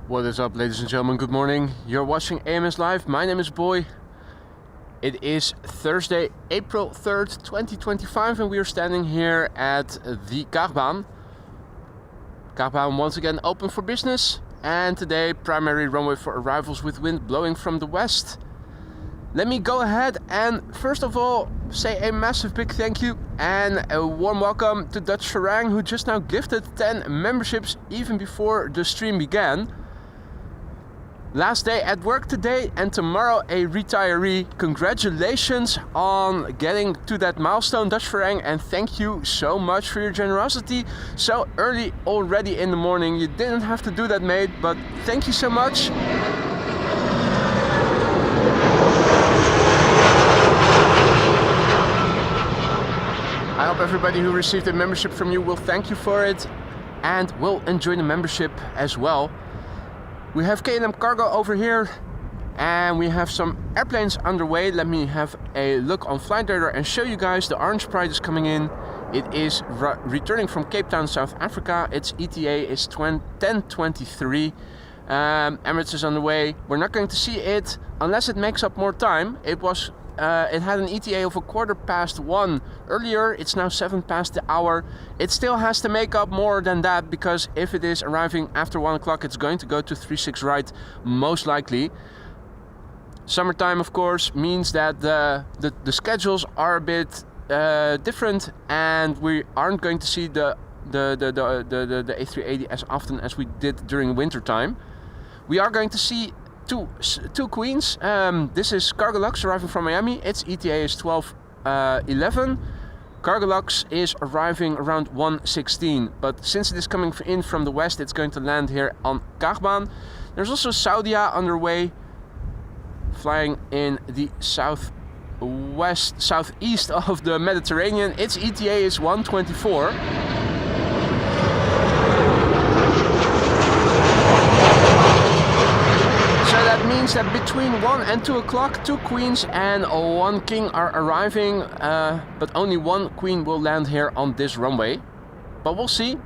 What is up, ladies and gentlemen? Good morning. You're watching AMS Live. My name is Boy. It is Thursday, April 3rd, 2025, and we are standing here at the Kaagbaan. Kaagbaan once again open for business, and today primary runway for arrivals with wind blowing from the west. Let me go ahead and first of all say a massive big thank you and a warm welcome to Dutch Farang, who just now gifted 10 memberships even before the stream began. Last day at work today and tomorrow a retiree. Congratulations on getting to that milestone, Dutch Farang, and thank you so much for your generosity so early already in the morning. You didn't have to do that, mate, but thank you so much. I hope everybody who received a membership from you will thank you for it and will enjoy the membership as well. We have KLM Cargo over here and we have some airplanes underway. Let me have a look on Flight Radar and show you guys the orange pride is coming in. It is returning from Cape Town, South Africa. Its ETA is 10:23. Emirates is on the way. We're not going to see it unless it makes up more time. It had an ETA of 1:15 earlier. It's now 7 past the hour. It still has to make up more than that, because if it is arriving after 1 o'clock, it's going to go to 36 right, most likely. Summertime, of course, means that the schedules are a bit different, and we aren't going to see the A380 as often as we did during winter time. We are going to see two queens. This is Cargo Lux arriving from Miami. Its ETA is 12:11. Cargo Lux is arriving around 1:16, but since it is coming in from the west, it's going to land here on Kaagbaan. There's also Saudia underway, flying in the southeast of the Mediterranean. Its ETA is 1:24. That means that between 1 and 2 o'clock, 2 queens and 1 king are arriving, but only 1 queen will land here on this runway. But we'll see.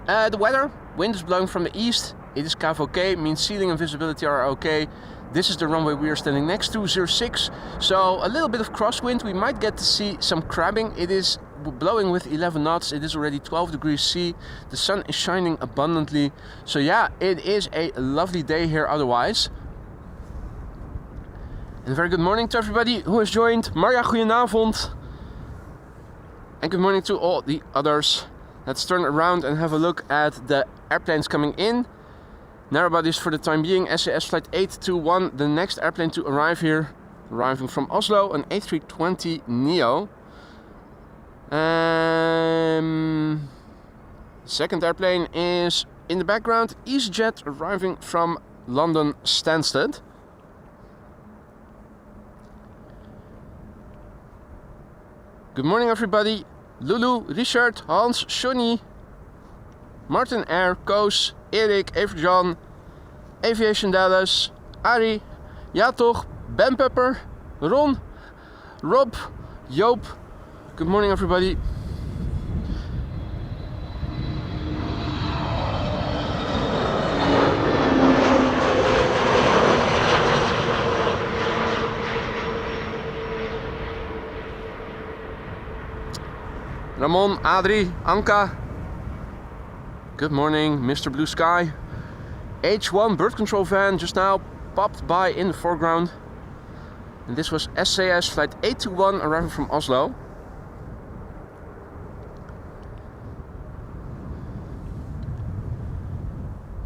The weather, wind is blowing from the east. It is KVK, means ceiling and visibility are okay. This is the runway we are standing next to, 06. So a little bit of crosswind. We might get to see some crabbing. It is blowing with 11 knots. It is already 12 degrees C. The sun is shining abundantly. So yeah, it is a lovely day here otherwise. And a very good morning to everybody who has joined. Marja, goedenavond. And good morning to all the others. Let's turn around and have a look at the airplanes coming in. Narrowbodies for the time being. SAS flight 821, the next airplane to arrive here. Arriving from Oslo, an A320 Neo. Second airplane is in the background. EasyJet arriving from London Stansted. Good morning, everybody. Lulu, Richard, Hans, Johnny, Martinair, Koos, Erik, Everjan, Aviation Dallas, Ari, ja toch, Ben Pepper, Ron, Rob, Joop. Good morning, everybody. Ramon, Adri, Anka. Good morning, Mr. Blue Sky. H1 bird control van just now popped by in the foreground. And this was SAS flight 821 arriving from Oslo.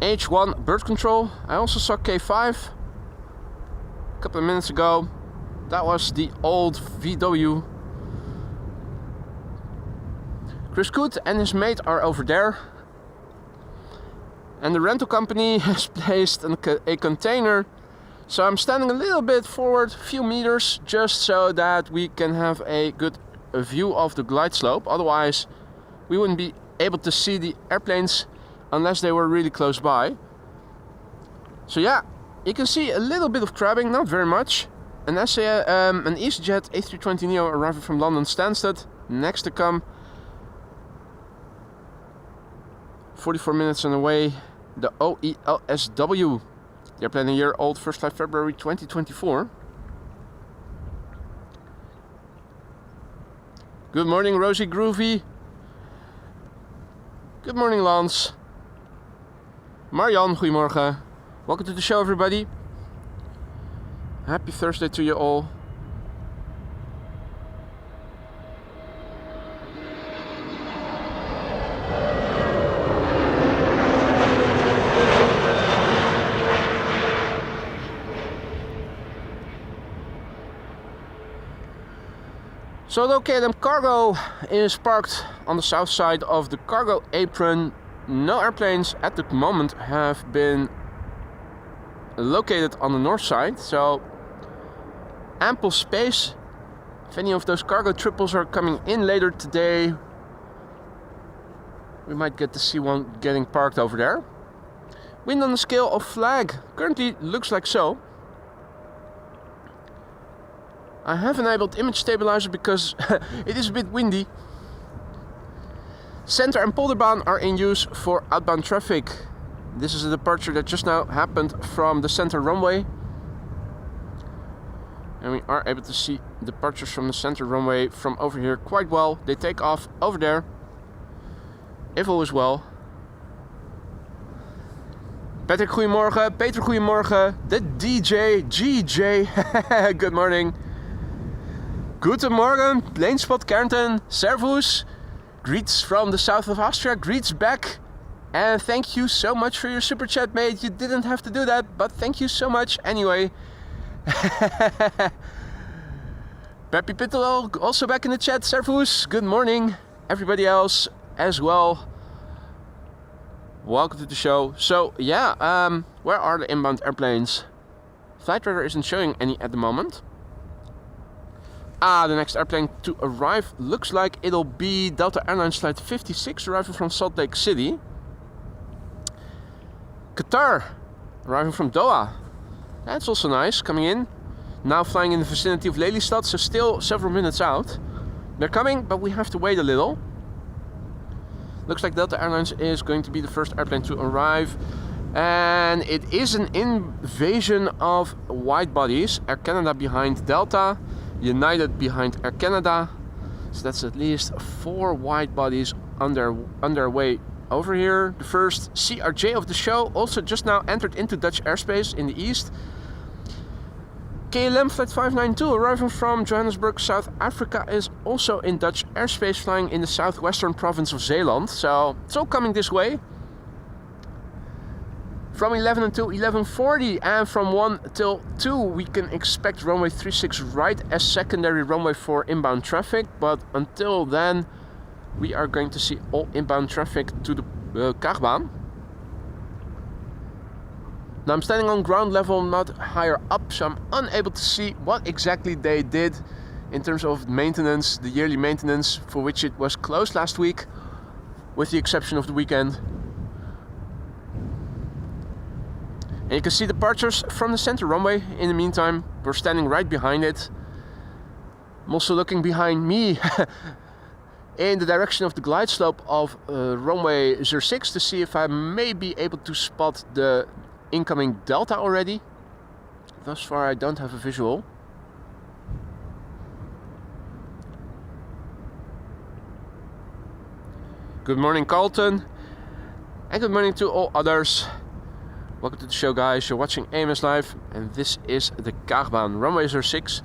H1 bird control. I also saw K5 a couple of minutes ago. That was the old VW. Chris Coot and his mate are over there. And the rental company has placed a container. So I'm standing a little bit forward, a few meters, just so that we can have a good view of the glide slope. Otherwise, we wouldn't be able to see the airplanes unless they were really close by. So yeah, you can see a little bit of crabbing, not very much. An EasyJet A320 Neo arriving from London Stansted. Next to come, 44 minutes on the way, the OELSW The airplane a year old, first flight February 2024. Good morning, Rosie Groovy. Good morning, Lance. Marianne, goedemorgen. Welcome to the show, everybody. Happy Thursday to you all. So although KLM Cargo is parked on the south side of the cargo apron, no airplanes at the moment have been located on the north side, so ample space. If any of those cargo triples are coming in later today, we might get to see one getting parked over there. Wind on the scale of flag currently looks like so. I have enabled image stabilizer because it is a bit windy. Center and Polderbaan are in use for outbound traffic. This is a departure that just now happened from the center runway. And we are able to see departures from the center runway from over here quite well. They take off over there, if all is well. Patrick, goedemorgen. Peter, goedemorgen. The DJ, GJ, good morning. Guten Morgen, Planespot Kärnten, Servus, greets from the south of Austria, greets back, and thank you so much for your super chat, mate. You didn't have to do that, but thank you so much anyway. Peppy Pittel also back in the chat, Servus, good morning, everybody else as well. Welcome to the show. So yeah, where are the inbound airplanes? Flight radar isn't showing any at the moment. The next airplane to arrive looks like it'll be Delta Airlines Flight 56 arriving from Salt Lake City. Qatar arriving from Doha. That's also nice, coming in. Now flying in the vicinity of Lelystad, so still several minutes out. They're coming, but we have to wait a little. Looks like Delta Airlines is going to be the first airplane to arrive. And it is an invasion of wide bodies. Air Canada behind Delta. United behind Air Canada, so that's at least 4 wide bodies on their way over here. The first CRJ of the show also just now entered into Dutch airspace in the east. KLM Flight 592 arriving from Johannesburg, South Africa is also in Dutch airspace, flying in the southwestern province of Zeeland, so it's all coming this way. From 11 until 11:40 and from 1 till 2 we can expect runway 36 right as secondary runway for inbound traffic, but until then we are going to see all inbound traffic to the Kaagbaan. Now I'm standing on ground level, not higher up, so I'm unable to see what exactly they did in terms of maintenance, the yearly maintenance, for which it was closed last week with the exception of the weekend. And you can see departures from the center runway. In the meantime, we're standing right behind it. I'm also looking behind me in the direction of the glide slope of runway 06 to see if I may be able to spot the incoming Delta already. Thus far I don't have a visual. Good morning, Carlton, and good morning to all others. Welcome to the show, guys. You're watching AMS Live, and this is the Kaagbaan, runway 06.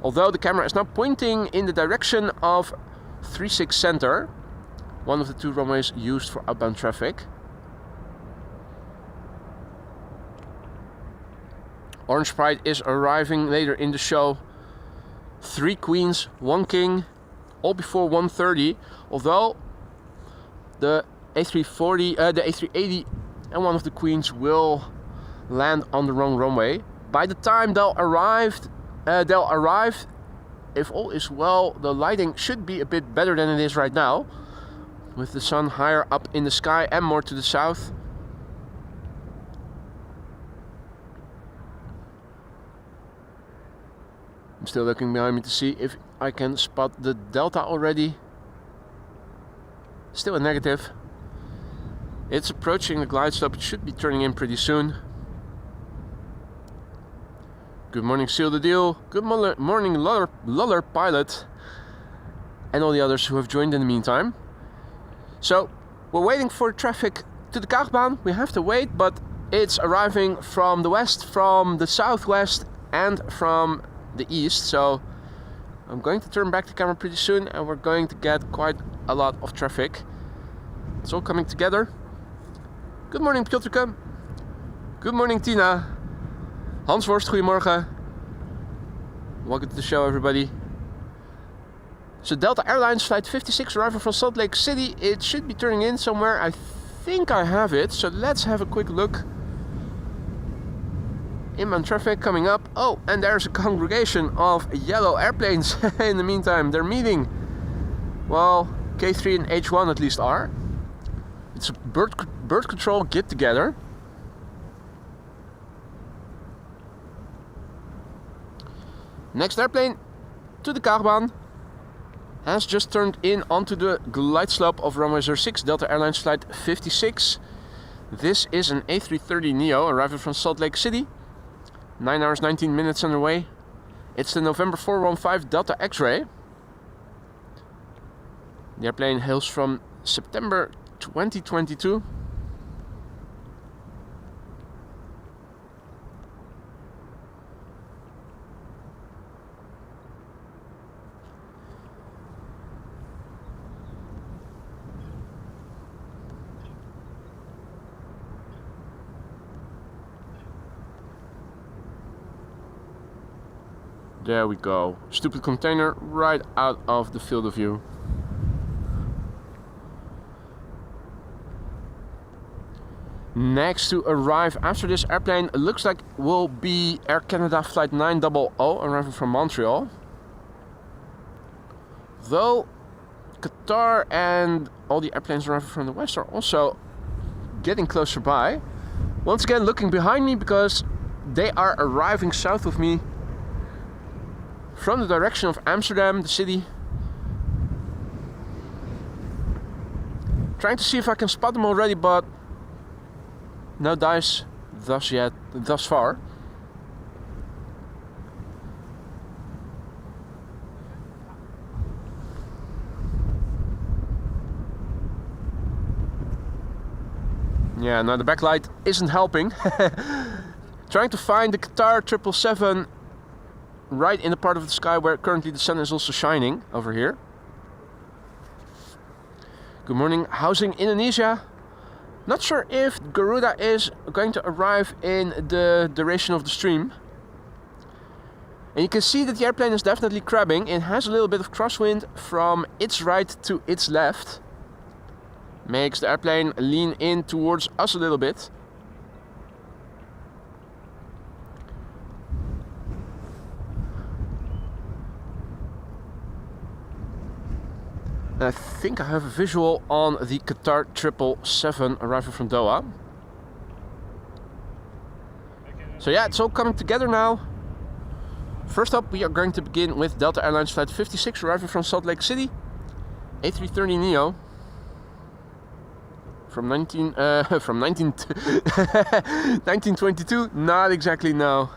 Although the camera is now pointing in the direction of 36 Center, one of the 2 runways used for outbound traffic. Orange Pride is arriving later in the show. 3 queens, 1 king, all before 1:30. Although the A340, the A380 and one of the queens will land on the wrong runway. By the time they'll arrive, if all is well, the lighting should be a bit better than it is right now, with the sun higher up in the sky and more to the south. I'm still looking behind me to see if I can spot the Delta already. Still a negative. It's approaching the glide slope. It should be turning in pretty soon. Good morning, Seal the Deal. Good morning, Luller Pilot. And all the others who have joined in the meantime. So, we're waiting for traffic to the Kaagbaan. We have to wait, but it's arriving from the west, from the southwest, and from the east. So, I'm going to turn back the camera pretty soon, and we're going to get quite a lot of traffic. It's all coming together. Good morning, Piotrke. Good morning, Tina. Hans Worst, goedemorgen. Welcome to the show, everybody. So Delta Airlines Flight 56 arriving from Salt Lake City. It should be turning in somewhere. I think I have it. So let's have a quick look. Inbound traffic coming up. Oh, and there's a congregation of yellow airplanes in the meantime. They're meeting. Well, K3 and H1 at least are. It's a bird control get together. Next airplane to the Kaagbaan has just turned in onto the glide slope of runway 06, Delta Airlines Flight 56. This is an A330neo arriving from Salt Lake City. 9 hours 19 minutes underway. It's the November 415 Delta X-Ray. The airplane hails from September 2022. There we go. Stupid container right out of the field of view. Next to arrive after this airplane looks like will be Air Canada Flight 900 arriving from Montreal. Though Qatar and all the airplanes arriving from the west are also getting closer by. Once again looking behind me because they are arriving south of me from the direction of Amsterdam, the city. Trying to see if I can spot them already, but no dice thus far. Yeah, now the backlight isn't helping. Trying to find the Qatar 777 right in the part of the sky where currently the sun is also shining over here. Good morning, Housing Indonesia. Not sure if Garuda is going to arrive in the duration of the stream. And you can see that the airplane is definitely crabbing. It has a little bit of crosswind from its right to its left. Makes the airplane lean in towards us a little bit. I think I have a visual on the Qatar 777 arriving from Doha. So yeah, it's all coming together now. First up, we are going to begin with Delta Airlines Flight 56 arriving from Salt Lake City. A330neo. From 1922, not exactly now.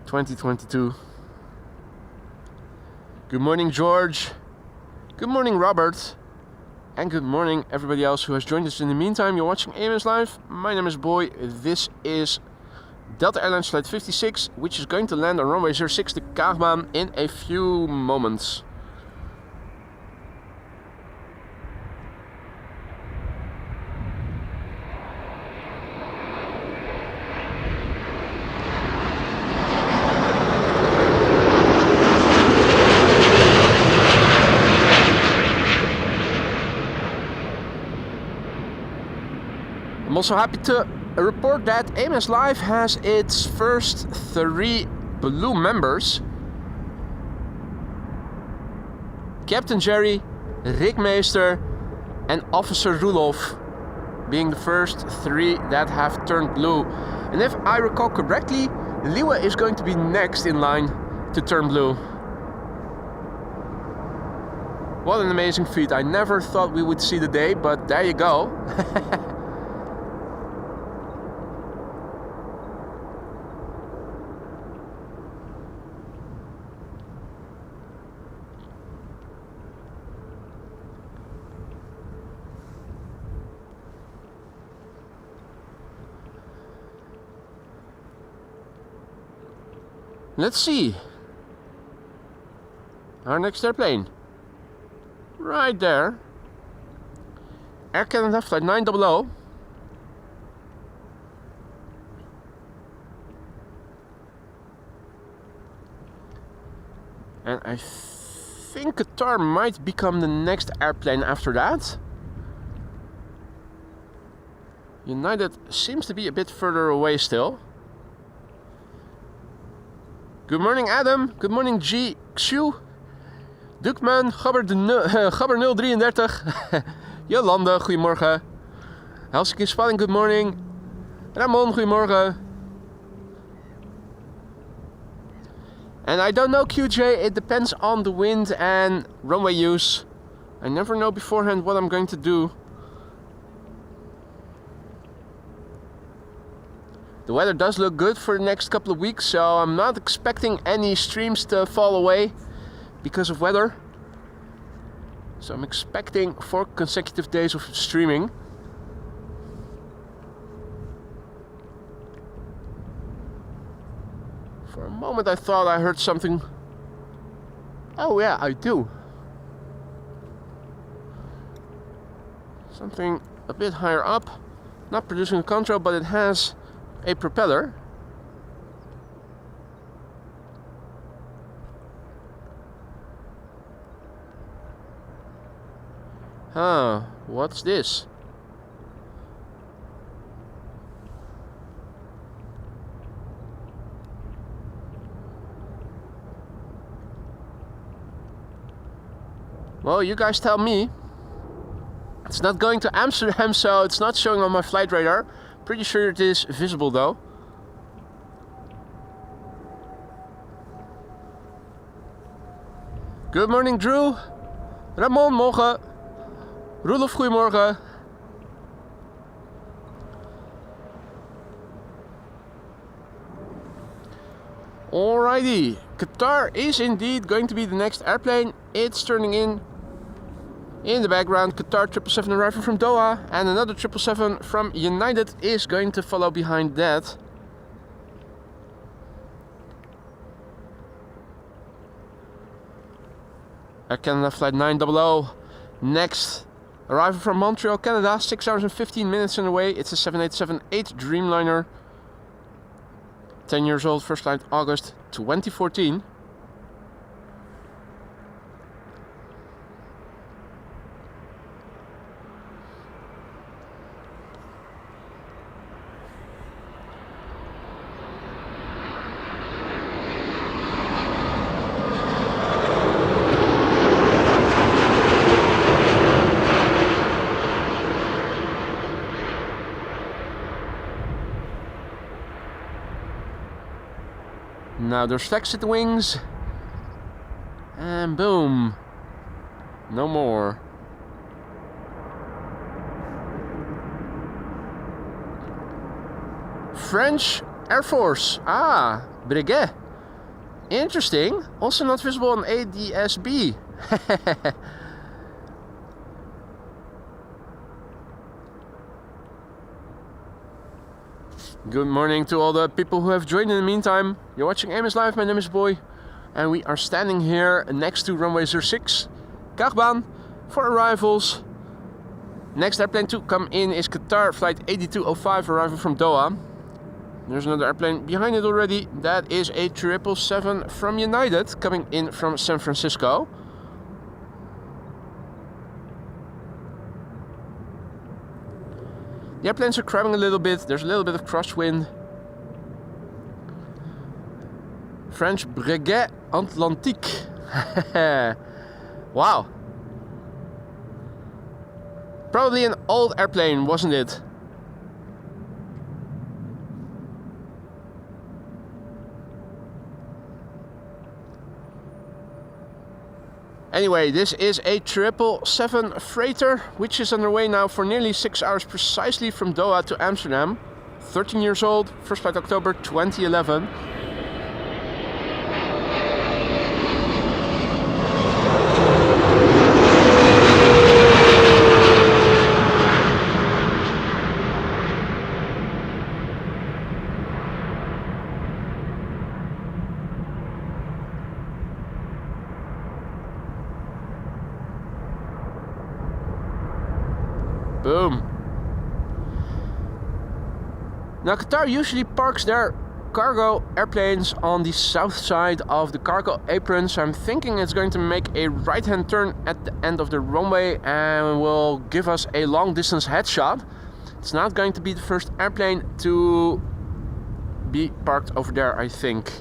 2022. Good morning, George. Good morning, Robert, and good morning everybody else who has joined us in the meantime. You're watching AMS Live. My name is Boy. This is Delta Airlines Flight 56, which is going to land on runway 06 to Kaagbaan in a few moments. I'm also happy to report that AMS Live has its first 3 blue members. Captain Jerry, Rick Meester and Officer Rudolph being the first 3 that have turned blue. And if I recall correctly, Liwa is going to be next in line to turn blue. What an amazing feat. I never thought we would see the day, but there you go. Let's see. Our next airplane. Right there. Air Canada flight 900. And I think Qatar might become the next airplane after that. United seems to be a bit further away still. Good morning Adam, good morning G. Xiu. Dukman, Gabber 033. Jolande, goedemorgen. Helsinki Spanning, good morning. Ramon, goedemorgen. And I don't know QJ, it depends on the wind and runway use. I never know beforehand what I'm going to do. The weather does look good for the next couple of weeks, so I'm not expecting any streams to fall away because of weather. So I'm expecting 4 consecutive days of streaming. For a moment I thought I heard something. Oh yeah, I do. Something a bit higher up. Not producing a contrail, but it has a propeller. Huh, what's this? Well, you guys tell me. It's not going to Amsterdam, so it's not showing on my flight radar. Pretty sure it is visible though. Good morning Drew. Ramon, morgen. Roelof, goedemorgen. Alrighty, Qatar is indeed going to be the next airplane. It's turning in the background. Qatar 777 arriving from Doha, and another 777 from United is going to follow behind that. Air Canada flight 900 next. Arrival from Montreal, Canada, 6 hours and 15 minutes on the way. It's a 787-8 Dreamliner. 10 years old, first flight August 2014. Now there's flex at the wings, and boom, no more. French Air Force, Breguet, interesting, also not visible on ADSB. Good morning to all the people who have joined in the meantime. You're watching Amos Live, my name is Boy, and we are standing here next to runway 06, Kaagbaan, for arrivals. Next airplane to come in is Qatar flight 8205 arriving from Doha. There's another airplane behind it already. That is a 777 from United coming in from San Francisco. The airplanes are crabbing a little bit, there's a little bit of crosswind. French Breguet Atlantique. Wow. Probably an old airplane, wasn't it? Anyway, this is a 777 freighter, which is underway now for nearly 6 hours precisely from Doha to Amsterdam. 13 years old, first flight October 2011. Boom. Now Qatar usually parks their cargo airplanes on the south side of the cargo apron, so I'm thinking it's going to make a right-hand turn at the end of the runway and will give us a long distance headshot. It's not going to be the first airplane to be parked over there, I think.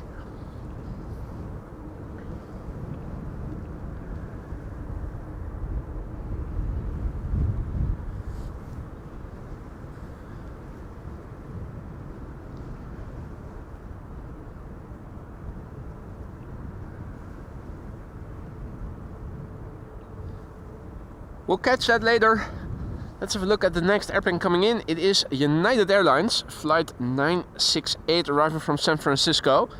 We'll catch that later. Let's have a look at the next airplane coming in. It is United Airlines, flight 968, arriving from San Francisco.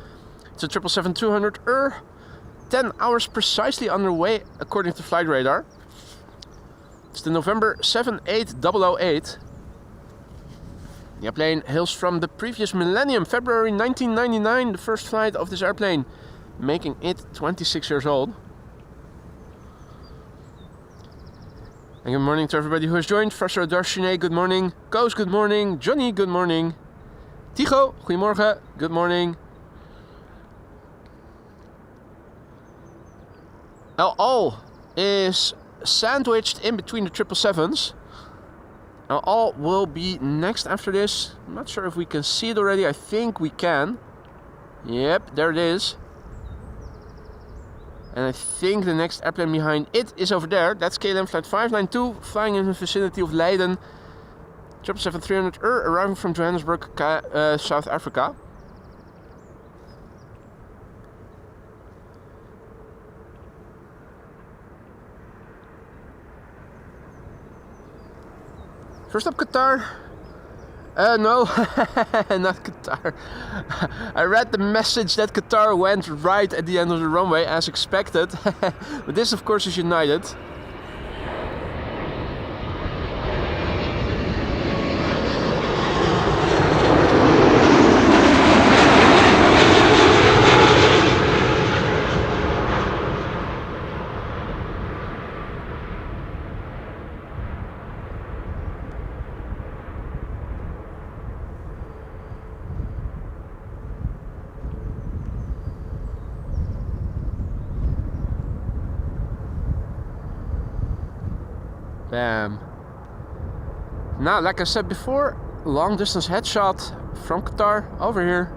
It's a 777-200 10 hours precisely underway according to flight radar. It's the November 78008. The airplane hails from the previous millennium, February 1999, the first flight of this airplane, making it 26 years old. And good morning to everybody who has joined. Frasser Darshine, good morning. Koos, good morning. Johnny, good morning. Tigo, goedemorgen, good morning. El Al is sandwiched in between the 777s. El Al will be next after this. I'm not sure if we can see it already. I think we can. Yep, there it is. And I think the next airplane behind it is over there. That's KLM flight 592, flying in the vicinity of Leiden. 777-300 arriving from Johannesburg, South Africa. First up, Qatar. No, not Qatar. I read the message that Qatar went right at the end of the runway as expected. But this, of course, is United. Bam. Now, like I said before, long distance headshot from Qatar over here.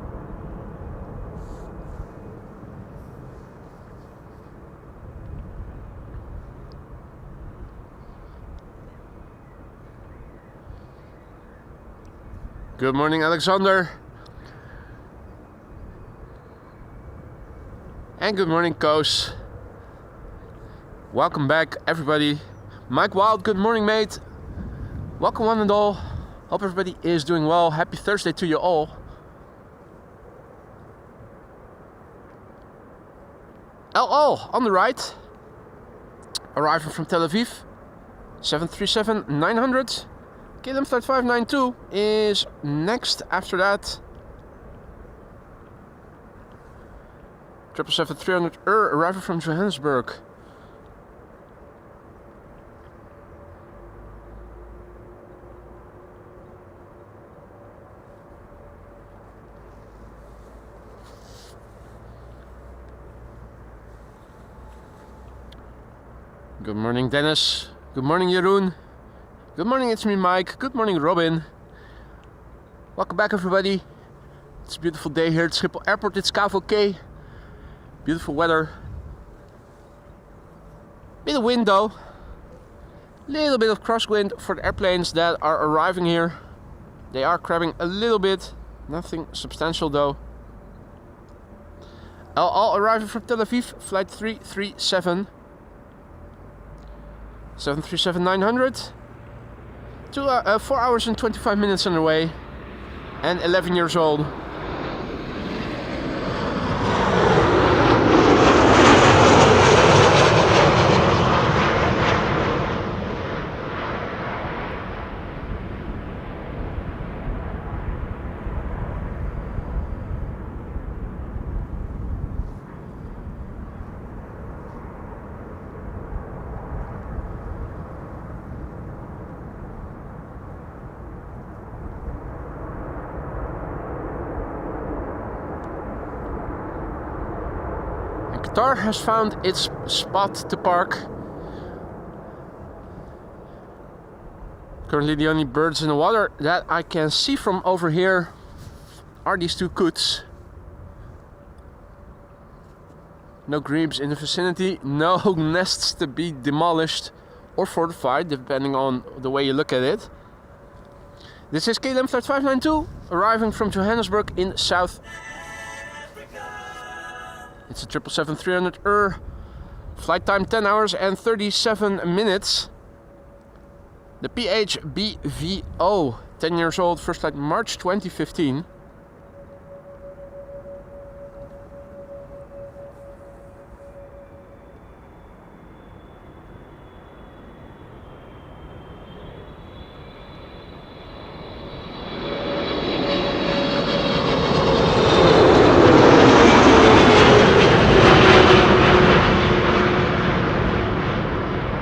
Good morning, Alexander. And good morning, Koos. Welcome back, everybody. Mike Wild, good morning, mate. Welcome one and all. Hope everybody is doing well. Happy Thursday to you all. El Al on the right, arriving from Tel Aviv. 737-900. KLM flight 592 is next after that. 777-300 arriving from Johannesburg. Good morning, Dennis. Good morning, Jeroen. Good morning, it's me, Mike. Good morning, Robin. Welcome back, everybody. It's a beautiful day here at Schiphol Airport. It's KVK. Beautiful weather. Bit of wind though. Little bit of crosswind for the airplanes that are arriving here. They are crabbing a little bit. Nothing substantial though. El Al arriving from Tel Aviv, flight 337. 737-900. 4 hours and 25 minutes underway. And 11 years old. Qatar has found its spot to park. Currently the only birds in the water that I can see from over here are these two coots. No grebes in the vicinity, no nests to be demolished or fortified, depending on the way you look at it. This is KLM flight 592, arriving from Johannesburg in South. It's a 777-300 flight time 10 hours and 37 minutes. The PHBVO, 10 years old, first flight March 2015.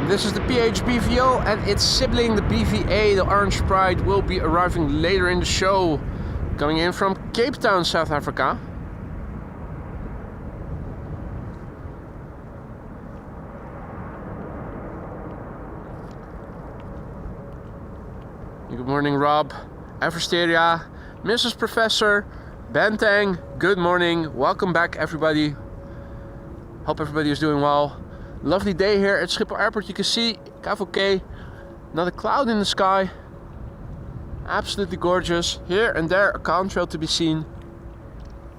This is the PHBVO and its sibling, the BVA, the Orange Pride, will be arriving later in the show, coming in from Cape Town, South Africa. Good morning, Rob, Eversteria, Mrs. Professor, Bentang, good morning, welcome back everybody. Hope everybody is doing well. Lovely day here at Schiphol Airport. You can see KVK, not a cloud in the sky. Absolutely gorgeous. Here and there a contrail to be seen,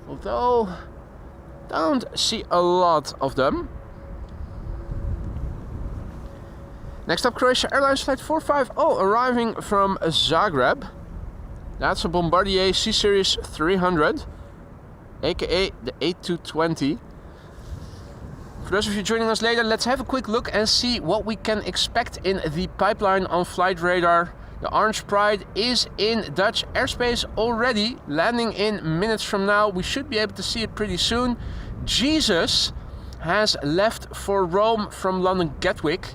although don't see a lot of them. Next up, Croatia Airlines flight 450 arriving from Zagreb. That's a Bombardier C-Series 300, aka the A220. For those of you joining us later, let's have a quick look and see what we can expect in the pipeline on flight radar. The Orange Pride is in Dutch airspace already, landing in minutes from now. We should be able to see it pretty soon. Jesus has left for Rome from London Gatwick.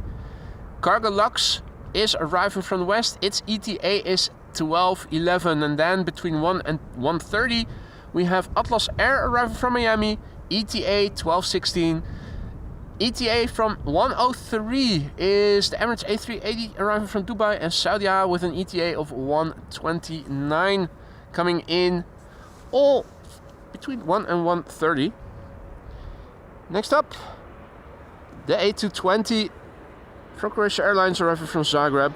Cargo Lux is arriving from the west. Its ETA is 12:11, and then between 1 and 1:30 we have Atlas Air arriving from Miami, ETA 12:16. ETA from 1:03 is the Emirates A380 arriving from Dubai, and Saudia with an ETA of 1:29 coming in, all between 1 and 1:30. Next up, the A220 from Croatia Airlines arriving from Zagreb.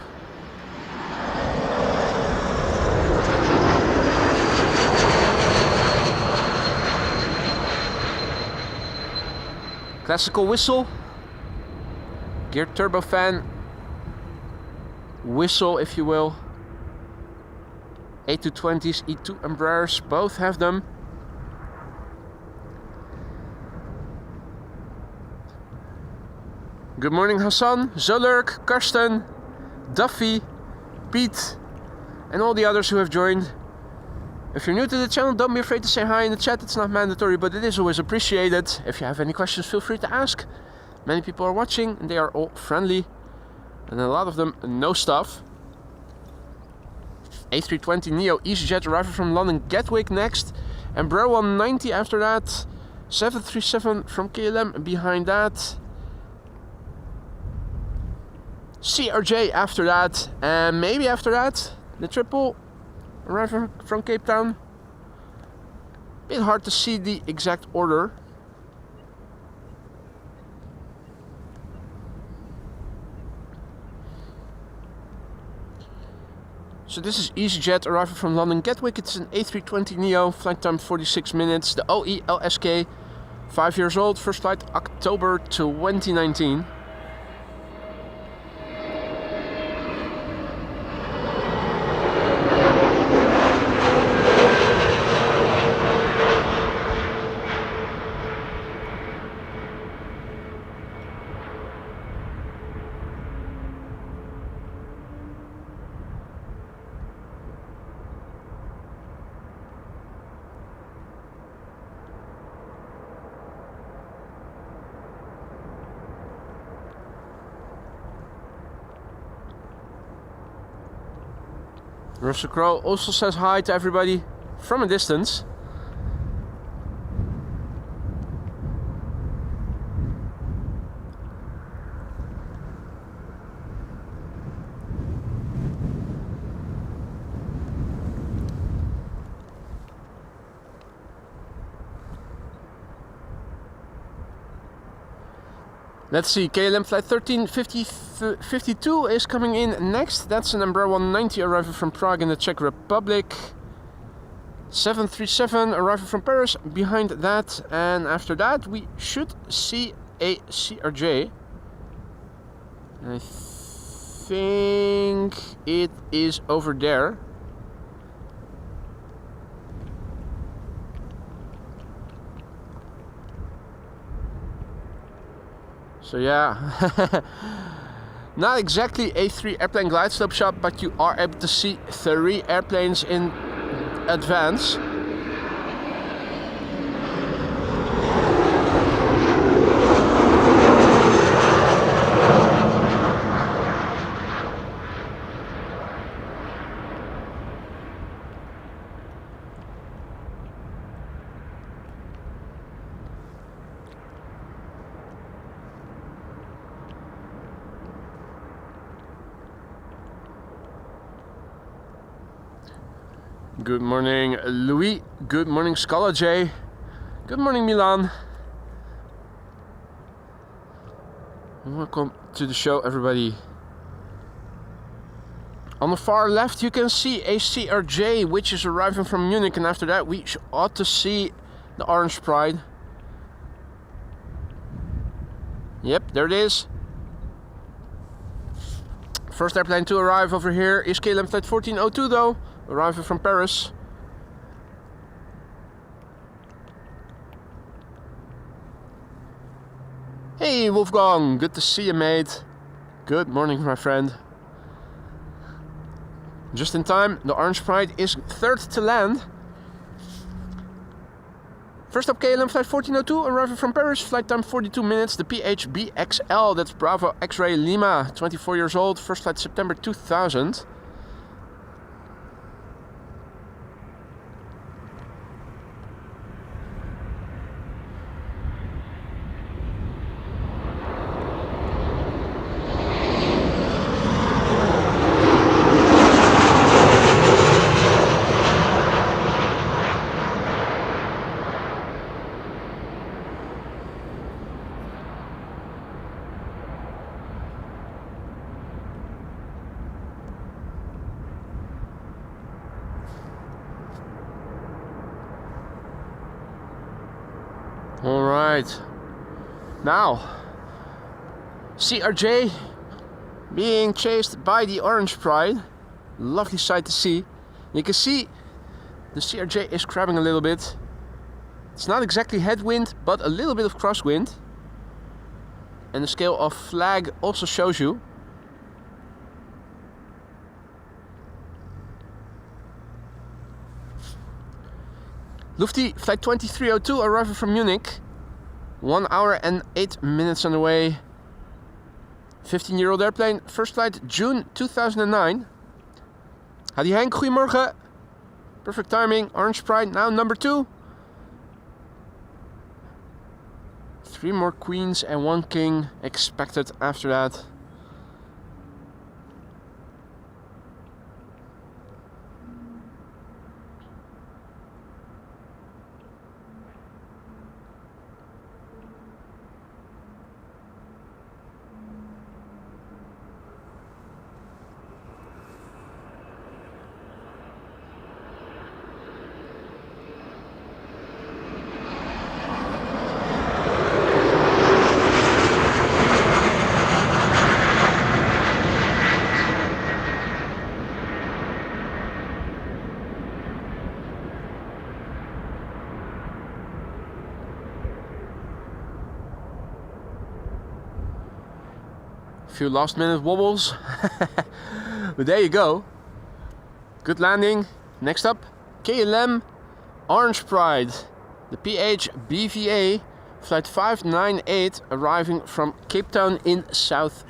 Classical whistle, geared turbofan whistle, if you will. A220s, E2 Embraers, both have them. Good morning, Hassan, Zolurk, Karsten, Duffy, Pete, and all the others who have joined. If you're new to the channel, don't be afraid to say hi in the chat. It's not mandatory, but it is always appreciated. If you have any questions, feel free to ask. Many people are watching, and they are all friendly, and a lot of them know stuff. A320neo EasyJet arriving from London Gatwick next, Embraer 190 after that, 737 from KLM behind that, CRJ after that, and maybe after that the triple arriving from Cape Town. Bit hard to see the exact order. So this is EasyJet arriving from London Gatwick. It's an A320neo, flight time 46 minutes. The OE LSK, 5 years old, first flight October 2019. Russell Crowe also says hi to everybody from a distance. Let's see, KLM flight 1352 is coming in next. That's an Embraer 190 arriving from Prague in the Czech Republic. 737 arriving from Paris behind that, and after that we should see a CRJ. I think it is over there. So yeah, not exactly a 3 airplane glide slope shot, but you are able to see 3 airplanes in advance. Good morning, Louis. Good morning, Scala J. Good morning, Milan. Welcome to the show, everybody. On the far left, you can see a CRJ, which is arriving from Munich, and after that, we ought to see the Orange Pride. Yep, there it is. First airplane to arrive over here is KLM flight 1402, though, arriving from Paris. Hey Wolfgang, good to see you, mate. Good morning, my friend. Just in time, the Orange Pride is third to land. First up, KLM flight 1402, arriving from Paris, flight time 42 minutes, the PHBXL, that's Bravo X-Ray Lima, 24 years old, first flight September 2000. Alright, now CRJ being chased by the Orange Pride. Lovely sight to see. You can see the CRJ is crabbing a little bit. It's not exactly headwind, but a little bit of crosswind. And the scale of flag also shows you. Lufti flight 2302 arriving from Munich. 1 hour and 8 minutes on the way. 15-year-old airplane. First flight June 2009. Hadi Henk, goedemorgen. Perfect timing. Orange Pride now number 2. 3 more queens and 1 king expected after that. Few last minute wobbles, but there you go. Good landing. Next up, KLM Orange Pride, the PHBVA flight 598 arriving from Cape Town in South.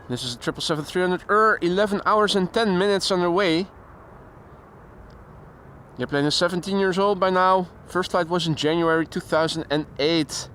This is a 777-300 11 hours and 10 minutes on the way. The airplane is 17 years old by now. First flight was in January 2008.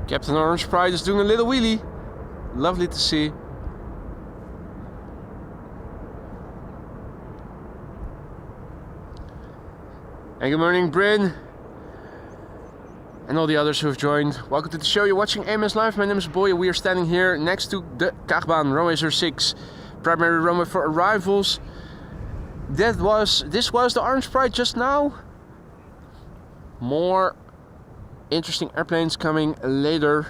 Captain Orange Pride is doing a little wheelie. Lovely to see. And good morning, Bryn. And all the others who have joined. Welcome to the show. You're watching AMS Live. My name is Boy. We are standing here next to the Kaagbaan, runway 06. Primary runway for arrivals. This was the Orange Pride just now. More interesting airplanes coming later.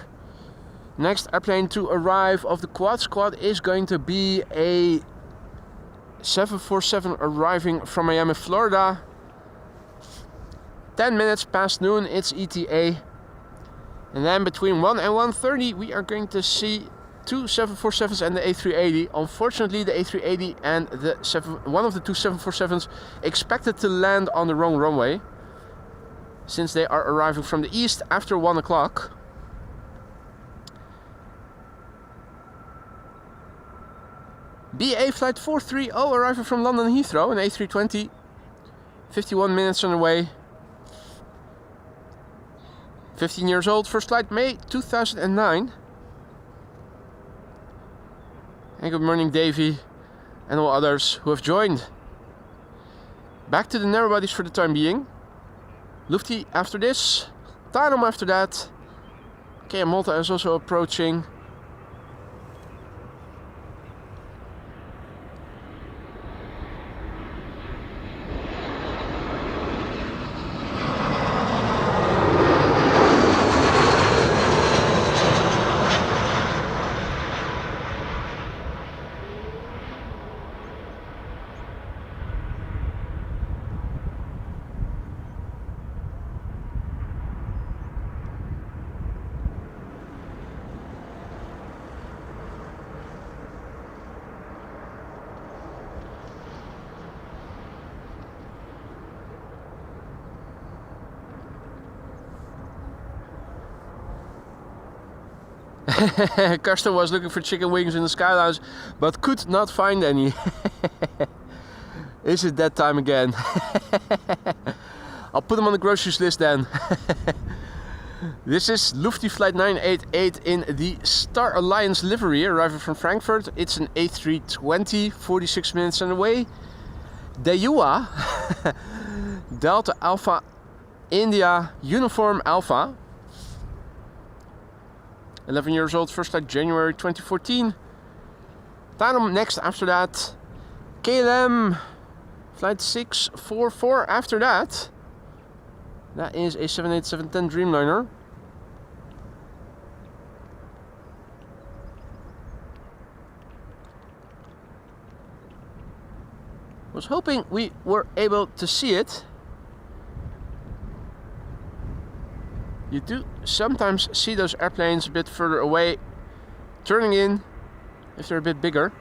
Next airplane to arrive of the Quad Squad is going to be a 747 arriving from Miami, Florida. 10 minutes past noon, it's ETA. And then between 1 and 1:30 we are going to see two 747s and the A380. Unfortunately, the A380 and one of the two 747s expected to land on the wrong runway, since they are arriving from the east after 1 o'clock. BA flight 430 arriving from London Heathrow, an A320. 51 minutes on the way. 15 years old, first flight May 2009. And good morning, Davey, and all others who have joined. Back to the narrow bodies for the time being. Lufty after this, Thanom after that. KLM Malta is also approaching. Karsten was looking for chicken wings in the Sky Lounge, but could not find any. Is it that time again? I'll put them on the groceries list then. This is Lufty Flight 988 in the Star Alliance livery, arriving from Frankfurt. It's an A320, 46 minutes on the way. Dayua, Delta Alpha India Uniform Alpha. 11 years old, first flight January 2014. Thanom next after that. KLM flight 644 after that. That is a 787-10 Dreamliner. Was hoping we were able to see it. You do sometimes see those airplanes a bit further away, turning in if they're a bit bigger.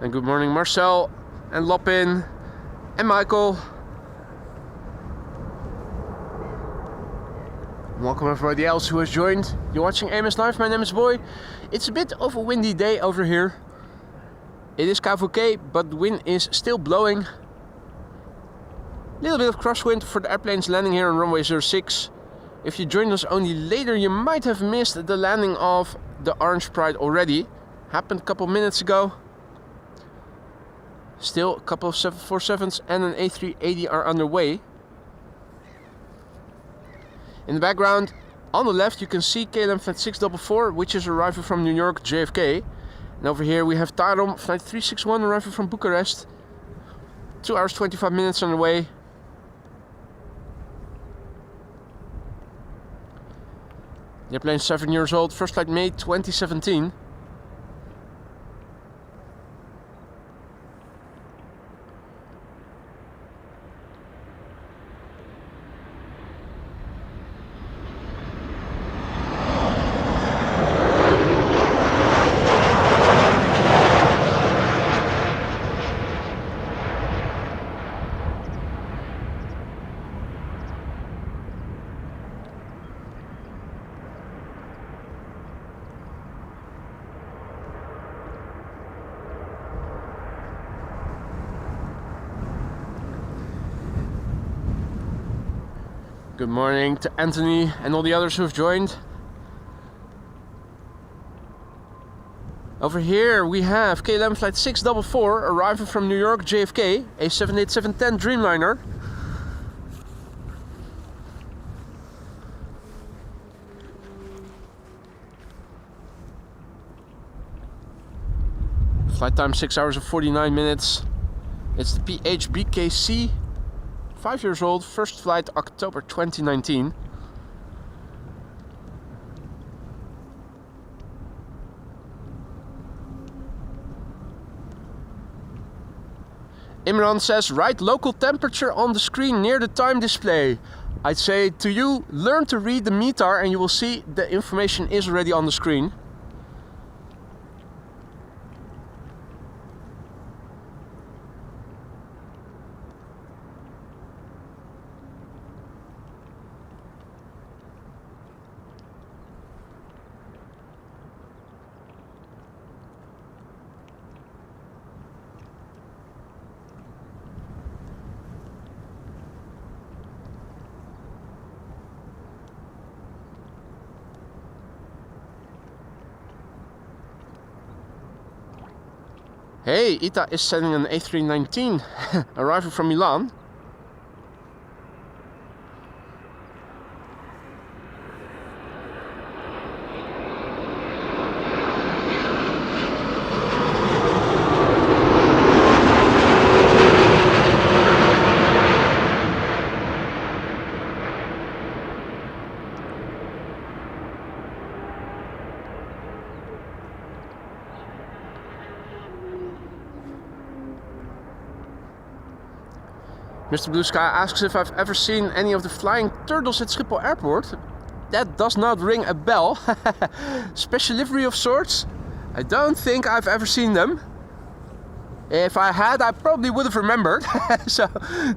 And good morning, Marcel and Lopin and Michael. Welcome everybody else who has joined. You're watching AMS Live, my name is Boy. It's a bit of a windy day over here. It is KVK, but the wind is still blowing. A little bit of crosswind for the airplanes landing here on runway 06. If you joined us only later, you might have missed the landing of the Orange Pride already. Happened a couple minutes ago. Still a couple of 747s and an A380 are underway. In the background, on the left, you can see KLM flight 644, which is arriving from New York JFK. And over here we have Thanom flight 361 arriving from Bucharest. 2 hours 25 minutes on the way. The airplane is 7 years old, first flight May 2017. Good morning to Anthony and all the others who have joined. Over here we have KLM flight 644 arriving from New York JFK, a 787-10 Dreamliner. Flight time 6 hours and 49 minutes. It's the PHBKC, 5 years old, first flight October 2019. Imran says, write local temperature on the screen near the time display. I'd say to you, learn to read the METAR and you will see the information is already on the screen. Hey, ITA is sending an A319 arriving from Milan. Mr. Blue Sky asks if I've ever seen any of the flying turtles at Schiphol Airport. That does not ring a bell. Special livery of sorts? I don't think I've ever seen them. If I had, I probably would have remembered. So,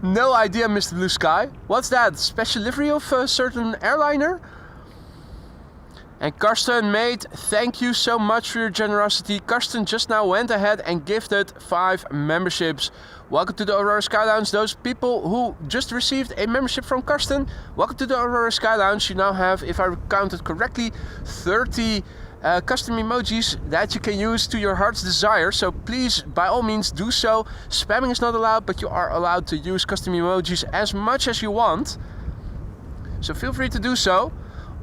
no idea, Mr. Blue Sky. What's that? Special livery of a certain airliner? And Karsten, mate, thank you so much for your generosity. Karsten just now went ahead and gifted 5 memberships. Welcome to the Aurora Sky Lounge. Those people who just received a membership from Karsten, welcome to the Aurora Sky Lounge. You now have, if I counted correctly, 30 custom emojis that you can use to your heart's desire. So please, by all means, do so. Spamming is not allowed, but you are allowed to use custom emojis as much as you want. So feel free to do so.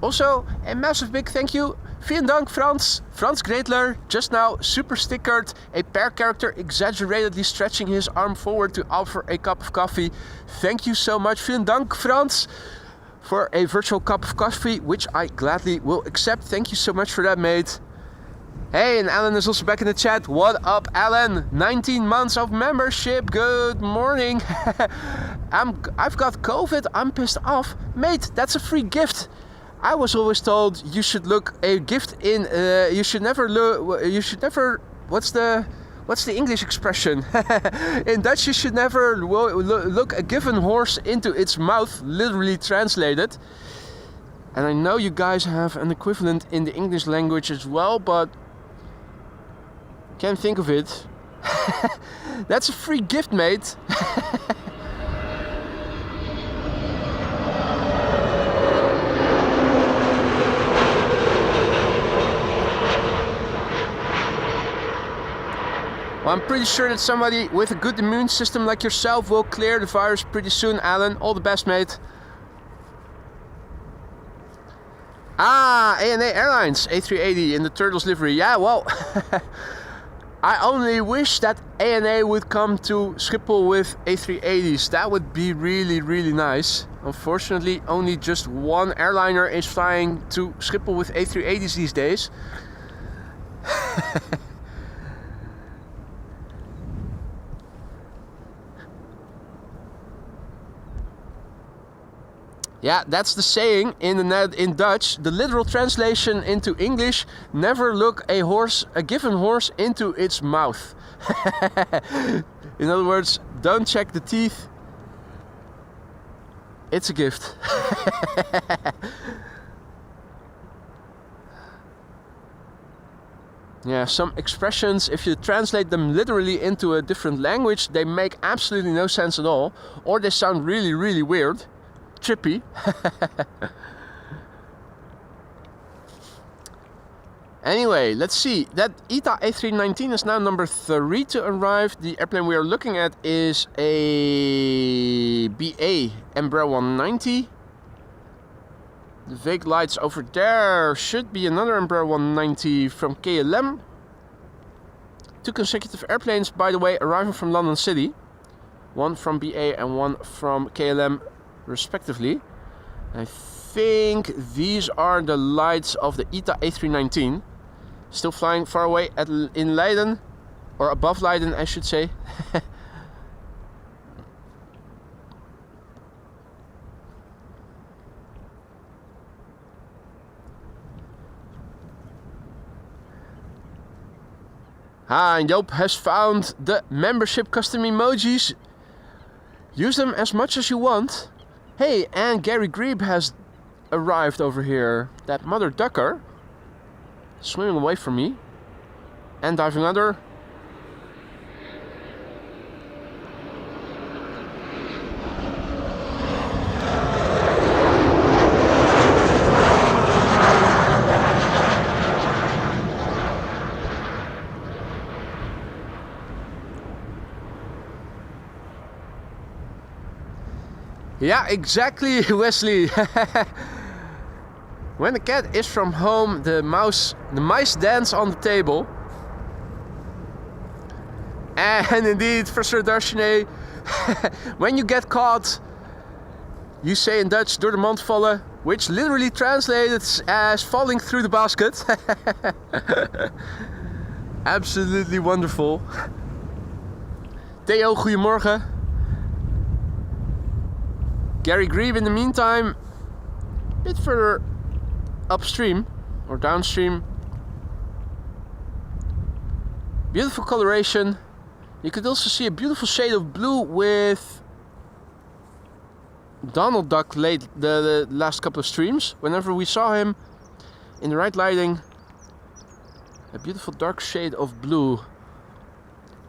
Also, a massive big thank you. Vielen Dank, Frans. Frans Greetler, just now super stickered a pear character exaggeratedly stretching his arm forward to offer a cup of coffee. Thank you so much. Vielen Dank, Frans, for a virtual cup of coffee, which I gladly will accept. Thank you so much for that, mate. Hey, and Alan is also back in the chat. What up, Alan? 19 months of membership. Good morning. I've got COVID. I'm pissed off. Mate, that's a free gift. I was always told you should look a gift in. You should never look. You should never. What's the English expression? In Dutch, you should never look a given horse into its mouth. Literally translated. And I know you guys have an equivalent in the English language as well, but can't think of it. That's a free gift, mate. Well, I'm pretty sure that somebody with a good immune system like yourself will clear the virus pretty soon, Alan. All the best, mate. Ah, ANA Airlines, A380 in the Turtles livery. Yeah, well, I only wish that ANA would come to Schiphol with A380s. That would be really, really nice. Unfortunately, only just one airliner is flying to Schiphol with A380s these days. Yeah, that's the saying in Dutch. The literal translation into English: never look a given horse into its mouth. In other words, don't check the teeth. It's a gift. Yeah, some expressions, if you translate them literally into a different language, they make absolutely no sense at all, or they sound really, really weird. trippy. Anyway, let's see. That ITA A319 is now number 3 to arrive. The airplane we are looking at is a BA Embraer 190. The vague lights over there should be another Embraer 190 from KLM. 2 consecutive airplanes, by the way, arriving from London City. 1 from BA and 1 from KLM, respectively. I think these are the lights of the ITA A319. Still flying far away in Leiden, or above Leiden, I should say. And Joop has found the membership custom emojis. Use them as much as you want. Hey, and Gary Grebe has arrived over here. That mother ducker. Swimming away from me. And diving under. Yeah, exactly, Wesley. When the cat is from home, the mice dance on the table. And indeed, for Sir Darshane, when you get caught, you say in Dutch, door de mand vallen, which literally translates as falling through the basket. Absolutely wonderful. Theo, goedemorgen. Gary Grebe, in the meantime, a bit further upstream or downstream. Beautiful coloration. You could also see a beautiful shade of blue with Donald Duck late the last couple of streams. Whenever we saw him in the right lighting, a beautiful dark shade of blue.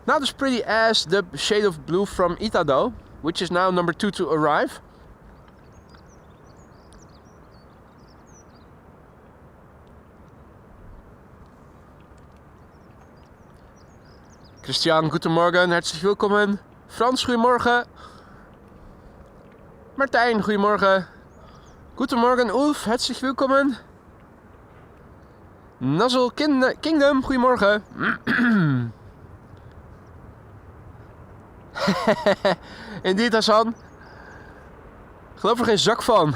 Not as pretty as the shade of blue from ITA though, which is now number 2 to arrive. Christian, goedemorgen, herzlich willkommen. Frans, goedemorgen. Martijn, goedemorgen. Goedemorgen, Ulf, herzlich willkommen. Nuzzle Kingdom, goedemorgen. Indeed, Hassan. Geloof er geen zak van.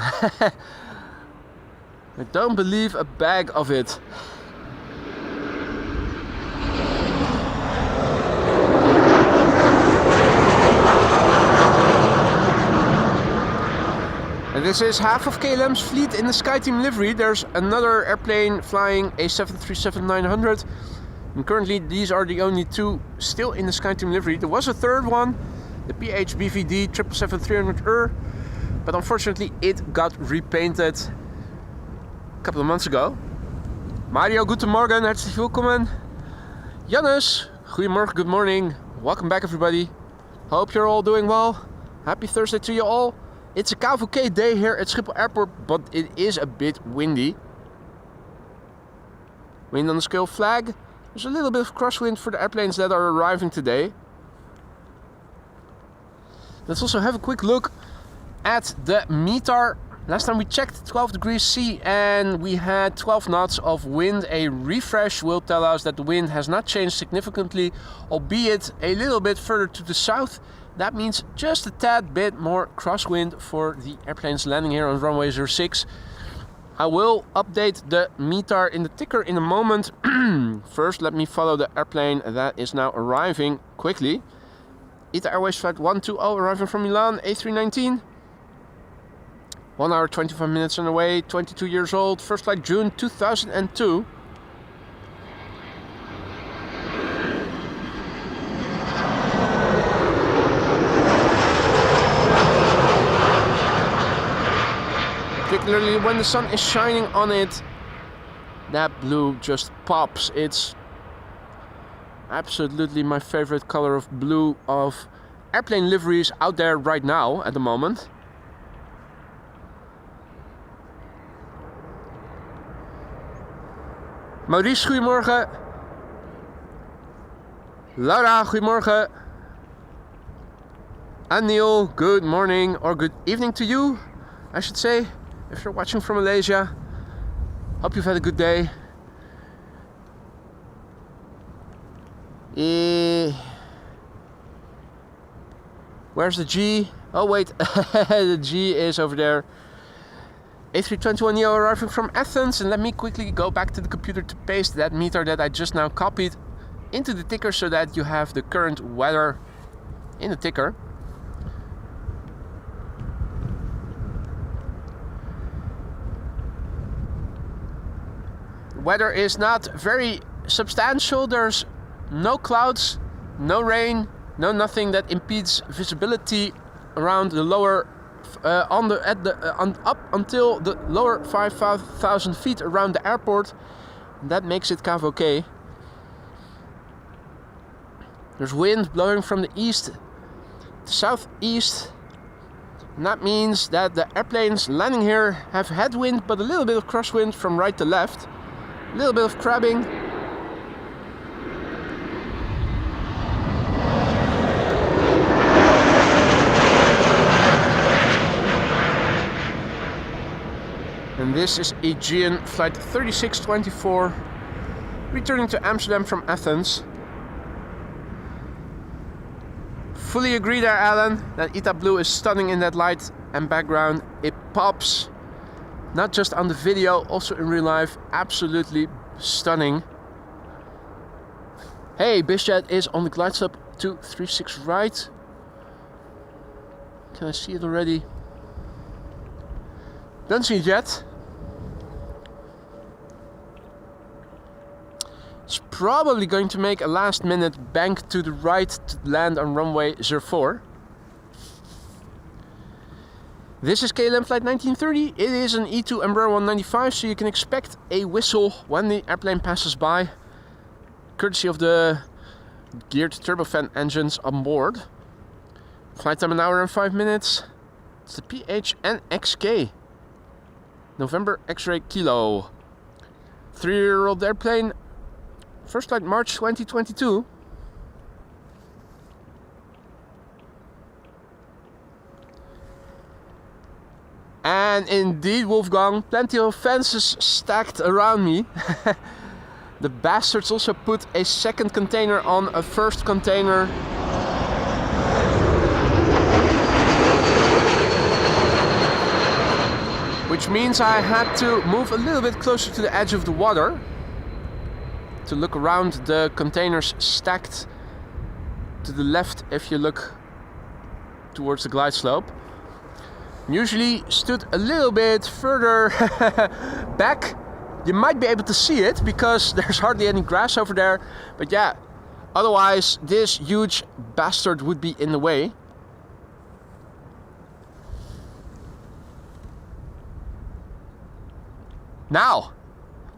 I don't believe a bag of it. And this is half of KLM's fleet in the SkyTeam livery. There's another airplane flying a 737-900. And currently these are the only 2 still in the SkyTeam livery. There was a third one, the PHBVD 777-300ER. But unfortunately it got repainted a couple of months ago. Mario, goedemorgen, herzlich willkommen. Janus, goedemorgen, good morning. Welcome back everybody. Hope you're all doing well. Happy Thursday to you all. It's a KVK day here at Schiphol Airport, but it is a bit windy. Wind on the scale flag. There's a little bit of crosswind for the airplanes that are arriving today. Let's also have a quick look at the METAR. Last time we checked 12 degrees C and we had 12 knots of wind. A refresh will tell us that the wind has not changed significantly, albeit a little bit further to the south. That means just a tad bit more crosswind for the airplanes landing here on runway 06. I will update the METAR in the ticker in a moment. First, let me follow the airplane that is now arriving quickly. ITA Airways flight 120 arriving from Milan, A319. 1 hour 25 minutes on the way, 22 years old, first flight June 2002. Particularly when the sun is shining on it, that blue just pops. It's absolutely my favorite color of blue of airplane liveries out there right now at the moment. Maurice, goedemorgen. Laura, goedemorgen. Anil, good morning or good evening to you, I should say, if you're watching from Malaysia. Hope you've had a good day. Where's the G? Oh wait, the G is over there. A321neo arriving from Athens, and let me quickly go back to the computer to paste that meter that I just now copied into the ticker so that you have the current weather in the ticker. The weather is not very substantial. There's no clouds, no rain, no nothing that impedes visibility around the lower up until the lower 5,000 feet around the airport. That makes it kind of okay. There's wind blowing from the east to southeast, and that means that the airplanes landing here have headwind but a little bit of crosswind from right to left, a little bit of crabbing. And this is Aegean flight 3624 returning to Amsterdam from Athens. Fully agree there, Alan, that ITA Blue is stunning in that light and background. It pops, not just on the video, also in real life. Absolutely stunning. Hey, BizJet is on the glide slope 236 right. Can I see it already? Don't see it yet. It's probably going to make a last minute bank to the right to land on runway 04. This is KLM flight 1930. It is an E2 Embraer 195, so you can expect a whistle when the airplane passes by, courtesy of the geared turbofan engines on board. Flight time 1 hour and 5 minutes. It's the PHNXK. November X-ray Kilo. 3-year-old airplane. First flight March 2022. And indeed, Wolfgang, plenty of fences stacked around me. The bastards also put a second container on a first container. Which means I had to move a little bit closer to the edge of the water to look around the containers stacked to the left if you look towards the glide slope. Usually stood a little bit further back. You might be able to see it because there's hardly any grass over there, but yeah, otherwise this huge bastard would be in the way. Now,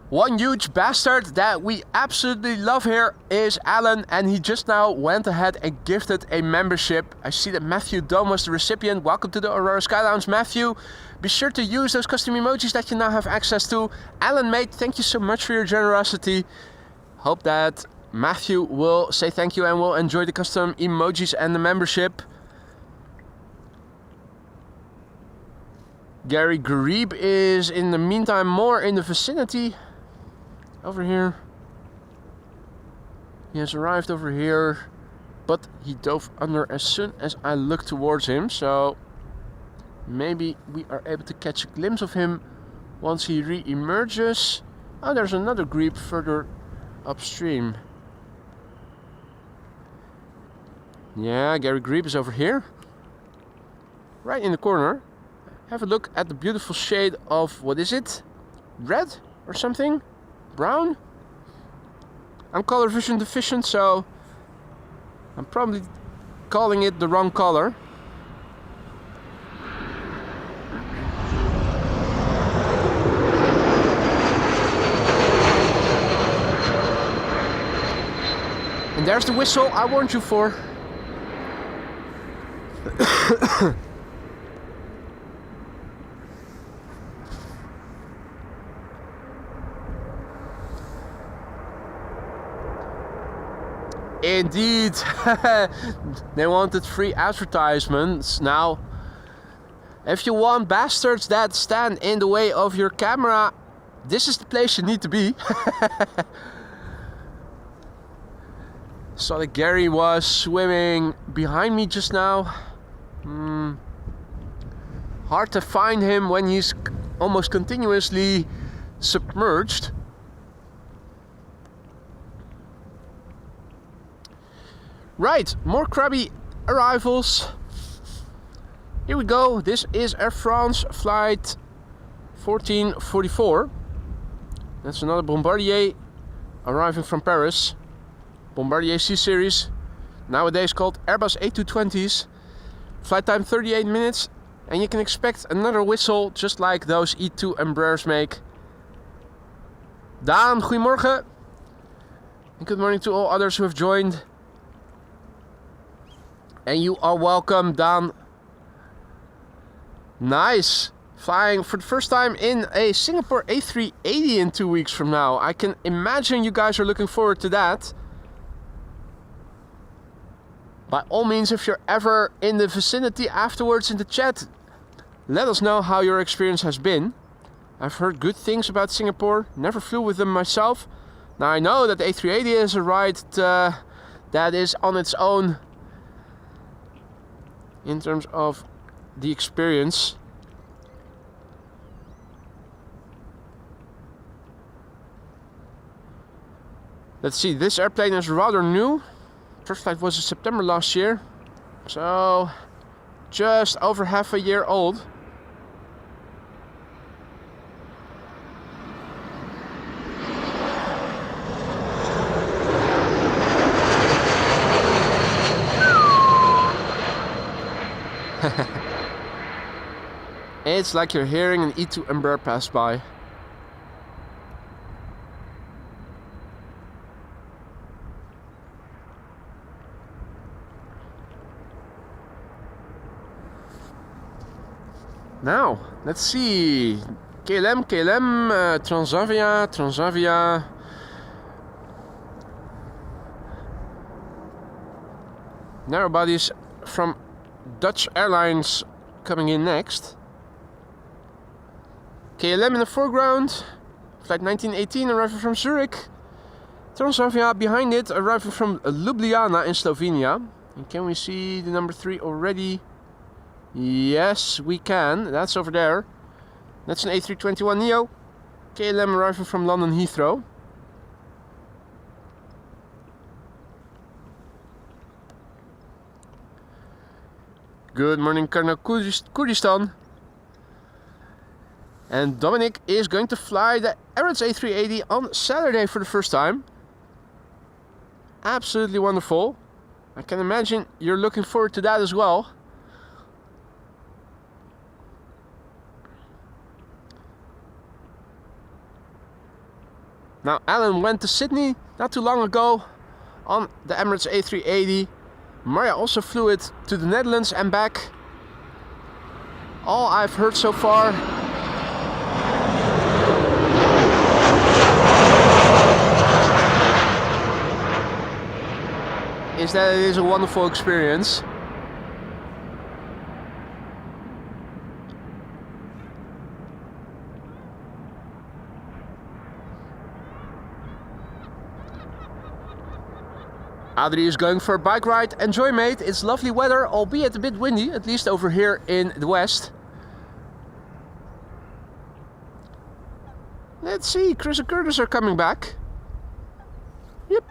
one huge bastard that we absolutely love here is Alan, and he just now went ahead and gifted a membership. I see that Matthew Dome was the recipient. Welcome to the Aurora Sky Lounge, Matthew. Be sure to use those custom emojis that you now have access to. Alan, mate, thank you so much for your generosity. Hope that Matthew will say thank you and will enjoy the custom emojis and the membership. Gary Grebe is in the meantime more in the vicinity over here. He has arrived over here, but he dove under as soon as I looked towards him, so maybe we are able to catch a glimpse of him once he re-emerges. Oh, there's another Grebe further upstream. Yeah, Gary Grebe is over here, right in the corner. Have a look at the beautiful shade of, what is it? Red or something? Brown? I'm color vision deficient, so I'm probably calling it the wrong color. And there's the whistle I warned you for. Indeed. They wanted free advertisements. Now, if you want bastards that stand in the way of your camera, this is the place you need to be. Saw that Gary was swimming behind me just now. Hard to find him when he's almost continuously submerged. Right, more Krabi arrivals. Here we go. This is Air France flight 1444. That's another Bombardier arriving from Paris. Bombardier C series, nowadays called Airbus A220s. Flight time 38 minutes, and you can expect another whistle just like those E2 Embraers make. Daan, goedemorgen. And good morning to all others who have joined. And you are welcome, Daan. Nice. Flying for the first time in a Singapore A380 in 2 weeks from now. I can imagine you guys are looking forward to that. By all means, if you're ever in the vicinity afterwards in the chat, let us know how your experience has been. I've heard good things about Singapore, never flew with them myself. Now I know that the A380 is a ride that is on its own in terms of the experience. Let's see, this airplane is rather new. First flight was in September last year, so just over half a year old. It's like you're hearing an E2 Embraer pass by. Now, let's see. KLM, Transavia. Narrow bodies from Dutch Airlines coming in next. KLM in the foreground. Flight 1918 arriving from Zurich. Transavia behind it, arriving from Ljubljana in Slovenia. And can we see the number 3 already? Yes, we can. That's over there. That's an A321neo. KLM arriving from London Heathrow. Good morning, Karna Kurdistan. And Dominic is going to fly the Emirates A380 on Saturday for the first time. Absolutely wonderful. I can imagine you're looking forward to that as well. Now, Alan went to Sydney not too long ago on the Emirates A380. Marja also flew it to the Netherlands and back. All I've heard so far is that it is a wonderful experience. Adri is going for a bike ride. Enjoy, mate. It's lovely weather, albeit a bit windy, at least over here in the west. Let's see, Chris and Curtis are coming back. Yep.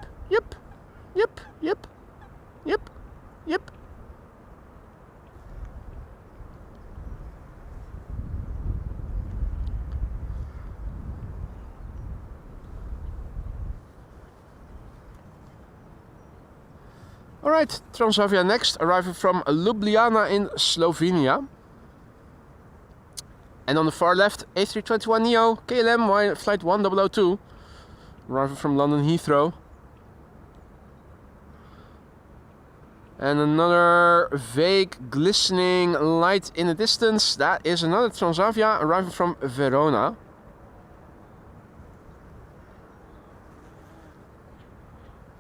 Alright, Transavia next, arriving from Ljubljana in Slovenia. And on the far left, A321neo, KLM flight 1002, arriving from London Heathrow. And another vague glistening light in the distance, that is another Transavia arriving from Verona.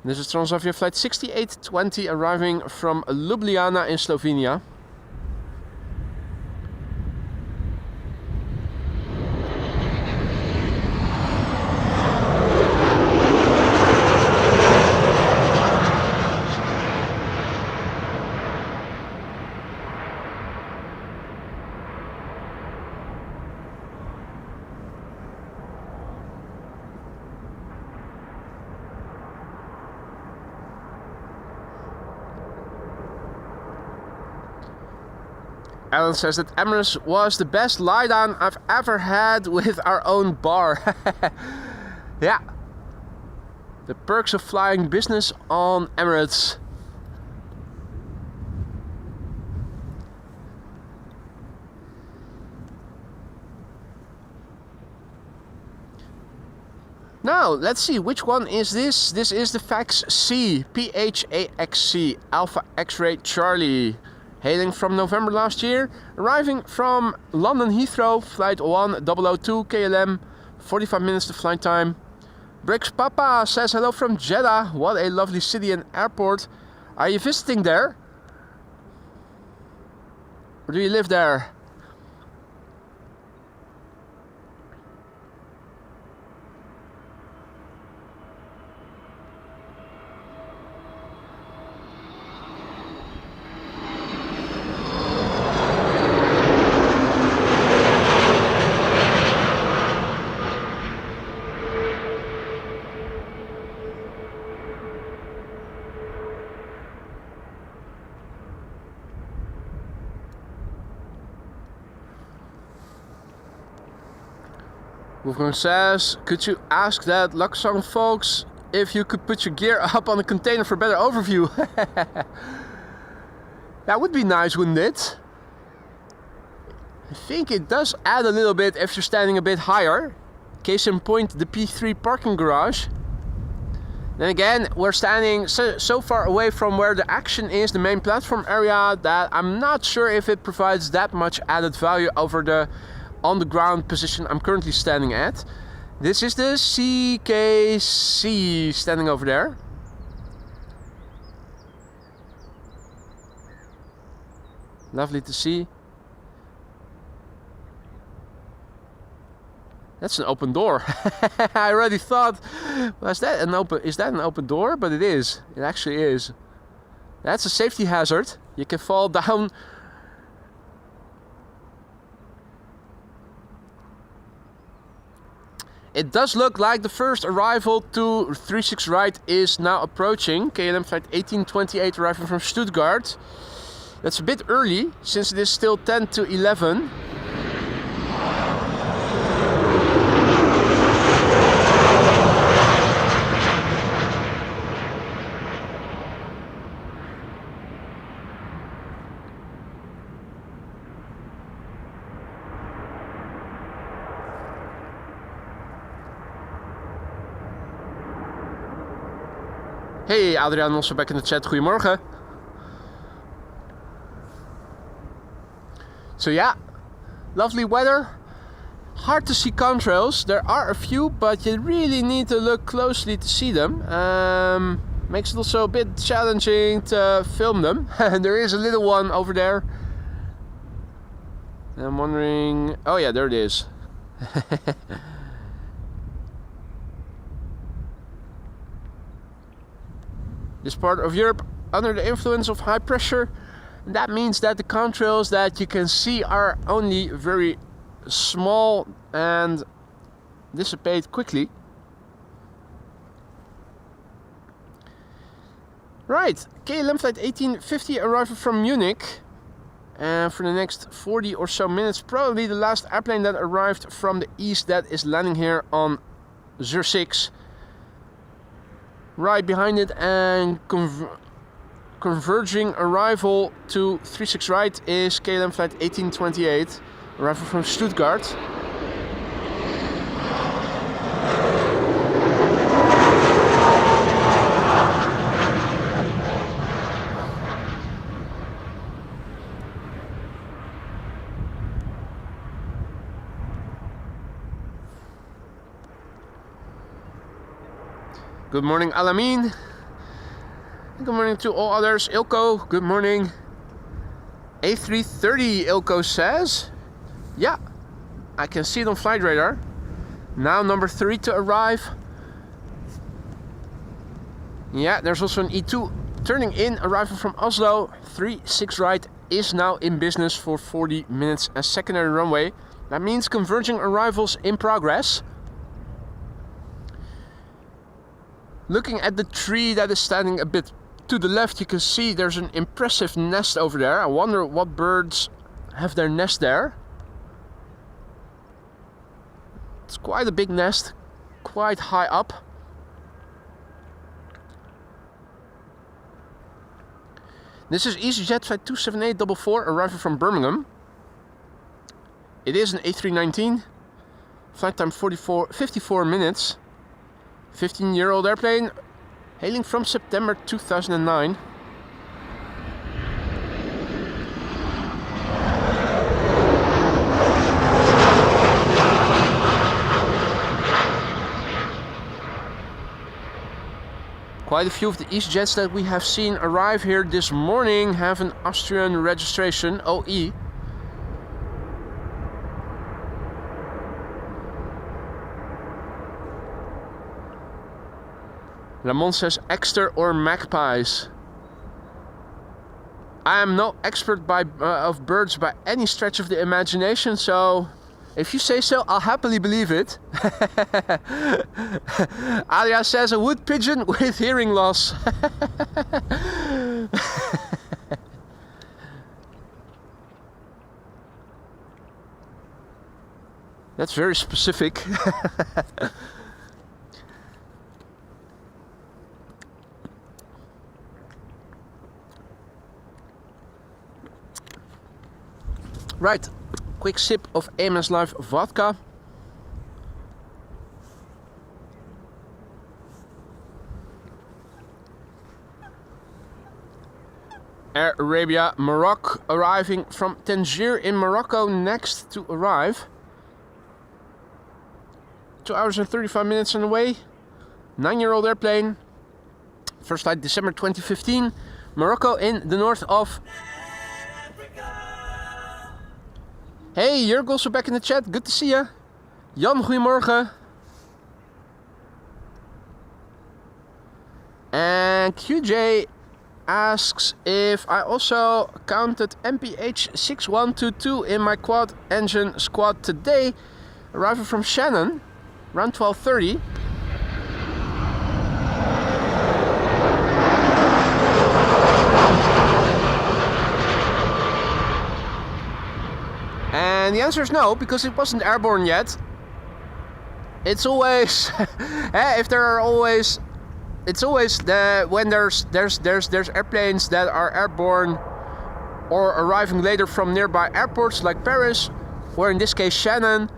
This is Transavia flight 6820 arriving from Ljubljana in Slovenia. Alan says that Emirates was the best lie-down I've ever had with our own bar. Yeah. The perks of flying business on Emirates. Now, let's see, which one is this? This is the Fax C, PHAXC, Alpha X-Ray Charlie. Hailing from November last year, arriving from London Heathrow, flight 1002 KLM, 45 minutes to flight time. Briggs Papa says hello from Jeddah. What a lovely city and airport. Are you visiting there? Or do you live there? Wolfgang says, could you ask that Lux folks if you could put your gear up on the container for better overview? That would be nice, wouldn't it? I think it does add a little bit if you're standing a bit higher. Case in point, the P3 parking garage. Then again, we're standing so far away from where the action is, the main platform area, that I'm not sure if it provides that much added value over the on the ground position I'm currently standing at. This is the CKC standing over there. Lovely to see. That's an open door. I already thought, is that an open door? But it is. It actually is. That's a safety hazard. You can fall down. It does look like the first arrival to 36 right is now approaching. KLM flight 1828 arriving from Stuttgart. That's a bit early, since it is still 10 to 11. Hey, Adrian, also back in the chat. Goedemorgen. So yeah, lovely weather. Hard to see contrails. There are a few, but you really need to look closely to see them. Makes it also a bit challenging to film them. And there is a little one over there. And I'm wondering... Oh yeah, there it is. This part of Europe under the influence of high pressure. That means that the contrails that you can see are only very small and dissipate quickly. Right, KLM flight 1850 arrival from Munich. And for the next 40 or so minutes, probably the last airplane that arrived from the east that is landing here on 06. Right behind it and converging arrival to 36 right is KLM flight 1828, arrival from Stuttgart. Good morning, Alamin. good morning to all others. Ilko, good morning. A330, Ilko says. Yeah, I can see it on flight radar. Now number 3 to arrive. Yeah, there's also an E2 turning in, arrival from Oslo. 36 right is now in business for 40 minutes as secondary runway. That means converging arrivals in progress. Looking at the tree that is standing a bit to the left, you can see there's an impressive nest over there. I wonder what birds have their nest there. It's quite a big nest, quite high up. This is EasyJet flight 27844 arriving from Birmingham. It is an A319. Flight time 54 minutes. 15-year-old airplane, hailing from September 2009. Quite a few of the EasyJets that we have seen arrive here this morning have an Austrian registration, OE. Ramon says Exeter or Magpies. I am no expert of birds by any stretch of the imagination, so if you say so, I'll happily believe it. Alia says a wood pigeon with hearing loss. That's very specific. Right, quick sip of AMS Live vodka. Air Arabia Morocco arriving from Tangier in Morocco, next to arrive. 2 hours and 35 minutes on the way. 9-year-old airplane. First flight December 2015. Morocco in the north of... Hey, Jurg also back in the chat. Good to see you. Jan, goedemorgen. And QJ asks if I also counted MPH 6122 in my quad engine squad today. Arriving from Shannon, around 12:30. And the answer is no, because it wasn't airborne yet. It's always, if there are always, it's always when there's airplanes that are airborne or arriving later from nearby airports like Paris, or in this case Shannon.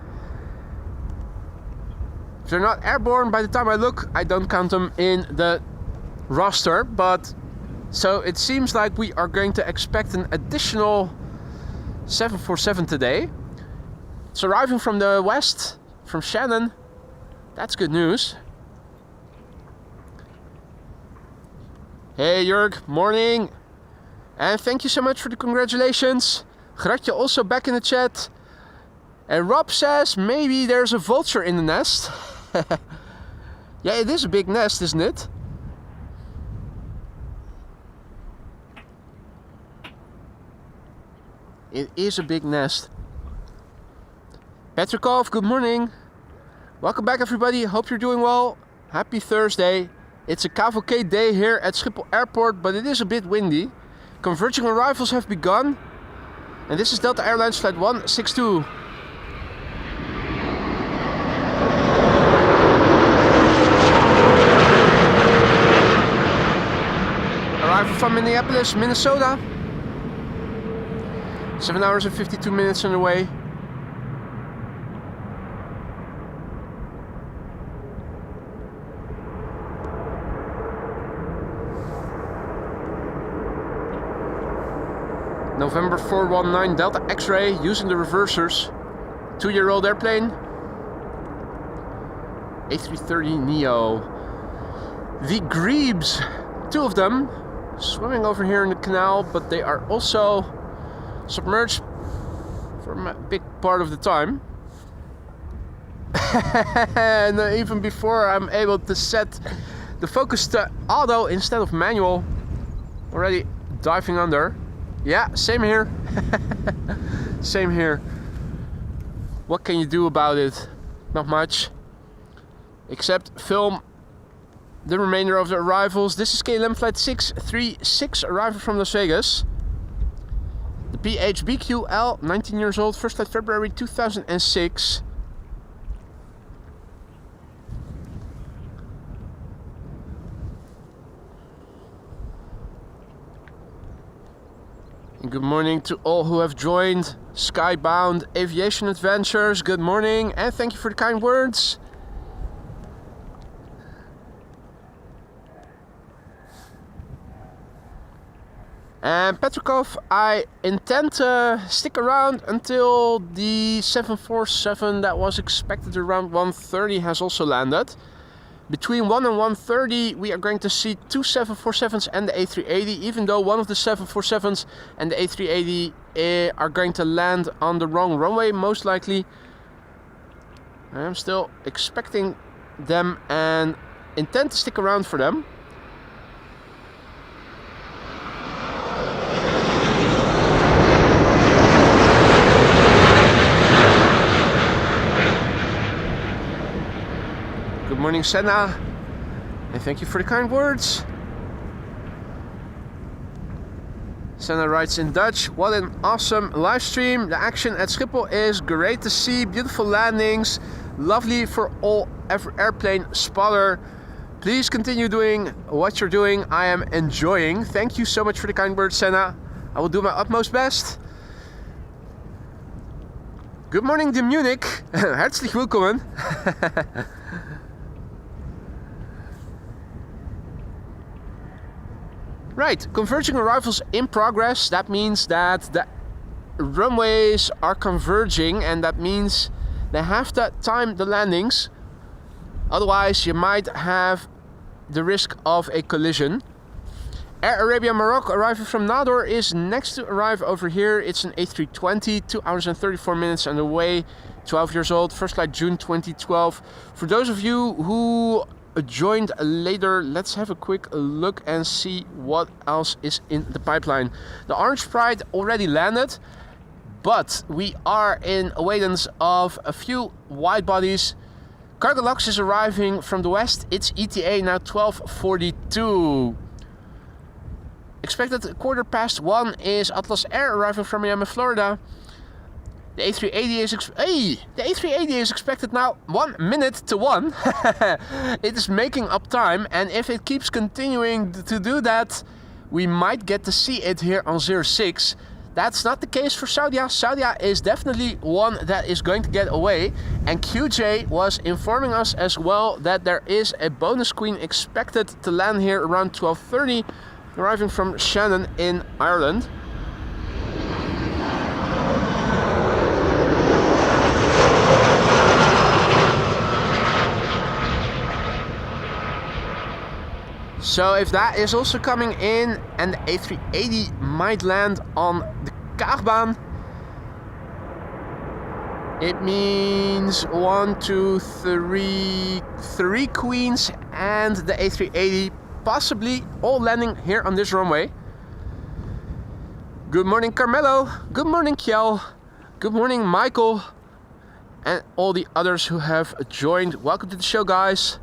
If they're not airborne, by the time I look, I don't count them in the roster. But so it seems like we are going to expect an additional 747 today. It's arriving from the west, from Shannon. That's good news. Hey Jurg, morning. And thank you so much for the congratulations. Gratje also back in the chat. And Rob says maybe there's a vulture in the nest. Yeah, it is a big nest, isn't it? It is a big nest. Petrikov, good morning. Welcome back everybody, hope you're doing well. Happy Thursday. It's a cavalcade day here at Schiphol Airport, but it is a bit windy. Converging arrivals have begun. And this is Delta Airlines flight 162. Arrival from Minneapolis, Minnesota. 7 hours and 52 minutes on the way. November 419 Delta X-ray using the reversers. 2-year-old airplane. A330 Neo. The Grebes, 2 of them. swimming over here in the canal, but they are also submerged for a big part of the time. And even before I'm able to set the focus to auto instead of manual, already diving under. Yeah, same here. Same here. What can you do about it? Not much, except film the remainder of the arrivals. This is KLM flight 636 arriving from Las Vegas. The PHBQL, 19 years old, first flight February 2006. And good morning to all who have joined Skybound Aviation Adventures. Good morning and thank you for the kind words. And Petrikov, I intend to stick around until the 747 that was expected around 1:30 has also landed. Between 1 and 1:30 we are going to see two 747s and the A380, even though one of the 747s and the A380 are going to land on the wrong runway, most likely. I am still expecting them and intend to stick around for them. Good morning, Senna, and thank you for the kind words. Senna writes in Dutch, what an awesome live stream. The action at Schiphol is great to see. Beautiful landings, lovely for all airplane spotter. Please continue doing what you're doing. I am enjoying. Thank you so much for the kind words, Senna. I will do my utmost best. Good morning, de Munich. Herzlich willkommen. Right, converging arrivals in progress. That means that the runways are converging, and that means they have to time the landings. Otherwise, you might have the risk of a collision. Air Arabia Morocco arriving from Nador is next to arrive over here. It's an A320, 2 hours and 34 minutes on the way. 12 years old, first flight June 2012. For those of you who joined later, let's have a quick look and see what else is in the pipeline. The Orange Pride already landed, but we are in awaiting of a few wide bodies. Cargo Lux is arriving from the west. It's ETA now 12:42. Expected 1:15 is Atlas Air arriving from Miami, Florida. The A380 is expected now 1 minute to 1. It is making up time, and if it keeps continuing to do that, we might get to see it here on 06. That's not the case for Saudia. Saudia is definitely one that is going to get away, and QJ was informing us as well that there is a bonus queen expected to land here around 12:30, arriving from Shannon in Ireland. So if that is also coming in and the A380 might land on the Kaagbaan, it means 1, 2, 3, 3 queens and the A380 possibly all landing here on this runway. Good morning, Carmelo. Good morning, Kjell. Good morning, Michael. And all the others who have joined. Welcome to the show, guys.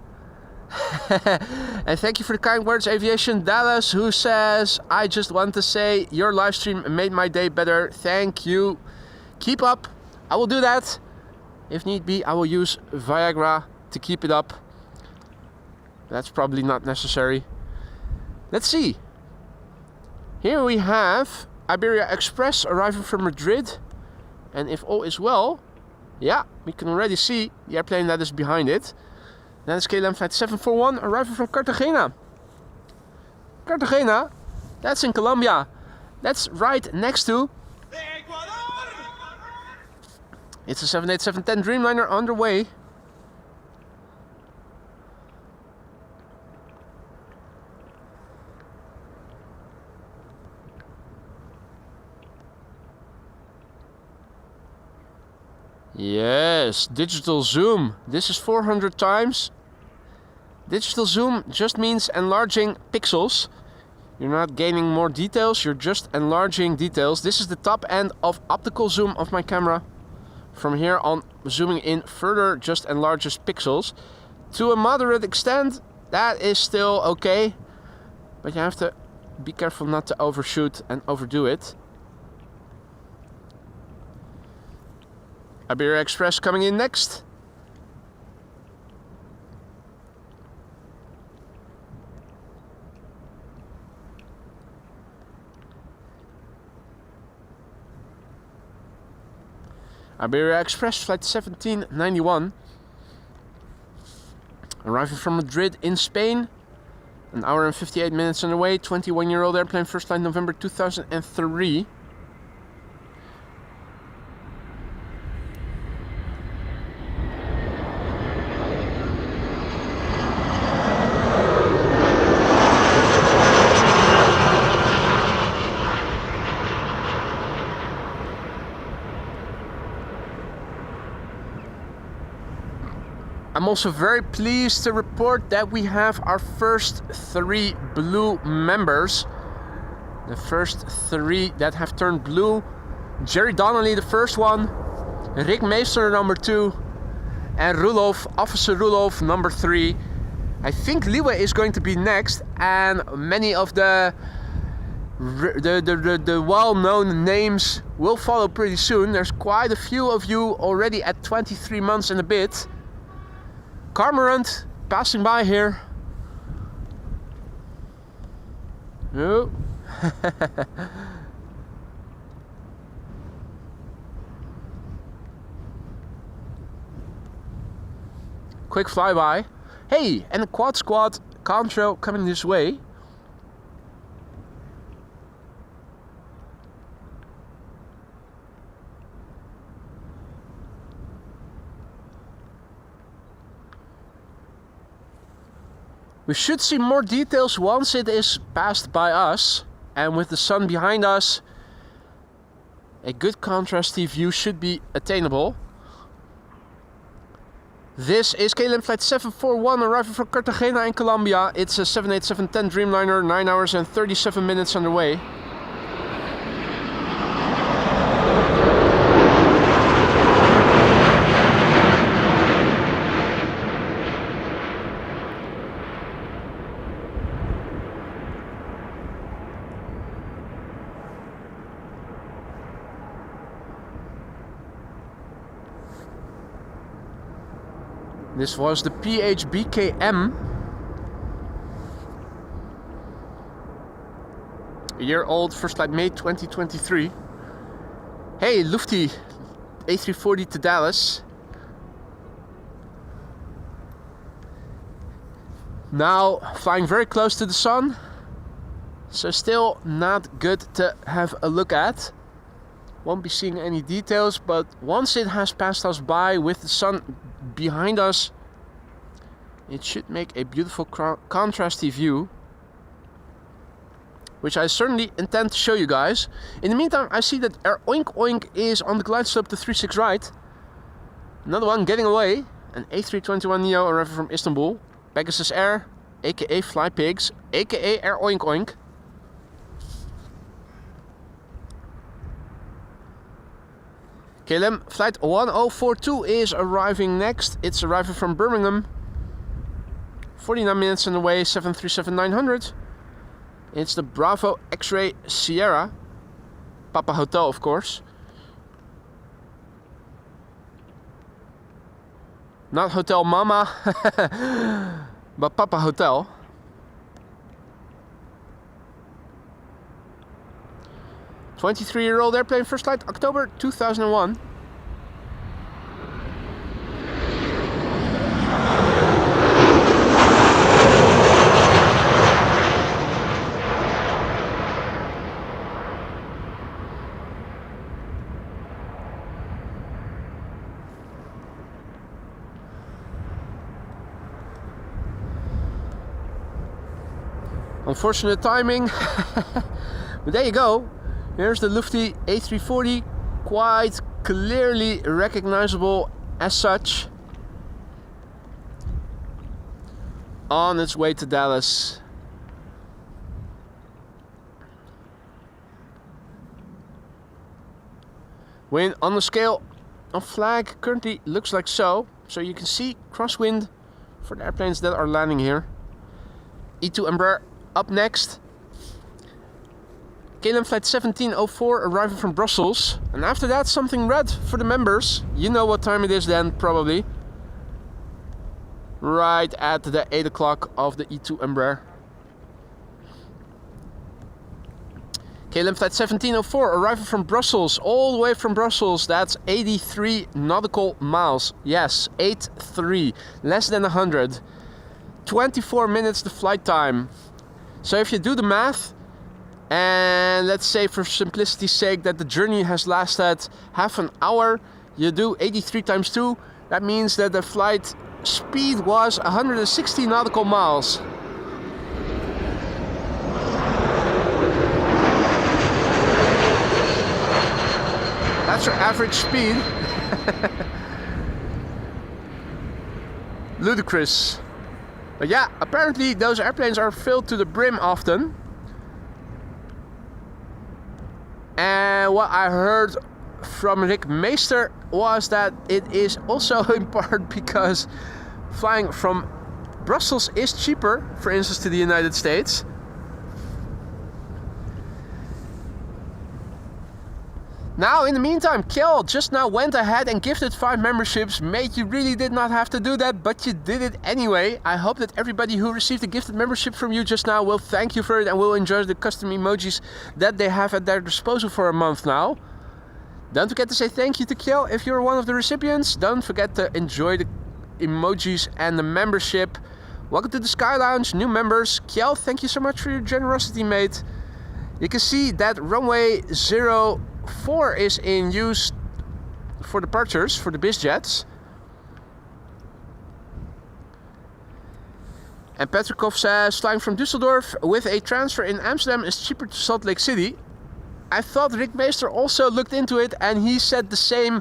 And thank you for the kind words, Aviation Dallas, who says, I just want to say your live stream made my day better. Thank you. Keep up. I will do that. If need be, I will use Viagra to keep it up. That's probably not necessary. Let's see. Here we have Iberia Express arriving from Madrid. And if all is well, yeah, we can already see the airplane that is behind it. That is KLM flight 741 arriving from Cartagena. Cartagena, that's in Colombia. That's right next to Ecuador. It's a 787-10 Dreamliner underway. Yes, digital zoom. This is 400 times. Digital zoom just means enlarging pixels. You're not gaining more details, you're just enlarging details. This is the top end of optical zoom of my camera. From here on, zooming in further just enlarges pixels. To a moderate extent, that is still okay. But you have to be careful not to overshoot and overdo it. Iberia Express coming in next. Iberia Express flight 1791. Arriving from Madrid in Spain. An hour and 58 minutes on the way. 21-year-old airplane, first flight November 2003. I'm also very pleased to report that we have our first 3 blue members. The first 3 that have turned blue. Jerry Donnelly, the first one. Rick Meester, number 2. And Rudolf, Officer Rudolf, number 3. I think Liwe is going to be next. And many of the well-known names will follow pretty soon. There's quite a few of you already at 23 months and a bit. Cormorant passing by here. Oh. Quick flyby. Hey, and a quad squad contrail coming this way. We should see more details once it is passed by us, and with the sun behind us, a good contrasty view should be attainable. This is KLM flight 741 arriving from Cartagena in Colombia. It's a 787-10 Dreamliner, 9 hours and 37 minutes underway. This was the PHBKM. A year old, first flight May 2023. Hey, Lufthansa A340 to Dallas. Now flying very close to the sun. So still not good to have a look at. Won't be seeing any details, but once it has passed us by with the sun behind us, it should make a beautiful contrasty view, which I certainly intend to show you guys. In the meantime, I see that Air Oink Oink is on the glide slope to 36 right. Another one getting away, an A321neo arriving from Istanbul. Pegasus Air, aka Fly Pigs, aka Air Oink Oink. KLM flight 1042 is arriving next. It's arriving from Birmingham. 49 minutes on the way, 737-900. It's the Bravo X-Ray Sierra. Papa Hotel, of course. Not Hotel Mama, but Papa Hotel. "23-year-old airplane, first flight October 2001. Unfortunate timing, but there you go. Here's the Lufthansa A340, quite clearly recognizable as such. On its way to Dallas. Wind on the scale of flag currently looks like so. So you can see crosswind for the airplanes that are landing here. E2 Embraer up next. KLM flight 1704 arriving from Brussels. And after that something red for the members. You know what time it is then probably. Right at the 8 o'clock of the E2 Embraer. KLM flight 1704 arriving from Brussels, all the way from Brussels. That's 83 nautical miles. Yes, 83, less than 100. 24 minutes the flight time. So if you do the math, and let's say for simplicity's sake that the journey has lasted half an hour, you do 83 times 2, that means that the flight speed was 160 nautical miles. That's your average speed. Ludicrous. But yeah, apparently those airplanes are filled to the brim often. And what I heard from Rick Meester was that it is also in part because flying from Brussels is cheaper, for instance, to the United States. Now, in the meantime, Kel just now went ahead and gifted 5 memberships. Mate, you really did not have to do that, but you did it anyway. I hope that everybody who received a gifted membership from you just now will thank you for it and will enjoy the custom emojis that they have at their disposal for a month now. Don't forget to say thank you to Kel if you're one of the recipients. Don't forget to enjoy the emojis and the membership. Welcome to the Sky Lounge, new members. Kel, thank you so much for your generosity, mate. You can see that runway 04 is in use for departures, for the biz jets. And Petrikov says, flying from Düsseldorf with a transfer in Amsterdam is cheaper to Salt Lake City. I thought Rick Meester also looked into it and he said the same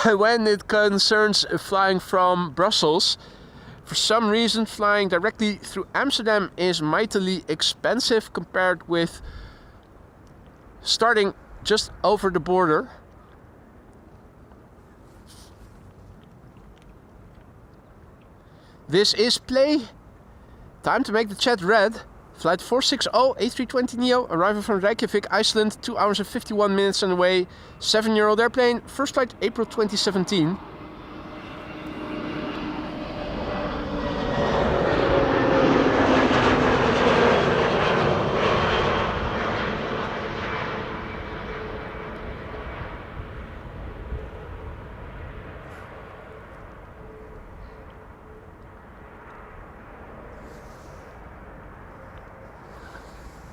when it concerns flying from Brussels. For some reason, flying directly through Amsterdam is mightily expensive compared with starting just over the border. This is play. Time to make the chat red. Flight 460 A320neo arriving from Reykjavik, Iceland, 2 hours and 51 minutes on the way. 7-year-old airplane. First flight April 2017.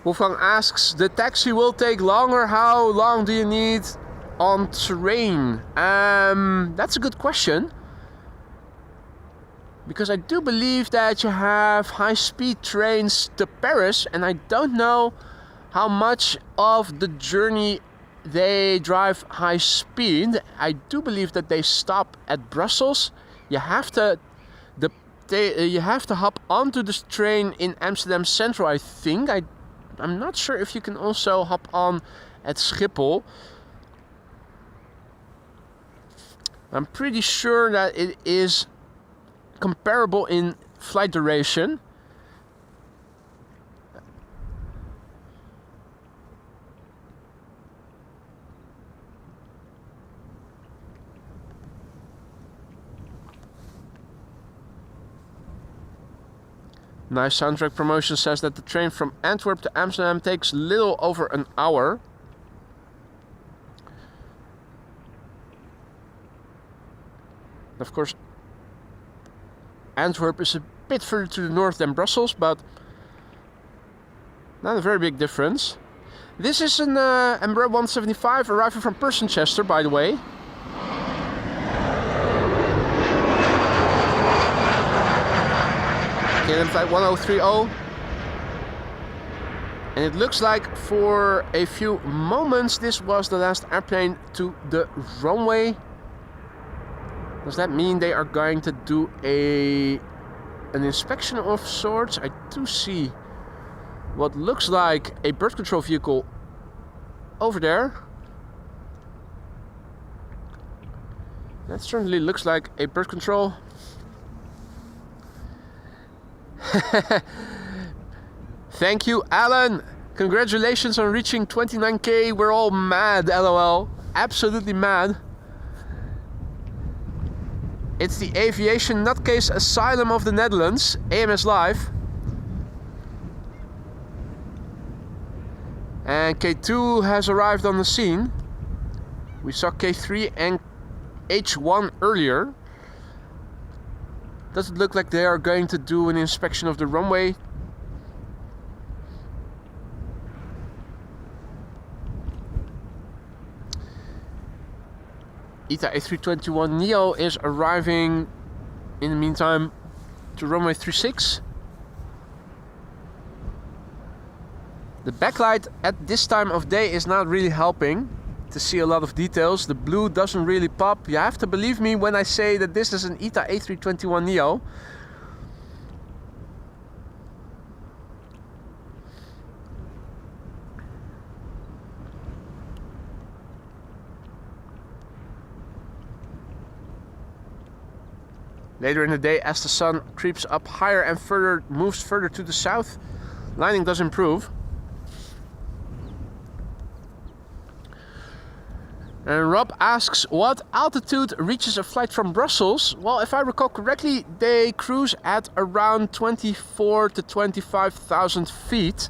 Wolfgang asks, the taxi will take longer. How long do you need on terrain? That's a good question. Because I do believe that you have high-speed trains to Paris, and I don't know how much of the journey they drive high speed. I do believe that they stop at Brussels. You have to hop onto this train in Amsterdam Central, I think. I'm not sure if you can also hop on at Schiphol. I'm pretty sure that it is comparable in flight duration. Nice Soundtrack Promotion says that the train from Antwerp to Amsterdam takes little over an hour. Of course, Antwerp is a bit further to the north than Brussels, but not a very big difference. This is an Embraer 175 arriving from Persenchester, by the way. KLM flight 1030. And it looks like for a few moments this was the last airplane to the runway. Does that mean they are going to do an inspection of sorts? I do see what looks like a bird control vehicle over there. That certainly looks like a bird control. Thank you, Alan. Congratulations on reaching 29k. We're all mad, lol. Absolutely mad. It's the aviation nutcase asylum of the Netherlands, AMS Live. And K2 has arrived on the scene. We saw K3 and H1 earlier. Does it look like they are going to do an inspection of the runway? ITA A321neo is arriving in the meantime to runway 36. The backlight at this time of day is not really helping to see a lot of details. The blue doesn't really pop. You have to believe me when I say that this is an ITA A321neo. Later in the day, as the sun creeps up higher and moves further to the south, lighting does improve. And Rob asks, what altitude reaches a flight from Brussels? Well, if I recall correctly, they cruise at around 24 to 25,000 feet.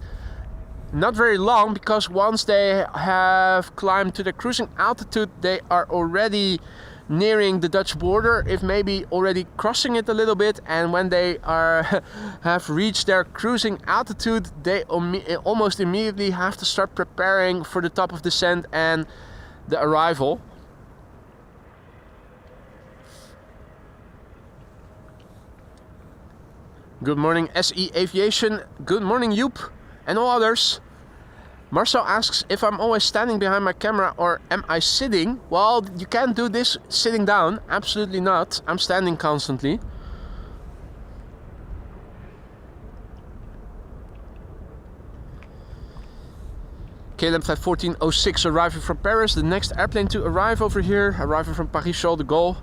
Not very long, because once they have climbed to the cruising altitude, they are already nearing the Dutch border, if maybe already crossing it a little bit. And when they have reached their cruising altitude, they almost immediately have to start preparing for the top of descent and the arrival. Good morning, SE Aviation. Good morning, Joep, and all others. Marcel asks if I'm always standing behind my camera or am I sitting? Well, you can't do this sitting down. Absolutely not. I'm standing constantly. KLM flight 1406 arriving from Paris. The next airplane to arrive over here, arriving from Paris-Charles de Gaulle.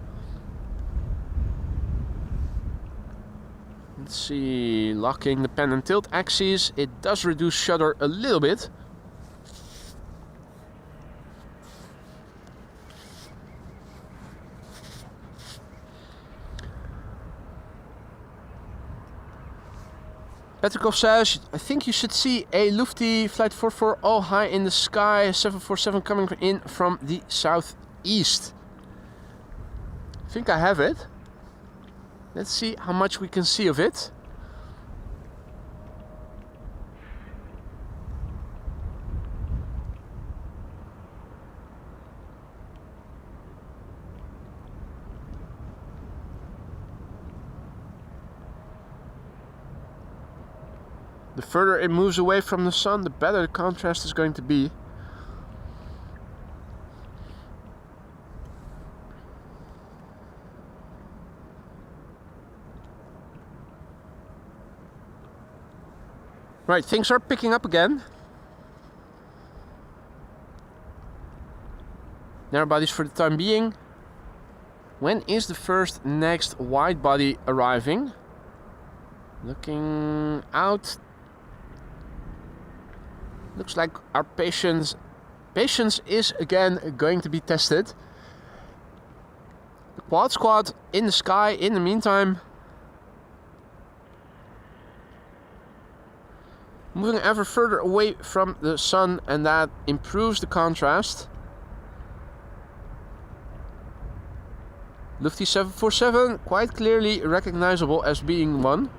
Let's see, locking the pen and tilt axes. It does reduce shudder a little bit. Petrikov says, I think you should see a Lufty flight 44 all high in the sky, 747 coming in from the southeast. I think I have it. Let's see how much we can see of it. The further it moves away from the sun, the better the contrast is going to be. Right, things are picking up again. Narrow bodies for the time being. When is the next wide body arriving? Looking out. Looks like our patience is again going to be tested. The quad squad in the sky in the meantime. Moving ever further away from the sun, and that improves the contrast. Lufty 747 quite clearly recognizable as being one.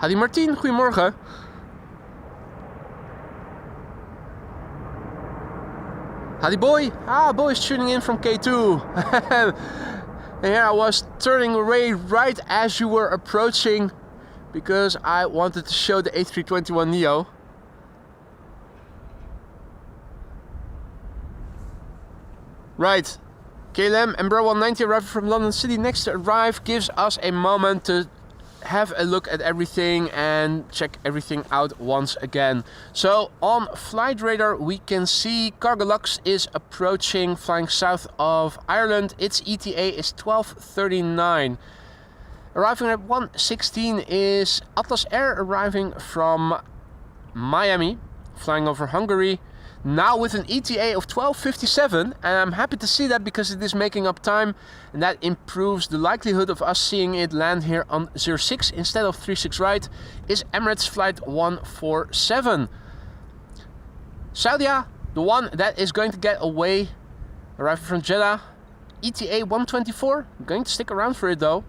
Hadi Martien, goedemorgen. Hadi boy. Boy is tuning in from K2. And here I was turning away right as you were approaching because I wanted to show the A321neo. Right, KLM Embraer 190 arriving from London City. Next to arrive gives us a moment to have a look at everything and check everything out once again. So on flight radar we can see Cargo Lux is approaching, flying south of Ireland. Its ETA is 12:39. Arriving at 1:16 is Atlas Air, arriving from Miami, flying over Hungary. Now with an ETA of 12:57, and I'm happy to see that because it is making up time, and that improves the likelihood of us seeing it land here on 06 instead of 36 right, is Emirates flight 147. Saudia, the one that is going to get away, arriving from Jeddah, ETA 124. I'm going to stick around for it though.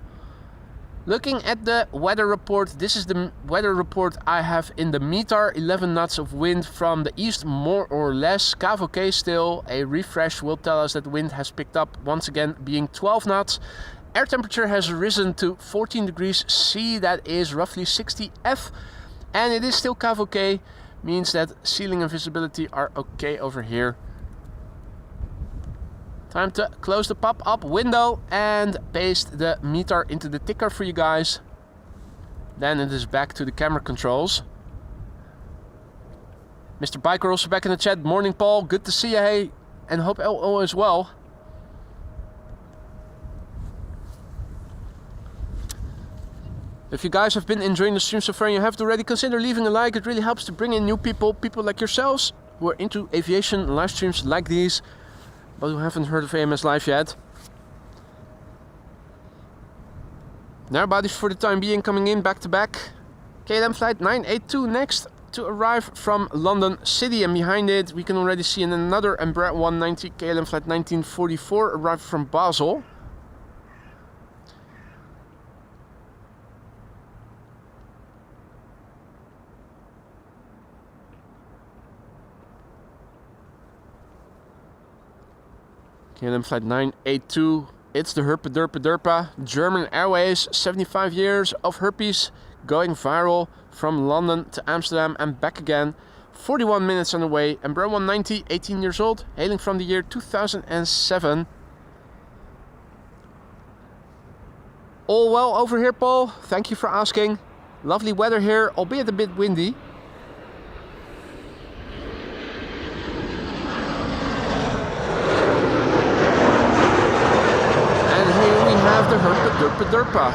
Looking at the weather report, this is the weather report I have in the METAR. 11 knots of wind from the east, more or less. KVK still. A refresh will tell us that wind has picked up once again, being 12 knots. Air temperature has risen to 14 degrees C, that is roughly 60 F. And it is still KVK, means that ceiling and visibility are okay over here. Time to close the pop-up window and paste the METAR into the ticker for you guys. Then it is back to the camera controls. Mr. Biker also back in the chat. Morning, Paul. Good to see you, hey. And hope all is well. If you guys have been enjoying the stream so far and you haven't already, consider leaving a like. It really helps to bring in new people like yourselves who are into aviation live streams like these, but who haven't heard of AMS Live yet. Narrowbodies for the time being coming in back to back. KLM flight 982 next to arrive from London City, and behind it we can already see another Embraer 190 KLM flight 1944 arrive from Basel. KLM flight 982, it's the Herpa German Airways, 75 years of herpes going viral from London to Amsterdam and back again. 41 minutes on the way. Embraer 190, 18 years old, hailing from the year 2007. All well over here, Paul. Thank you for asking. Lovely weather here, albeit a bit windy. The Herpa.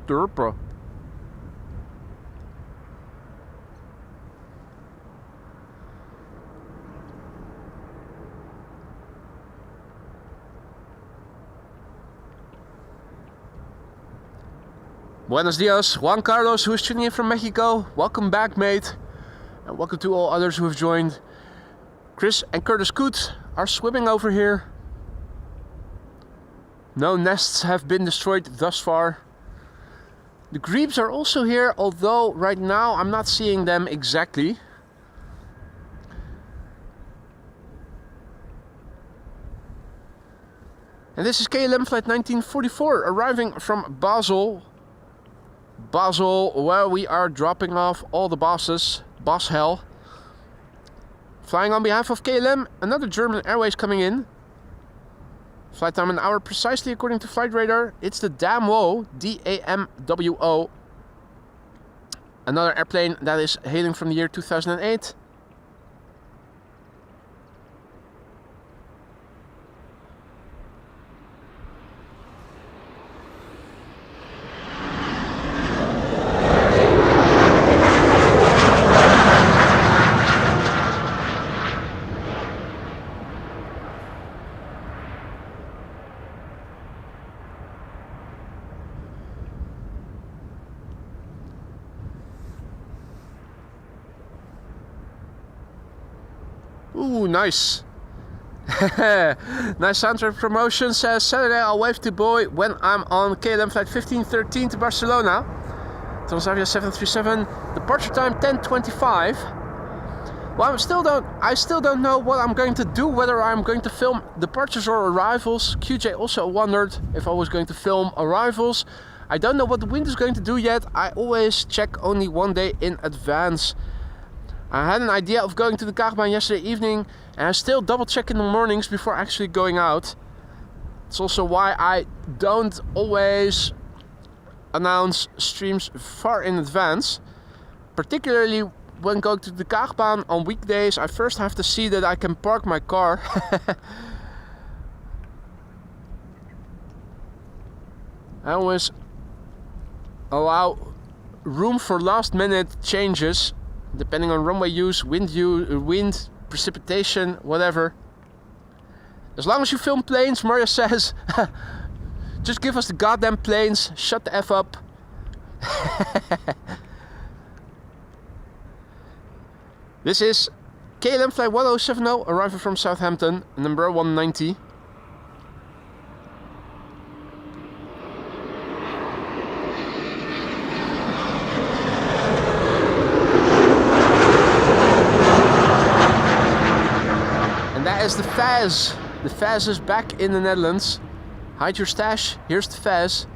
Herpa. Buenos dias, Juan Carlos, who is tuning in from Mexico. Welcome back, mate. And welcome to all others who have joined. Chris and Curtis Coote are swimming over here. No nests have been destroyed thus far. The grebes are also here, although right now I'm not seeing them exactly. And this is KLM flight 1944 arriving from Basel. Where we are dropping off all the bosses, boss hell. Flying on behalf of KLM, another German Airways coming in. Flight time an hour precisely according to flight radar. It's the Damwo, D-A-M-W-O. Another airplane that is hailing from the year 2008. Ooh, nice. Nice soundtrack promotion. Says Saturday I'll wave to boy when I'm on KLM flight 1513 to Barcelona. Transavia 737. Departure time 10:25. Well, I still don't know what I'm going to do, whether I'm going to film departures or arrivals. QJ also wondered if I was going to film arrivals. I don't know what the wind is going to do yet. I always check only one day in advance. I had an idea of going to the Kaagbaan yesterday evening, and I still double check in the mornings before actually going out. It's also why I don't always announce streams far in advance. Particularly when going to the Kaagbaan on weekdays, I first have to see that I can park my car. I always allow room for last minute changes depending on runway use, wind, precipitation, whatever. As long as you film planes, Maria says. Just give us the goddamn planes, shut the F up. This is KLM flight 1070 arriving from Southampton, number 190. And that is the Faz. The Faz is back in the Netherlands. Hide your stash, here's the Faz.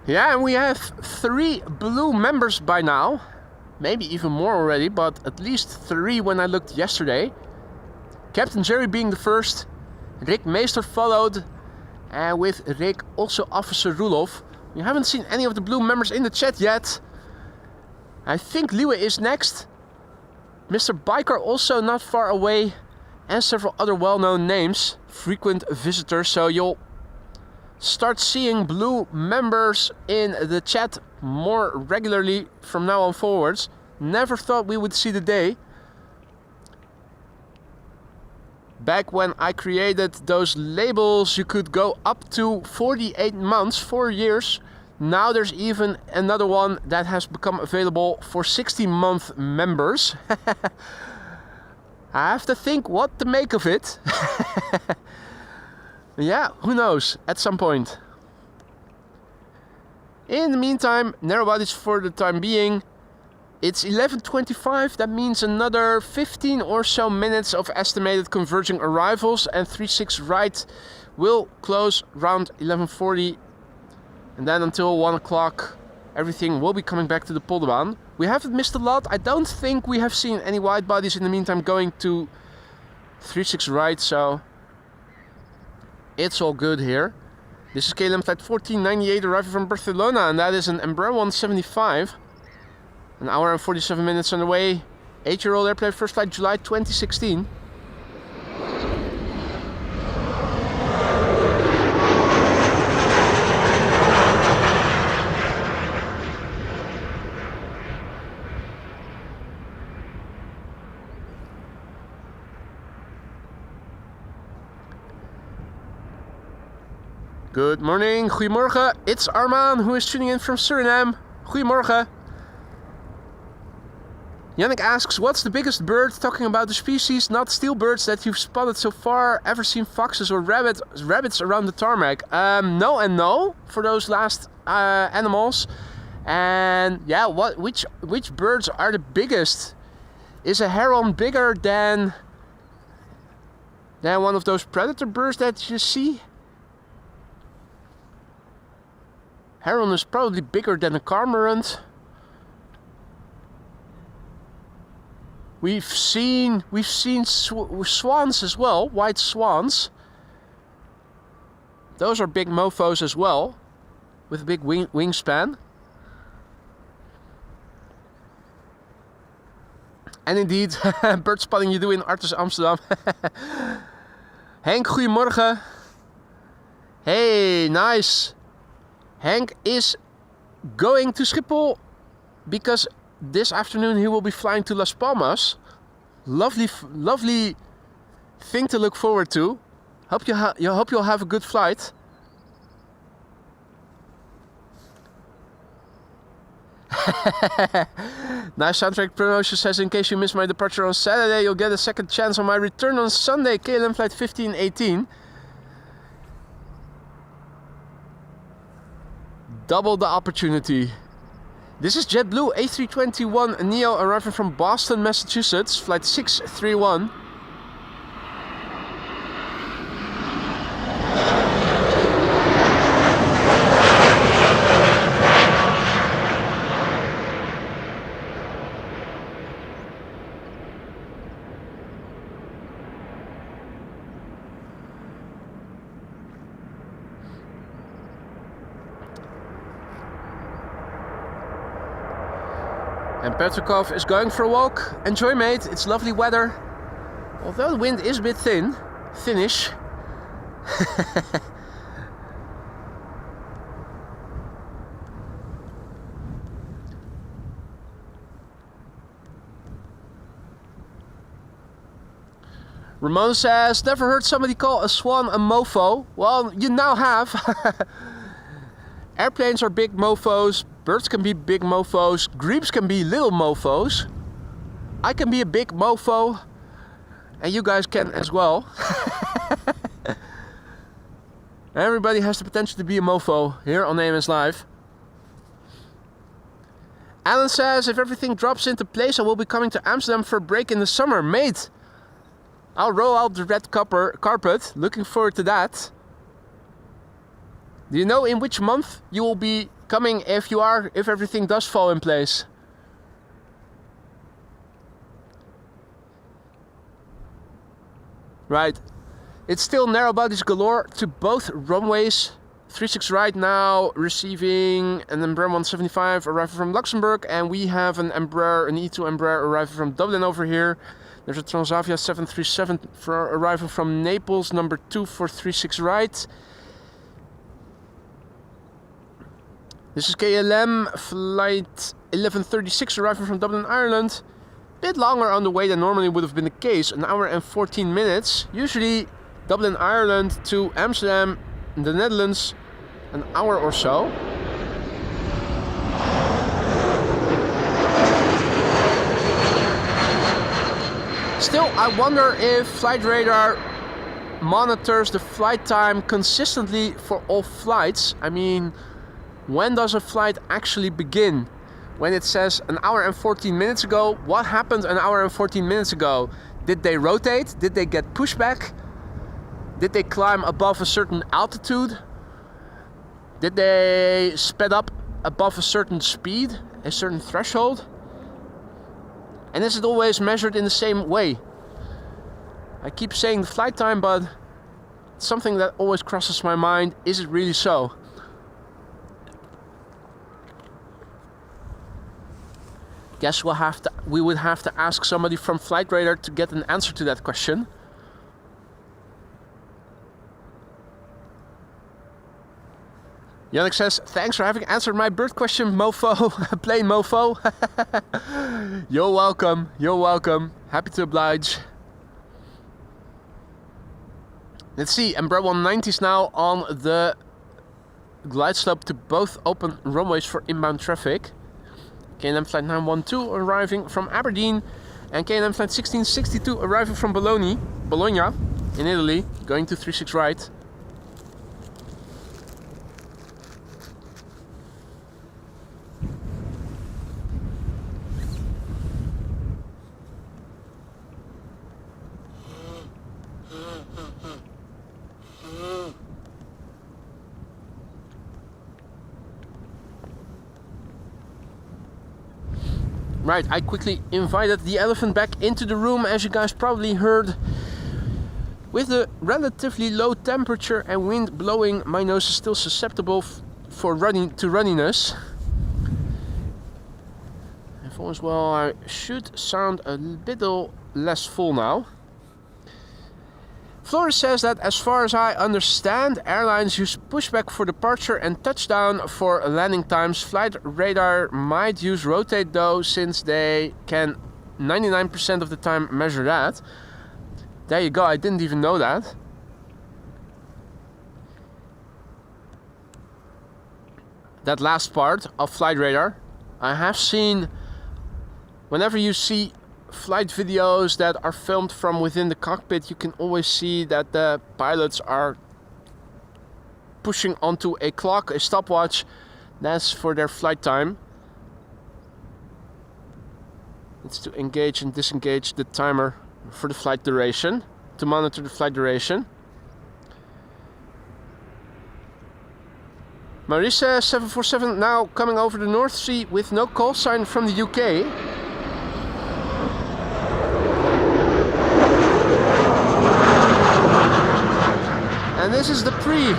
Yeah, and we have 3 blue members by now. Maybe even more already, but at least 3 when I looked yesterday. Captain Jerry being the first. Rick Meester followed. And with Rick also Officer Roelof. We haven't seen any of the blue members in the chat yet. I think Liwe is next. Mr. Biker also not far away. And several other well-known names. Frequent visitors, so you'll start seeing blue members in the chat more regularly from now on forwards. Never thought we would see the day. Back when I created those labels, you could go up to 48 months, 4 years. Now there's even another one that has become available for 60-month members. I have to think what to make of it. Yeah, who knows, at some point. In the meantime, narrow bodies for the time being. It's 11:25, that means another 15 or so minutes of estimated converging arrivals, and 36 right will close around 11:40. And then until 1 o'clock, everything will be coming back to the Polderbaan. We haven't missed a lot. I don't think we have seen any wide bodies in the meantime going to 36 right, so it's all good here. This is KLM flight 1498 arriving from Barcelona, and that is an Embraer 175. An hour and 47 minutes on the way. 8-year-old airplane, first flight July 2016. Good morning, goedemorgen. It's Arman who is tuning in from Suriname. Goedemorgen. Yannick asks, what's the biggest bird, talking about the species, not steel birds, that you've spotted so far? Ever seen foxes or rabbits around the tarmac? No and no for those last animals. And yeah, which birds are the biggest? Is a heron bigger than one of those predator birds that you see? Heron is probably bigger than a cormorant. We've seen swans as well, white swans. Those are big mofos as well, with a big wingspan. And indeed, bird spotting you do in Artus Amsterdam. Henk, goedemorgen. Hey, nice. Henk is going to Schiphol because this afternoon he will be flying to Las Palmas. Lovely thing to look forward to. Hope you'll have a good flight. Nice soundtrack promotion says, in case you miss my departure on Saturday, you'll get a second chance on my return on Sunday, KLM flight 1518. Double the opportunity. This is JetBlue A321 Neo arriving from Boston, Massachusetts, flight 631. And Petrikov is going for a walk. Enjoy, mate, it's lovely weather. Although the wind is a bit thinnish. Ramon says, never heard somebody call a swan a mofo. Well, you now have. Airplanes are big mofos. Birds can be big mofos, grebes can be little mofos. I can be a big mofo, and you guys can as well. Everybody has the potential to be a mofo here on AMS Live. Alan says, if everything drops into place, I will be coming to Amsterdam for a break in the summer. Mate, I'll roll out the red carpet. Looking forward to that. Do you know in which month you will be coming if everything does fall in place? Right. It's still narrow bodies galore to both runways. 36 right now receiving an Embraer 175 arriving from Luxembourg, and we have an E2 Embraer arriving from Dublin over here. There's a Transavia 737 arriving from Naples, number 2 for 36 right. This is KLM flight 1136 arriving from Dublin, Ireland. Bit longer on the way than normally would have been the case, an hour and 14 minutes. Usually Dublin, Ireland to Amsterdam, the Netherlands, an hour or so. Still, I wonder if Flight Radar monitors the flight time consistently for all flights. I mean, when does a flight actually begin? When it says an hour and 14 minutes ago, what happened an hour and 14 minutes ago? Did they rotate? Did they get pushback? Did they climb above a certain altitude? Did they sped up above a certain speed, a certain threshold? And is it always measured in the same way? I keep saying the flight time, but it's something that always crosses my mind. Is it really so? Guess we would have to ask somebody from Flight Radar to get an answer to that question. Yannick says, thanks for having answered my bird question, mofo. Plain mofo. You're welcome. You're welcome. Happy to oblige. Let's see. Embraer 190s now on the glide slope to both open runways for inbound traffic. KLM flight 912 arriving from Aberdeen, and KLM flight 1662 arriving from Bologna in Italy, going to 36 right. Right, I quickly invited the elephant back into the room, as you guys probably heard. With the relatively low temperature and wind blowing, my nose is still susceptible to runniness. If all is well, I should sound a little less full now. Flores says that, as far as I understand, airlines use pushback for departure and touchdown for landing times. Flight Radar might use rotate though, since they can 99% of the time measure that. There you go, I didn't even know that. That last part of Flight Radar. I have seen, whenever you see flight videos that are filmed from within the cockpit, you can always see that the pilots are pushing onto a clock, a stopwatch. That's for their flight time. It's to engage and disengage the timer for the flight duration, to monitor the flight duration. Marisa 747 now coming over the North Sea with no call sign from the UK. And this is the Pre.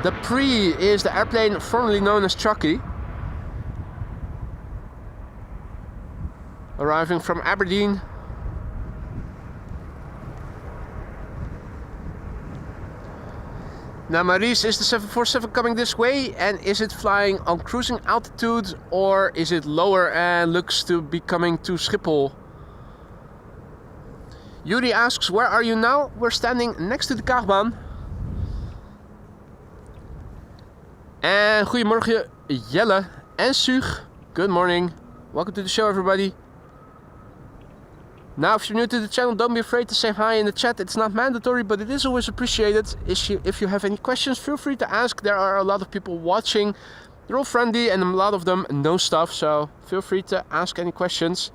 The Pre is the airplane formerly known as Chucky, arriving from Aberdeen. Now Maurice, is the 747 coming this way, and is it flying on cruising altitude or is it lower and looks to be coming to Schiphol? Yuri asks, where are you now? We're standing next to the Kaagbaan. And goedemorgen Jelle and Sug. Good morning. Welcome to the show, everybody. Now, if you're new to the channel, don't be afraid to say hi in the chat. It's not mandatory, but it is always appreciated. If you have any questions, feel free to ask. There are a lot of people watching. They're all friendly and a lot of them know stuff, so feel free to ask any questions.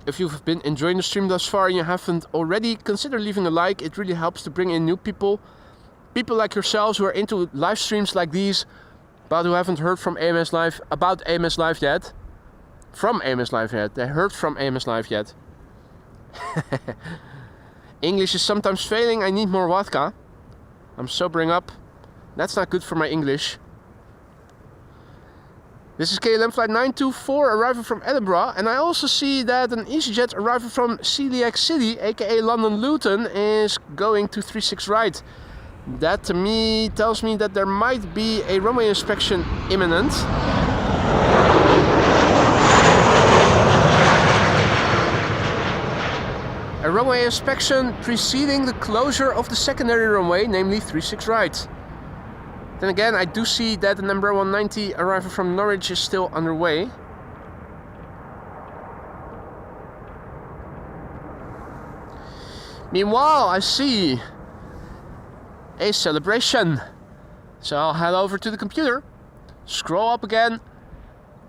If you've been enjoying the stream thus far and you haven't already, consider leaving a like. It really helps to bring in new people. People like yourselves who are into live streams like these, but who haven't heard from AMS Live about AMS Live yet. From AMS Live yet. They heard from AMS Live yet. English is sometimes failing. I need more vodka. I'm sobering up. That's not good for my English. This is KLM flight 924 arriving from Edinburgh, and I also see that an EasyJet arriving from Celiac City, aka London Luton, is going to 36 right. That to me tells me that there might be a runway inspection imminent. A runway inspection preceding the closure of the secondary runway, namely 36 right. Then again, I do see that the number 190 arrival from Norwich is still underway. Meanwhile, I see a celebration. So I'll head over to the computer, scroll up again.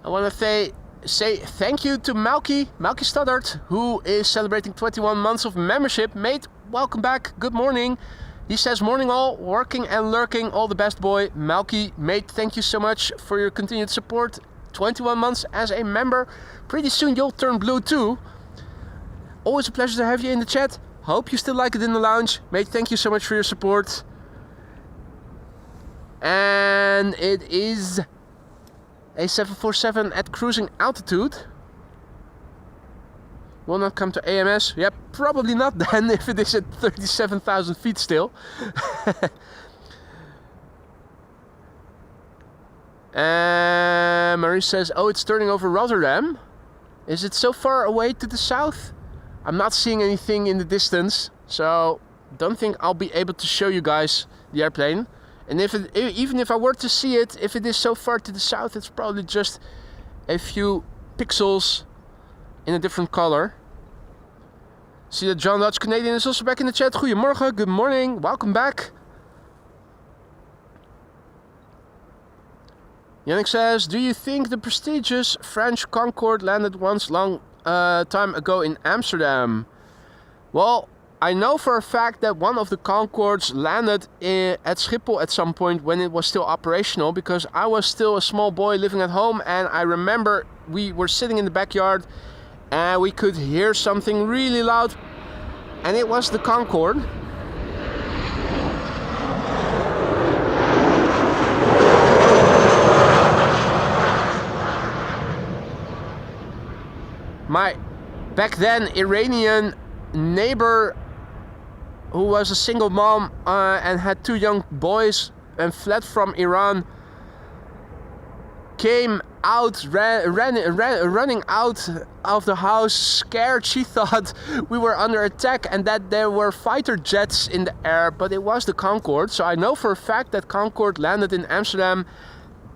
I want to say thank you to Malky Stoddart, who is celebrating 21 months of membership. Mate, welcome back, good morning. He says, morning all, working and lurking, all the best boy. Malky, mate, thank you so much for your continued support. 21 months as a member. Pretty soon you'll turn blue too. Always a pleasure to have you in the chat. Hope you still like it in the lounge. Mate, thank you so much for your support. And it is a 747 at cruising altitude. Will not come to AMS. Yep, probably not then if it is at 37,000 feet still. Marie says, oh, it's turning over Rotterdam. Is it so far away to the south? I'm not seeing anything in the distance, so don't think I'll be able to show you guys the airplane. And even if I were to see it, if it is so far to the south, it's probably just a few pixels in a different color. See that John Dutch Canadian is also back in the chat. Goedemorgen, good morning, welcome back. Yannick says, do you think the prestigious French Concorde landed once long time ago in Amsterdam? Well, I know for a fact that one of the Concordes landed at Schiphol at some point when it was still operational, because I was still a small boy living at home, and I remember we were sitting in the backyard and we could hear something really loud, and it was the Concorde. My back then Iranian neighbor, who was a single mom and had two young boys and fled from Iran, came out, running out of the house, scared. She thought we were under attack and that there were fighter jets in the air, but it was the Concorde. So I know for a fact that Concorde landed in Amsterdam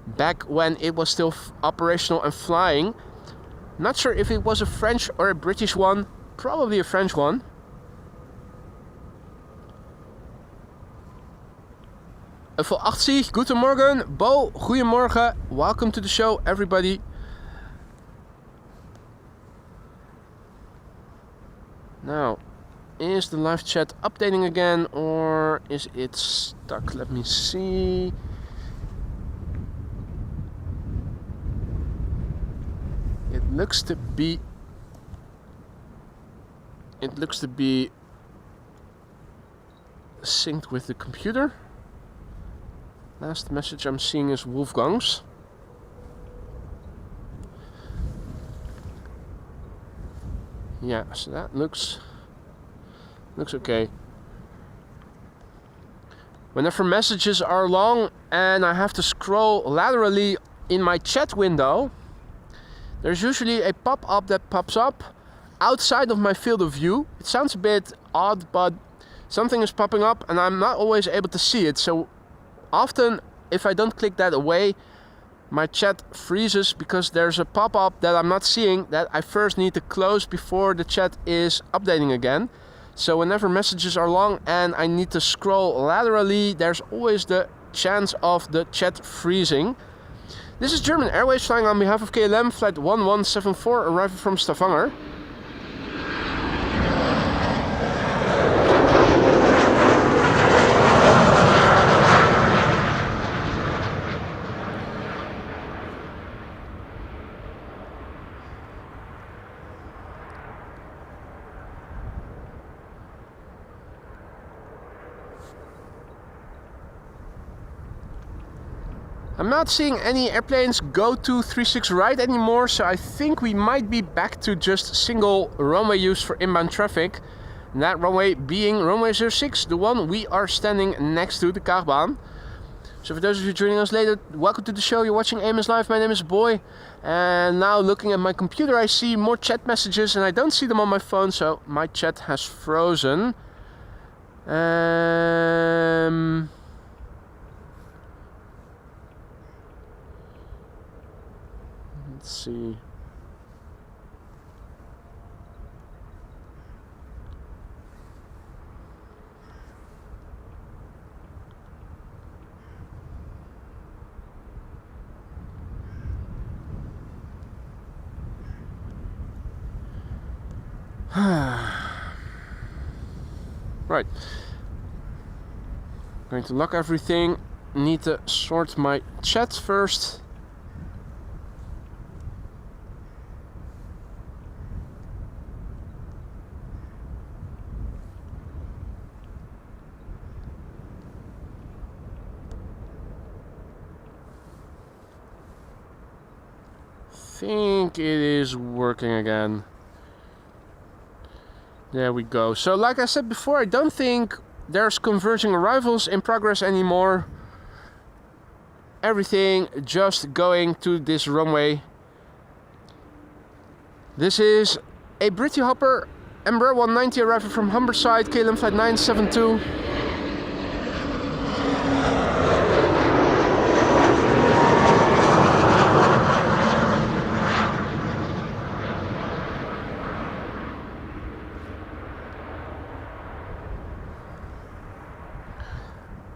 back when it was still operational and flying. Not sure if it was a French or a British one, probably a French one. Vol 80, goedemorgen. Bo, goedemorgen. Welcome to the show, everybody. Now, is the live chat updating again or is it stuck? Let me see. It looks to be synced with the computer. Last message I'm seeing is Wolfgang's. Yeah, so that looks okay. Whenever messages are long and I have to scroll laterally in my chat window, there's usually a pop-up that pops up outside of my field of view. It sounds a bit odd, but something is popping up and I'm not always able to see it. So often, if I don't click that away, my chat freezes because there's a pop-up that I'm not seeing that I first need to close before the chat is updating again. So whenever messages are long and I need to scroll laterally, there's always the chance of the chat freezing. This is German Airways flying on behalf of KLM, flight 1174, arriving from Stavanger. I'm not seeing any airplanes go to 36 right anymore, so I think we might be back to just single runway use for inbound traffic. And that runway being runway 06, the one we are standing next to, the Kaagbaan. So for those of you joining us later, welcome to the show. You're watching AMS Live. My name is Boy. And now looking at my computer, I see more chat messages and I don't see them on my phone, so my chat has frozen. Let's see. Right. Going to lock everything. Need to sort my chat first. Think it is working again. There we go. So like I said before, I don't think there's converging arrivals in progress anymore. Everything just going to this runway. This is a Britty Hopper Embraer 190 arriving from Humberside, KLM flight 972.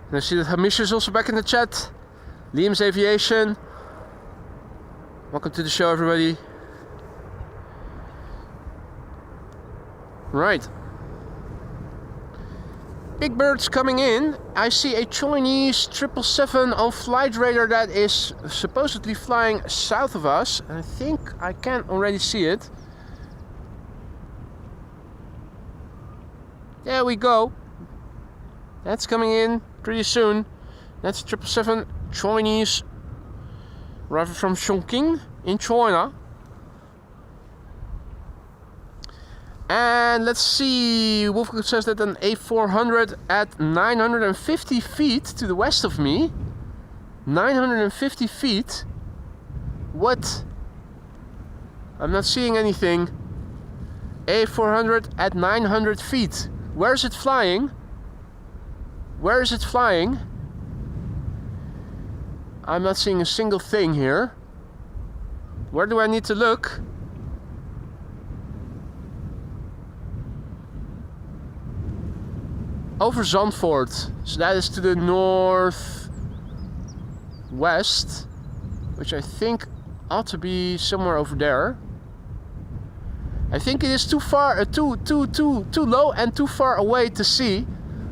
And I see that Hamish is also back in the chat. Liam's Aviation. Welcome to the show, everybody. Right. Big birds coming in. I see a Chinese 777 on flight radar that is supposedly flying south of us. And I think I can already see it. There we go. That's coming in pretty soon. That's 777 Chinese, arriving from Chongqing in China. And let's see, Wolfgang says that an A400 at 950 feet to the west of me. 950 feet? What? I'm not seeing anything. A400 at 900 feet. Where is it flying? Where is it flying? I'm not seeing a single thing here. Where do I need to look? Over Zandvoort. So that is to the northwest, which I think ought to be somewhere over there. I think it is too far, too low and too far away to see.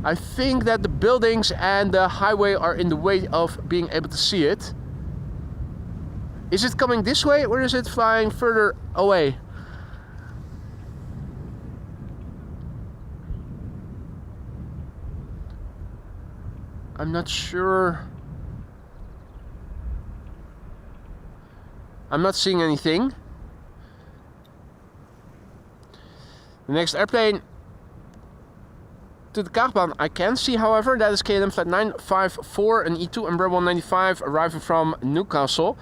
I think that the buildings and the highway are in the way of being able to see it. Is it coming this way or is it flying further away? I'm not sure. I'm not seeing anything. The next airplane to the Kaagbaan I can see, however, that is KLM flight 954, an E2 Embraer 195 arriving from Newcastle.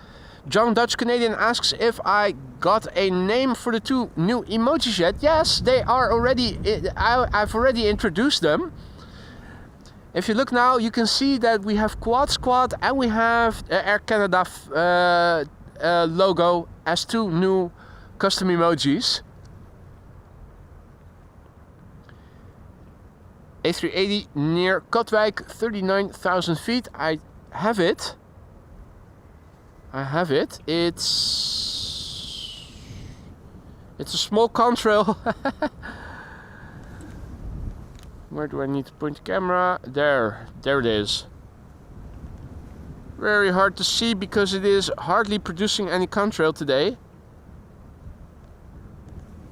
John Dutch Canadian asks if I got a name for the two new emojis yet. Yes, they are already, I've already introduced them. If you look now, you can see that we have Quad Squad and we have Air Canada logo as two new custom emojis. A380 near Katwijk, 39,000 feet. I have it. It's a small contrail. Where do I need to point the camera? There it is. Very hard to see because it is hardly producing any contrail today.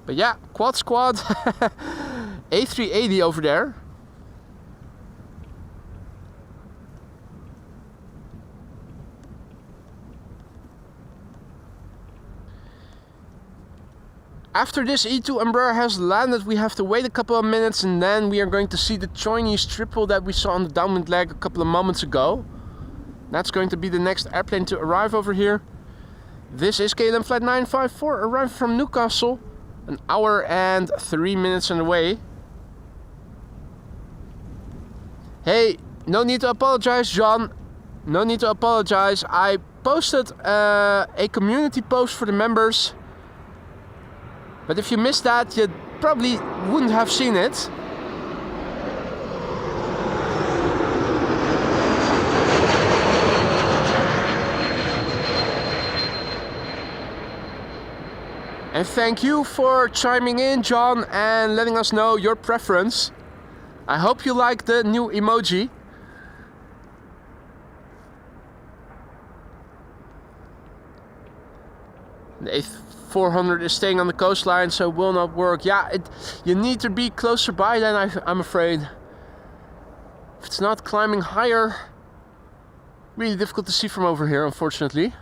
But yeah, Quad Squad. A380 over there. After this E2 Embraer has landed, we have to wait a couple of minutes and then we are going to see the Chinese triple that we saw on the downwind leg a couple of moments ago. That's going to be the next airplane to arrive over here. This is KLM flight 954 arriving from Newcastle, an hour and 3 minutes on the way. Hey, no need to apologize, John. No need to apologize. I posted a community post for the members. But if you missed that, you probably wouldn't have seen it. And thank you for chiming in, John, and letting us know your preference. I hope you like the new emoji. The A400 is staying on the coastline, so it will not work. Yeah, you need to be closer by then, I'm afraid. If it's not climbing higher, really difficult to see from over here, unfortunately.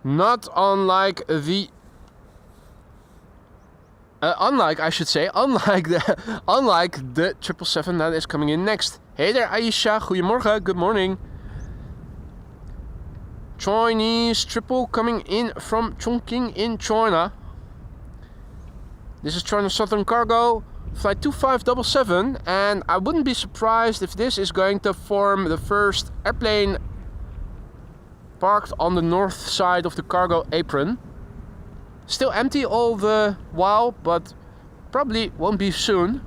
Not unlike the... unlike the 777 that is coming in next. Hey there, Aisha. Goedemorgen. Good morning. Chinese triple coming in from Chongqing in China. This is China Southern Cargo, flight 2577, and I wouldn't be surprised if this is going to form the first airplane parked on the north side of the cargo apron. Still empty all the while, but probably won't be soon.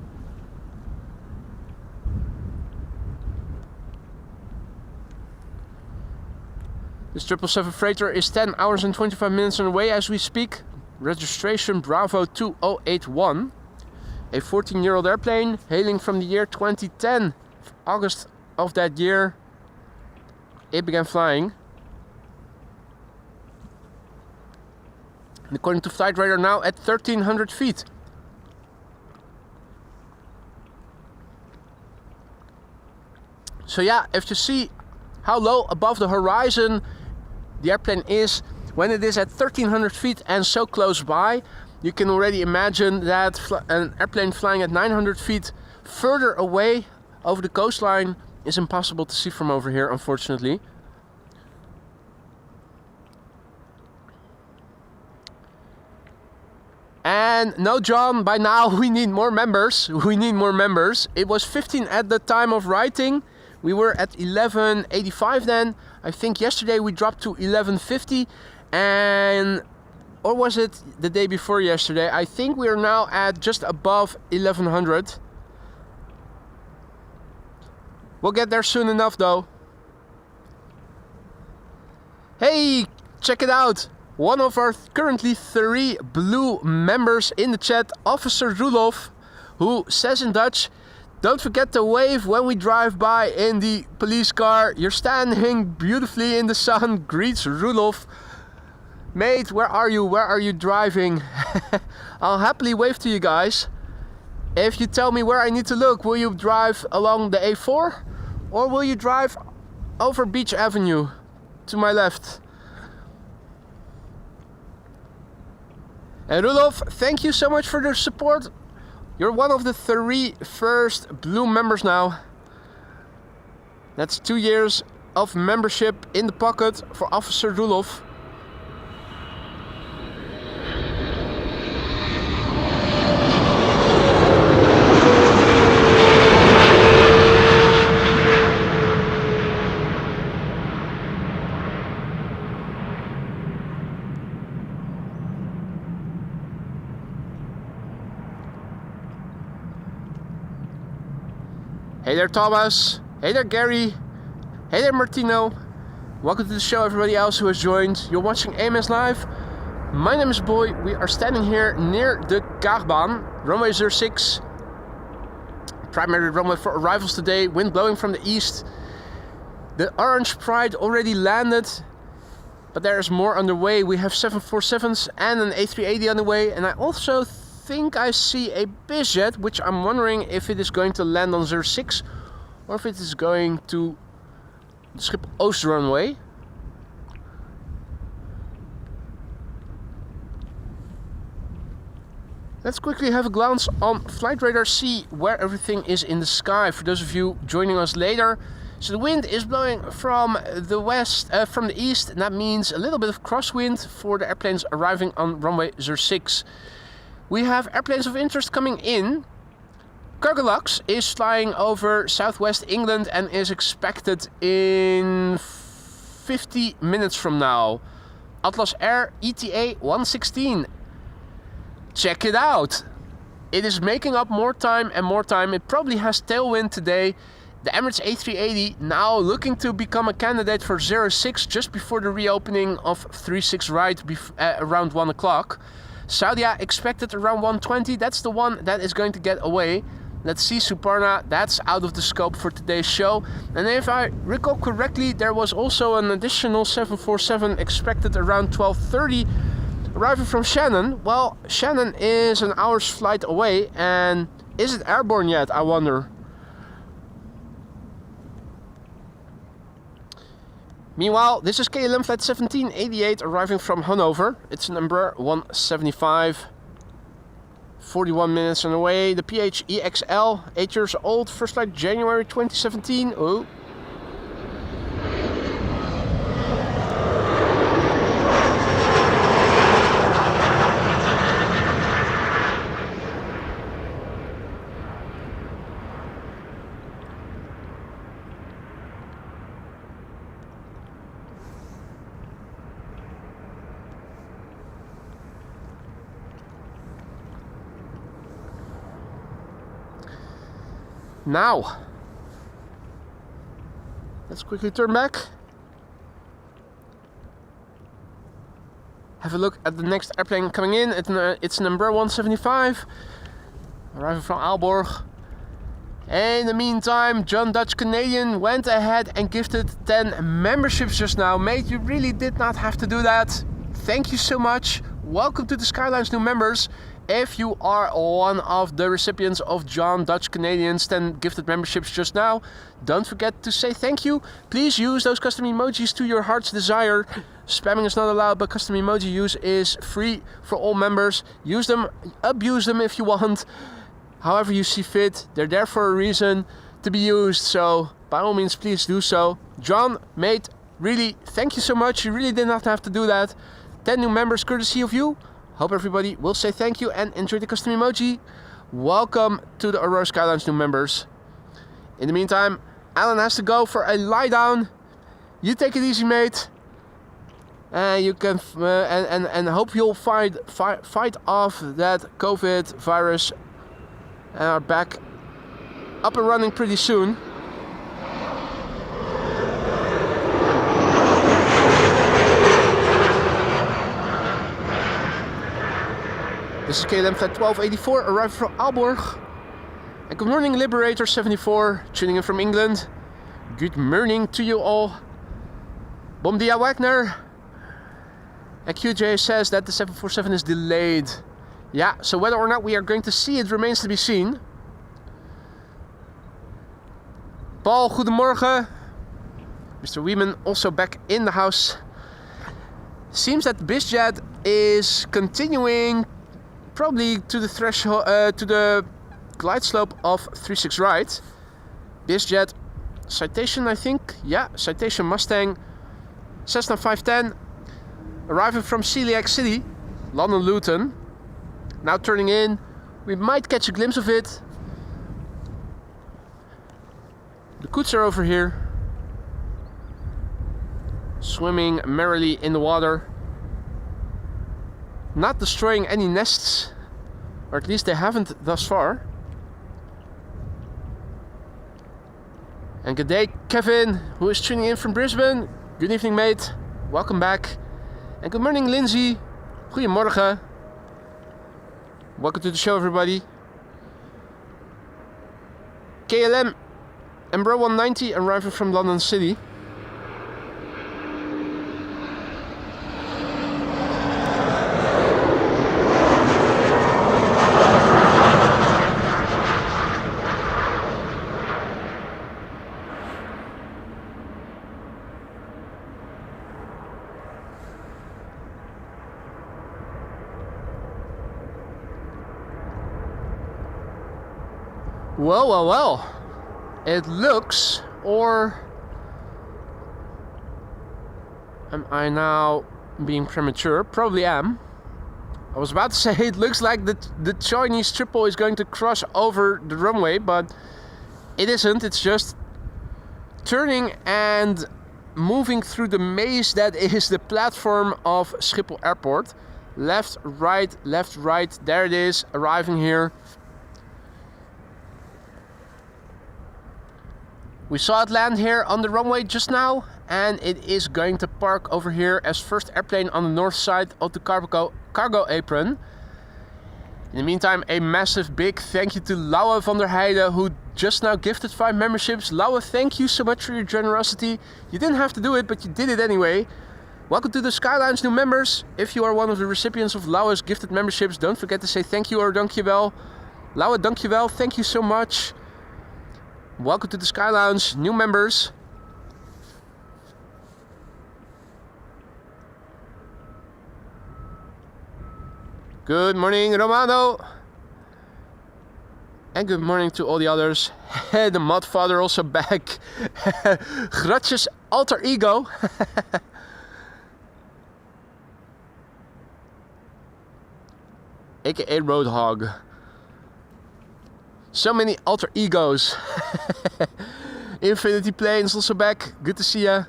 This 777 freighter is 10 hours and 25 minutes on the way as we speak. Registration Bravo 2081. A 14-year-old airplane hailing from the year 2010. August of that year, it began flying. And according to flight radar, now at 1300 feet. So yeah, if you see how low above the horizon the airplane is, when it is at 1300 feet and so close by, you can already imagine that an airplane flying at 900 feet further away over the coastline is impossible to see from over here, unfortunately. And no, John, by now we need more members. We need more members. It was 15 at the time of writing. We were at 1185 then. I think yesterday we dropped to 1150. And, or was it the day before yesterday? I think we are now at just above 1100. We'll get there soon enough though. Hey, check it out. One of our currently 3 blue members in the chat, Officer Roelof, who says in Dutch, don't forget to wave when we drive by in the police car. You're standing beautifully in the sun. Greets Roelof. Mate, where are you? Where are you driving? I'll happily wave to you guys. If you tell me where I need to look, will you drive along the A4? Or will you drive over Beach Avenue to my left? And Roelof, thank you so much for the support. You're one of the 3 first blue members now. That's 2 years of membership in the pocket for Officer Roelof. Hey there Thomas, hey there Gary, hey there Martino. Welcome to the show everybody else who has joined. You're watching AMS Live. My name is Boy. We are standing here near the Kaagbaan, runway 06. Primary runway for arrivals today, wind blowing from the east. The Orange Pride already landed, but there is more underway. We have 747s and an A380 on the way, and I also think I see a BizJet, which I'm wondering if it is going to land on 06 or if it is going to Schiphol Oost runway. Let's quickly have a glance on Flight Radar, see where everything is in the sky. For those of you joining us later, so the wind is blowing from the west, from the east, and that means a little bit of crosswind for the airplanes arriving on runway 06. We have airplanes of interest coming in. Cargo Lux is flying over southwest England and is expected in 50 minutes from now. Atlas Air ETA 116. Check it out. It is making up more time and more time. It probably has tailwind today. The Emirates A380 now looking to become a candidate for 06 just before the reopening of 36 right around 1 o'clock. Saudia expected around 120. That's the one that is going to get away. Let's see Suparna. That's out of the scope for today's show. And if I recall correctly, there was also an additional 747 expected around 12:30 arriving from Shannon. Well, Shannon is an hour's flight away. And is it airborne yet, I wonder? Meanwhile, this is KLM flight 1788 arriving from Hanover. It's number 175. 41 minutes on the way. The PHEXL, 8 years old. First flight January 2017. Oh. Now, let's quickly turn back. Have a look at the next airplane coming in. It's number 175, arriving from Aalborg. And in the meantime, John Dutch Canadian went ahead and gifted 10 memberships just now. Mate, you really did not have to do that. Thank you so much. Welcome to the Skyline's new members. If you are one of the recipients of John Dutch Canadian's 10 gifted memberships just now, don't forget to say thank you. Please use those custom emojis to your heart's desire. Spamming is not allowed, but custom emoji use is free for all members. Use them, abuse them if you want. However you see fit. They're there for a reason to be used. So by all means, please do so. John, mate, really, thank you so much. You really did not have to do that. 10 new members courtesy of you. Hope everybody will say thank you and enjoy the custom emoji. Welcome to the Aurora Skyline's new members. In the meantime, Alan has to go for a lie down. You take it easy, mate. And you can and hope you'll fight off that COVID virus and are back up and running pretty soon. This is KLM Flight 1284, arriving from Aalborg. And good morning, Liberator 74, tuning in from England. Good morning to you all. Bom dia, Wagner. And QJ says that the 747 is delayed. Yeah, so whether or not we are going to see it remains to be seen. Paul, goedemorgen. Mr. Weeman also back in the house. Seems that BizJet is continuing probably to the threshold, to the glide slope of 36 right. BizJet Citation, I think. Yeah, Citation Mustang Cessna 510, arriving from Celiac City, London Luton. Now turning in, we might catch a glimpse of it. The coots are over here, swimming merrily in the water. Not destroying any nests, or at least they haven't thus far. And good day, Kevin, who is tuning in from Brisbane. Good evening, mate. Welcome back. And good morning, Lindsay. Goedemorgen. Welcome to the show, everybody. KLM Embraer 190 arriving from London City. Well. It looks, or am I now being premature? Probably am. I was about to say it looks like the Chinese triple is going to cross over the runway, but it isn't. It's just turning and moving through the maze that is the platform of Schiphol Airport. Left, right, there it is, arriving here. We saw it land here on the runway just now, and it is going to park over here as first airplane on the north side of the cargo apron. In the meantime, a massive big thank you to Lauwe van der Heijden, who just now gifted 5 memberships. Lauwe, thank you so much for your generosity. You didn't have to do it, but you did it anyway. Welcome to the Skyline's new members. If you are one of the recipients of Lauwe's gifted memberships, don't forget to say thank you or dankjewel. Lauwe, dankjewel, thank you so much. Welcome to the Sky Lounge, new members. Good morning, Romano. And good morning to all the others. The Modfather also back. Gratjes alter ego. AKA Roadhog. So many alter egos. Infinity Planes also back. Good to see ya.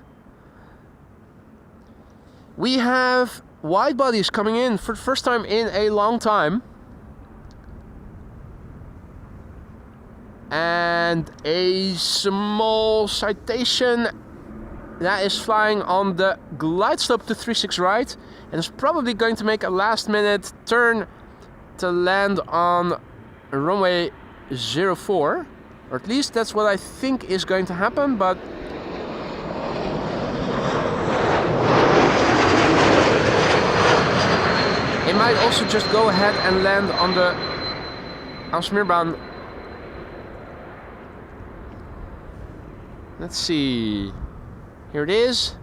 We have wide bodies coming in for the first time in a long time. And a small Citation that is flying on the glide slope to 36 right. And is probably going to make a last minute turn to land on runway 04, or at least that's what I think is going to happen, but it might also just go ahead and land on the Aalsmeerbaan. Let's see, here it is.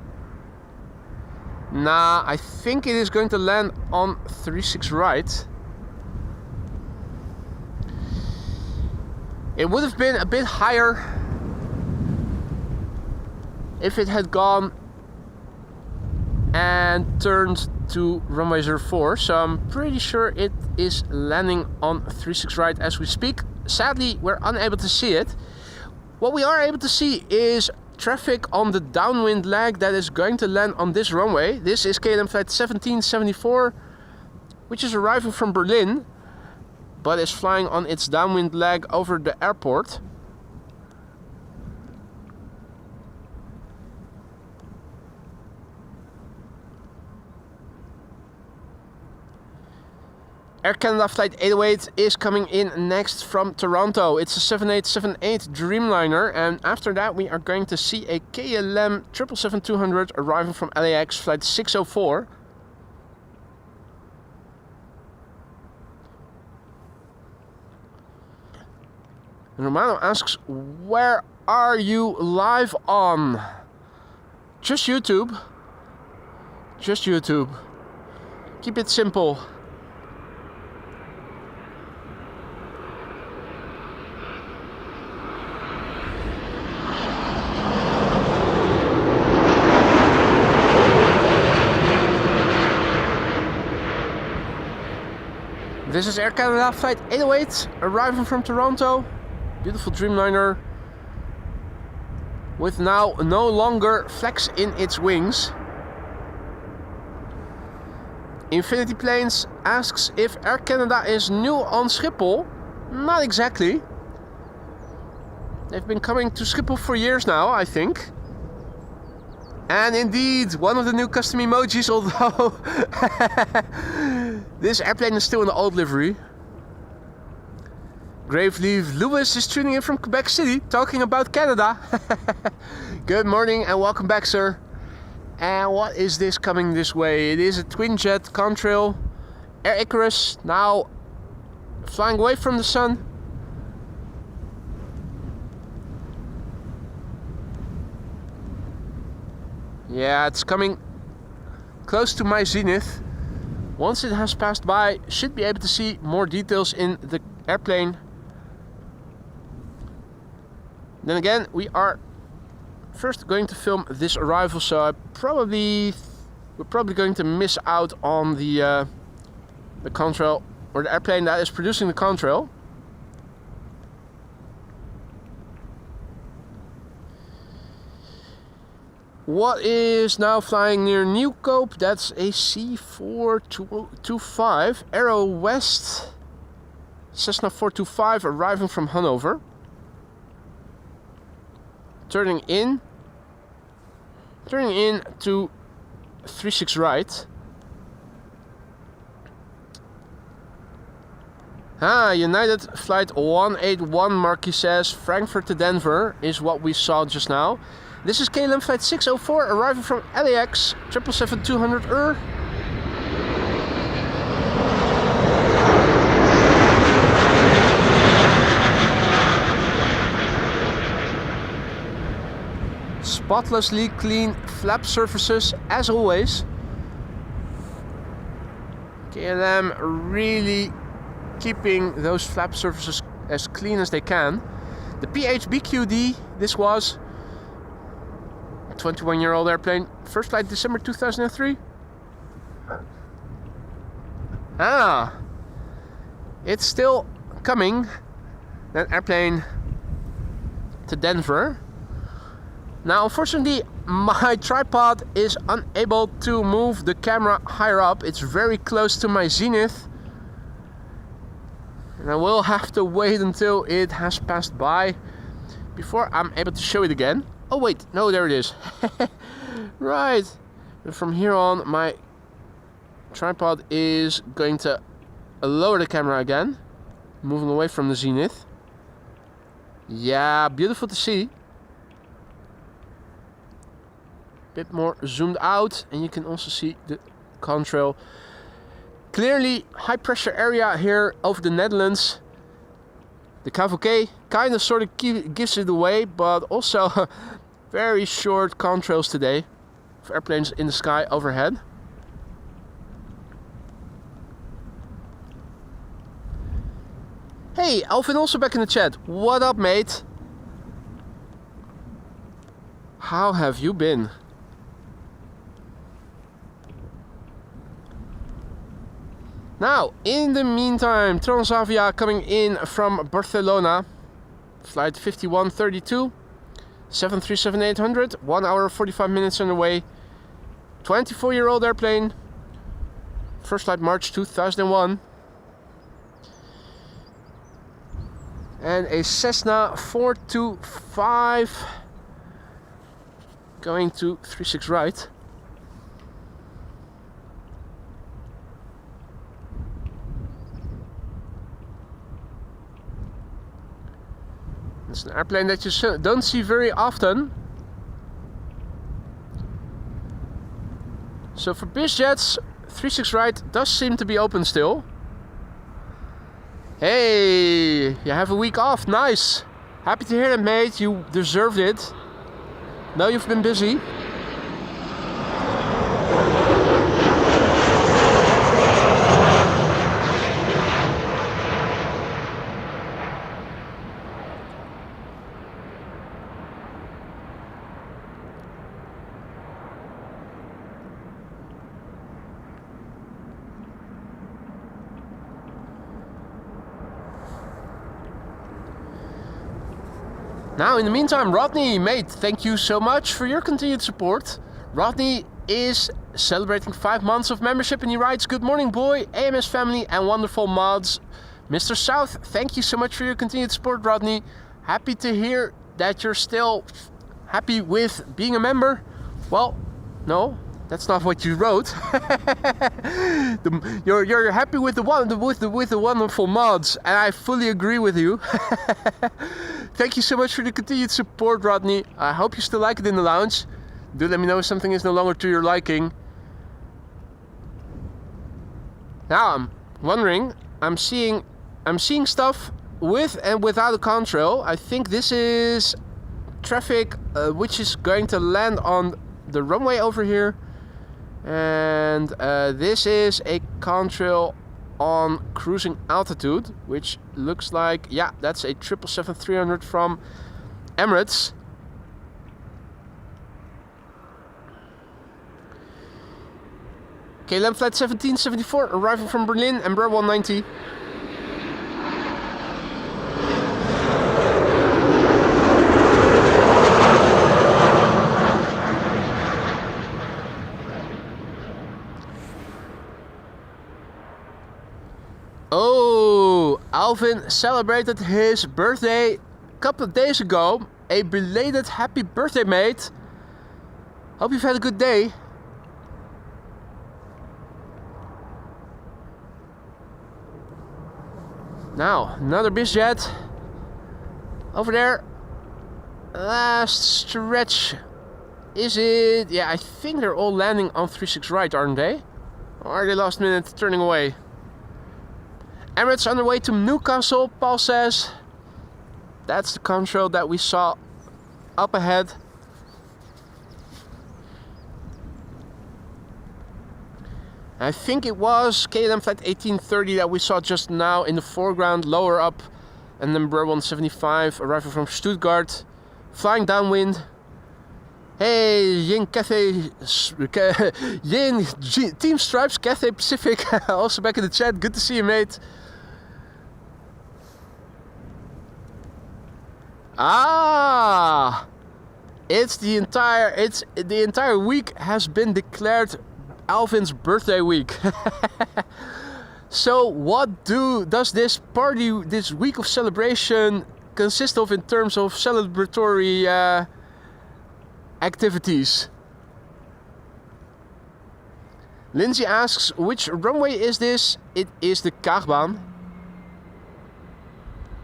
Nah, I think it is going to land on 36 right. It would have been a bit higher if it had gone and turned to runway 04, so I'm pretty sure it is landing on 36 right as we speak. Sadly, we're unable to see it. What we are able to see is traffic on the downwind leg that is going to land on this runway. This is KLM flight 1774, which is arriving from Berlin, but is flying on its downwind leg over the airport. Air Canada flight 808 is coming in next from Toronto. It's a 7878 Dreamliner, and after that we are going to see a KLM 777-200 arriving from LAX flight 604. And Romano asks, where are you live on? Just YouTube. Just YouTube. Keep it simple. This is Air Canada flight 808 arriving from Toronto. Beautiful Dreamliner with now no longer flex in its wings. Infinity Planes asks if Air Canada is new on Schiphol. Not exactly. They've been coming to Schiphol for years now, I think. And indeed, one of the new custom emojis, although this airplane is still in the old livery. Gravely, Lewis is tuning in from Quebec City, talking about Canada. Good morning and welcome back, sir. And what is this coming this way? It is a twin jet contrail, Air Icarus, now flying away from the sun. Yeah, it's coming close to my zenith. Once it has passed by, should be able to see more details in the airplane. Then again, we are first going to film this arrival, so we're probably going to miss out on the contrail, or the airplane that is producing the contrail. What is now flying near Nieuwkoop? That's a C425 Aero West Cessna 425 arriving from Hanover. Turning in to 36 right. United flight 181, Marky says. Frankfurt to Denver is what we saw just now. This is KLM flight 604 arriving from LAX 777-200 Spotlessly clean flap surfaces as always. KLM really keeping those flap surfaces as clean as they can. The PHBQD, this was 21-year-old airplane, first flight December 2003. It's still coming, that airplane to Denver. Now unfortunately my tripod is unable to move the camera higher up. It's very close to my zenith, and I will have to wait until it has passed by before I'm able to show it again. Oh wait, no, there it is. Right. And from here on, my tripod is going to lower the camera again, moving away from the zenith. Yeah, beautiful to see. Bit more zoomed out, and you can also see the contrail. Clearly, high pressure area here over the Netherlands. The cavalcade kind of sort of gives it away, but also very short contrails today for airplanes in the sky overhead. Hey, Alvin also back in the chat. What up, mate? How have you been? Now, in the meantime, Transavia coming in from Barcelona, flight 5132, 737-800, 1 hour 45 minutes on the way, 24-year-old airplane, first flight March 2001, and a Cessna 425 going to 36 right. It's an airplane that you don't see very often. So for BizJets, 36 right does seem to be open still. Hey, you have a week off, nice. Happy to hear that, mate, you deserved it. Know you've been busy. Now, in the meantime, Rodney, mate, thank you so much for your continued support. Rodney is celebrating 5 months of membership and he writes, "Good morning, boy, AMS family and wonderful mods." Mr. South, thank you so much for your continued support, Rodney. Happy to hear that you're still happy with being a member. Well, no, that's not what you wrote. You're happy with the wonderful mods, and I fully agree with you. Thank you so much for the continued support, Rodney. I hope you still like it in the lounge. Do let me know if something is no longer to your liking. Now I'm wondering, I'm seeing stuff with and without a contrail. I think this is traffic which is going to land on the runway over here. And this is a contrail on cruising altitude, which looks like, yeah, that's a 777-300 from Emirates. KLM flight 1774 arriving from Berlin, Embraer 190. Oh, Alvin celebrated his birthday a couple of days ago. A belated happy birthday, mate. Hope you've had a good day. Now, another BizJet. Over there. Last stretch. Is it? Yeah, I think they're all landing on 36 right, aren't they? Or are they last minute turning away? Emirates on their way to Newcastle, Paul says. That's the contrail that we saw up ahead. I think it was KLM flight 1830 that we saw just now in the foreground, lower up. And then Embraer 175 arriving from Stuttgart, flying downwind. Hey, Yin Cathay, Yin Team Stripes, Cathay Pacific, also back in the chat. Good to see you, mate. Ah, the entire week has been declared Alvin's birthday week. So what does this party, this week of celebration, consist of in terms of celebratory activities? Lindsay asks, which runway is this? It is the Kaagbaan.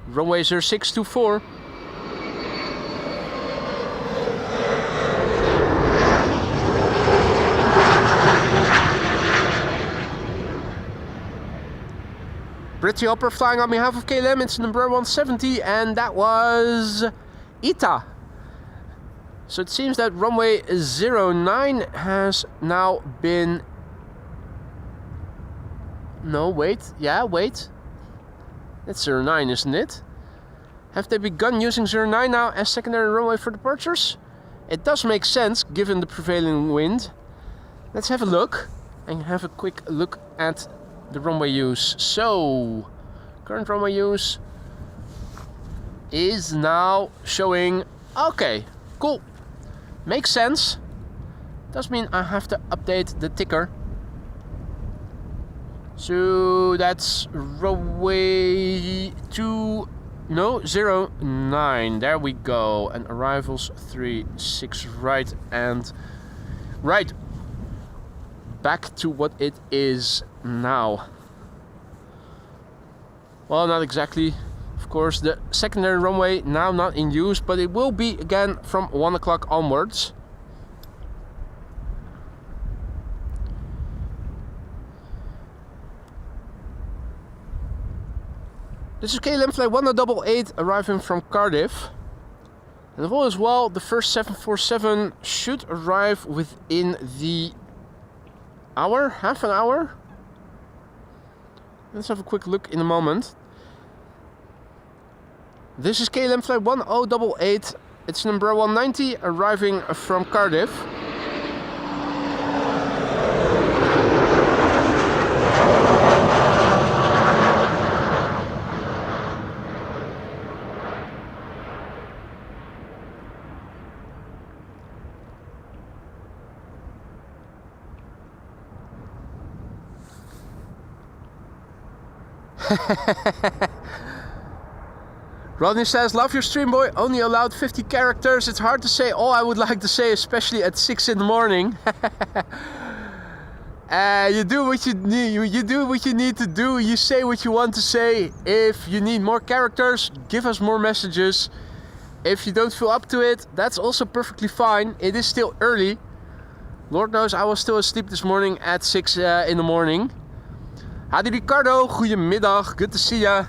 Runway 0624. Pretty Hopper flying on behalf of KLM, it's number 170, and that was ITA. So it seems that runway 09 has now been... No, wait. Yeah, wait. That's 09, isn't it? Have they begun using 09 now as secondary runway for departures? It does make sense, given the prevailing wind. Let's have a look. And have a quick look at the runway use. So, current runway use is now showing, okay, cool, makes sense. Does mean I have to update the ticker. So that's runway 09, there we go, and arrivals 36 right, and right, back to what it is now. Well, not exactly. Of course, the secondary runway now not in use, but it will be again from 1 o'clock onwards. This is KLM flight 1088 arriving from Cardiff. And if all is well, the first 747 should arrive within the hour, half an hour. Let's have a quick look in a moment. This is KLM flight 1088. It's number 190 arriving from Cardiff. Rodney says, love your stream, boy, only allowed 50 characters. It's hard to say all I would like to say, especially at 6 in the morning. You do what you need, you do what you need to do, you say what you want to say. If you need more characters, give us more messages. If you don't feel up to it, that's also perfectly fine. It is still early. Lord knows I was still asleep this morning at 6 in the morning. Hadi Ricardo, goedemiddag, good to see ya.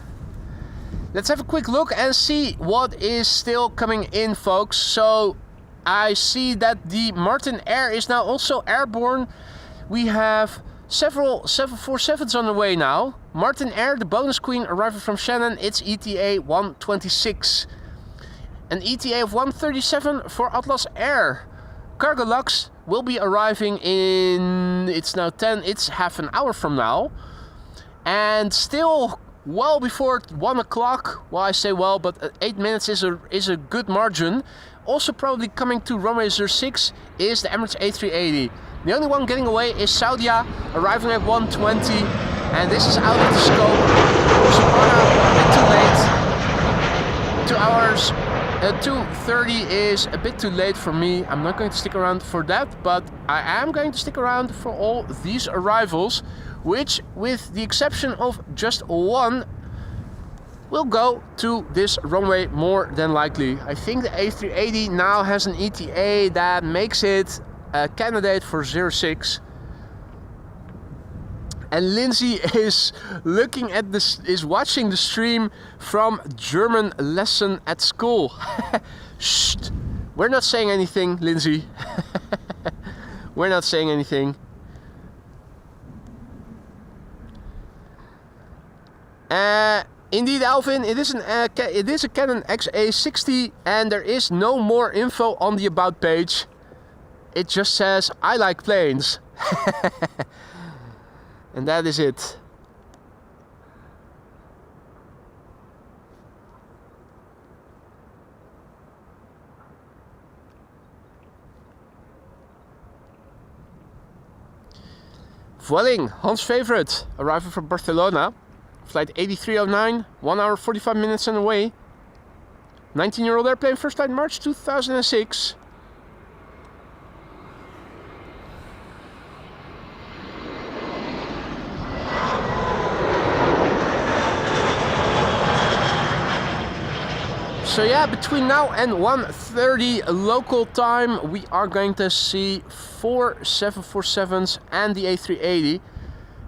Let's have a quick look and see what is still coming in, folks. So I see that the Martinair is now also airborne. We have several 747s on the way now. Martinair, the bonus queen, arriving from Shannon. It's ETA 126. An ETA of 137 for Atlas Air. Cargo Lux will be arriving in, it's now 10, it's half an hour from now. And still well before 1 o'clock, well, I say well, but 8 minutes is a good margin. Also probably coming to runway 06 is the Emirates A380. The only one getting away is Saudia, arriving at 120, and this is out of the scope. Sabana, a bit too late. 2 hours, 2:30 is a bit too late for me. I'm not going to stick around for that, but I am going to stick around for all these arrivals, which, with the exception of just one, will go to this runway more than likely. I think the A380 now has an ETA that makes it a candidate for 06. And Lindsay is looking at this, is watching the stream from German lesson at school. Shh, we're not saying anything, Lindsay. We're not saying anything. Indeed, Alvin, it is a Canon XA60, and there is no more info on the about page. It just says, I like planes. And that is it. Vueling, Hans' favorite, arriving from Barcelona. Flight 8309, 1 hour 45 minutes on the way. 19-year-old airplane, first flight March 2006. So yeah, between now and 1:30 local time, we are going to see 4 747s and the A380.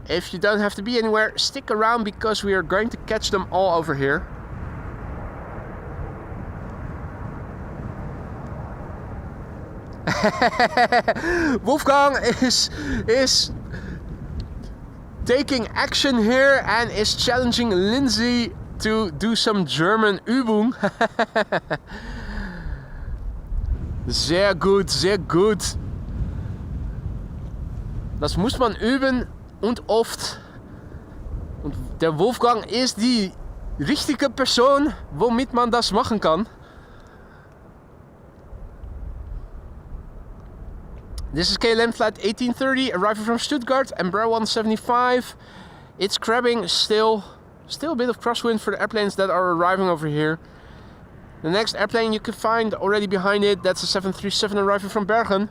If you don't have to be anywhere, stick around because we are going to catch them all over here. Wolfgang is taking action here and is challenging Lindsay to do some German Übung. Sehr gut, sehr gut. Das muss man üben und oft. Der Wolfgang ist die richtige Person, womit man das machen kann. This is KLM flight 1830, arriving from Stuttgart, Embraer 175. It's crabbing still a bit of crosswind for the airplanes that are arriving over here. The next airplane you can find already behind it, that's a 737 arriving from Bergen.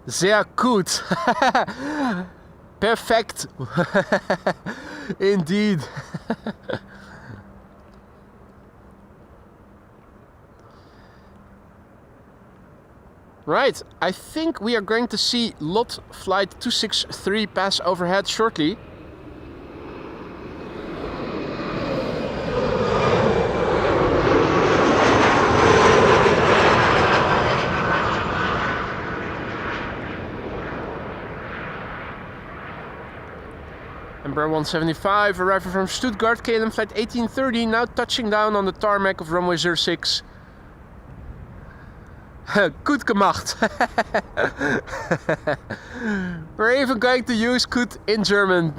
Sehr gut. Perfect. Indeed. Right, I think we are going to see LOT flight 263 pass overhead shortly. Embraer 175 arriving from Stuttgart, KLM flight 1830, now touching down on the tarmac of runway 06. Gut gemacht. We're even going to use gut in German.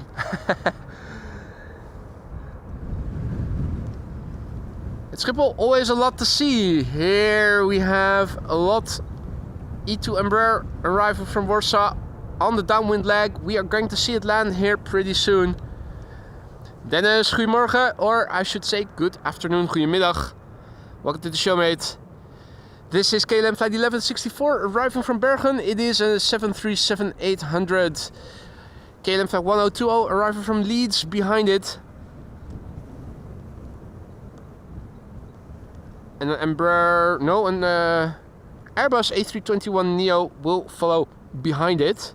At Schiphol, always a lot to see. Here we have a lot. E2 Embraer arriving from Warsaw on the downwind leg. We are going to see it land here pretty soon. Dennis, goedemorgen, or I should say good afternoon, goedemiddag. Welcome to the show, mate. This is KLM flight 1164 arriving from Bergen. It is a 737-800. KLM flight 1020 arriving from Leeds behind it. And an Embraer, no, an Airbus A321neo will follow behind it.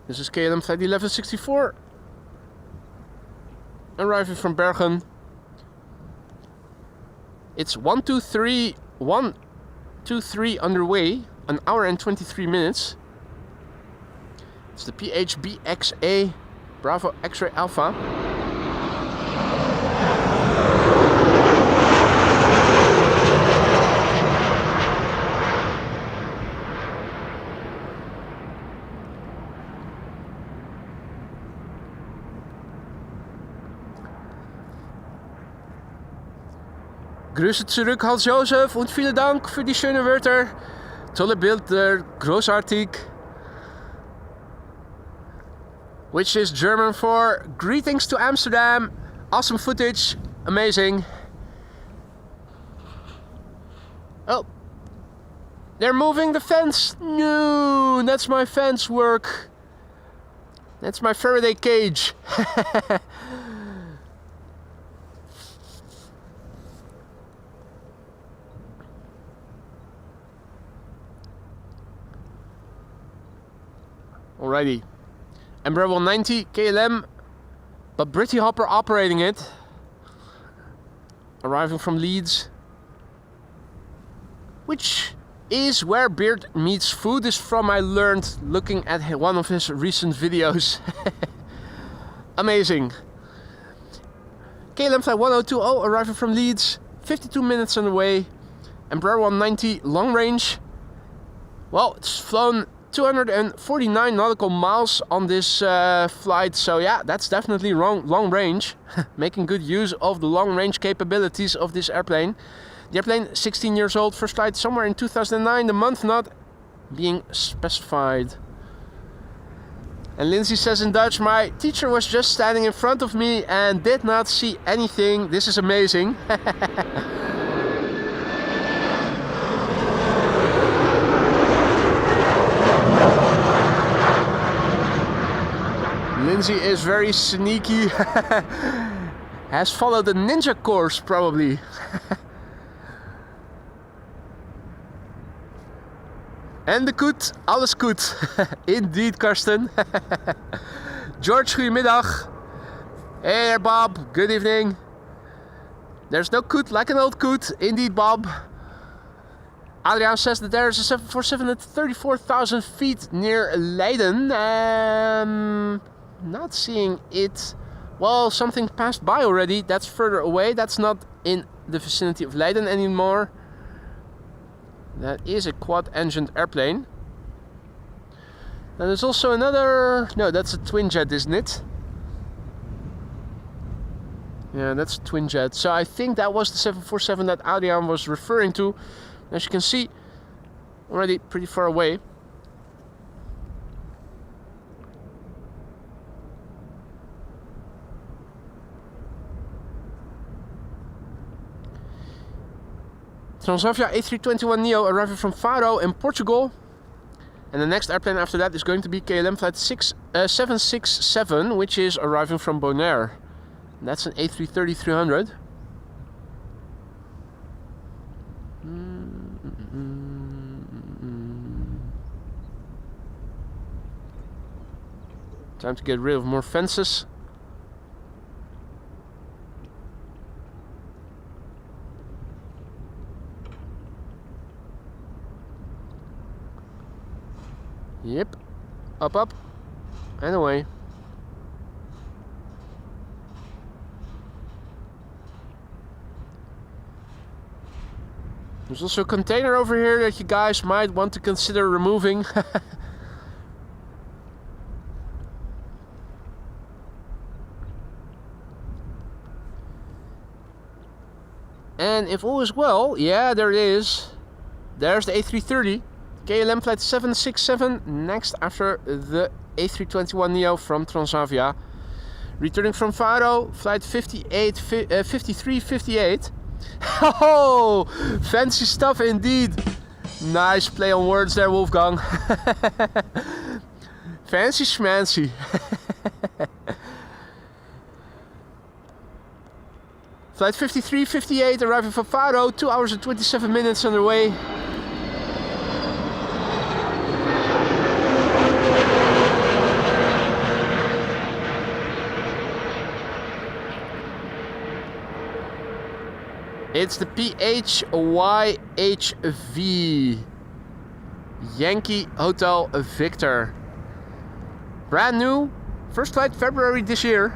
This is KLM flight 1164. Arriving from Bergen. It's 123 underway, an hour and 23 minutes. It's the PHBXA Bravo X-Ray Alpha. Grüße zurück, Hans-Josef, und vielen Dank für die schönen Wörter. Tolle Bilder, großartig. Which is German for greetings to Amsterdam. Awesome footage, amazing. Oh, they're moving the fence. No, that's my fence work. That's my Faraday cage. Alrighty, Embraer 190 KLM, but Britty Hopper operating it. Arriving from Leeds, which is where beard meets food is from, I learned looking at one of his recent videos. Amazing. KLM flight 1020 arriving from Leeds, 52 minutes on the way. Embraer 190 long range. Well, it's flown 249 nautical miles on this flight, so yeah, that's definitely long range. Making good use of the long range capabilities of this airplane. The airplane, 16 years old, first flight somewhere in 2009, the month not being specified. And Lindsay says in Dutch, my teacher was just standing in front of me and did not see anything. This is amazing. Lindsay is very sneaky. Has followed the ninja course probably. En de koet, alles goed. Indeed, Karsten. George, goedemiddag. Hey there, Bob. Good evening. There's no koet like an old koet. Indeed, Bob. Adriaan says that there's a 747 at 34,000 feet near Leiden. Not seeing it. Well, something passed by already. That's further away. That's not in the vicinity of Leiden anymore. That is a quad-engined airplane. And there's also another... No, that's a twin jet, isn't it? Yeah, that's a twin jet. So I think that was the 747 that Adrian was referring to. As you can see, already pretty far away. Transavia A321neo arriving from Faro in Portugal. And the next airplane after that is going to be KLM flight 767, which is arriving from Bonaire. And that's an A330-300. Time to get rid of more fences. Yep, up, and away. There's also a container over here that you guys might want to consider removing. And if all is well, yeah, there it is. There's the A330. KLM flight 767, next after the A321neo from Transavia. Returning from Faro, flight 5358. Oh, fancy stuff indeed. Nice play on words there, Wolfgang. Fancy schmancy. Flight 5358 arriving from Faro, 2 hours and 27 minutes underway. It's the PHYHV Yankee Hotel Victor. Brand new, first flight February this year.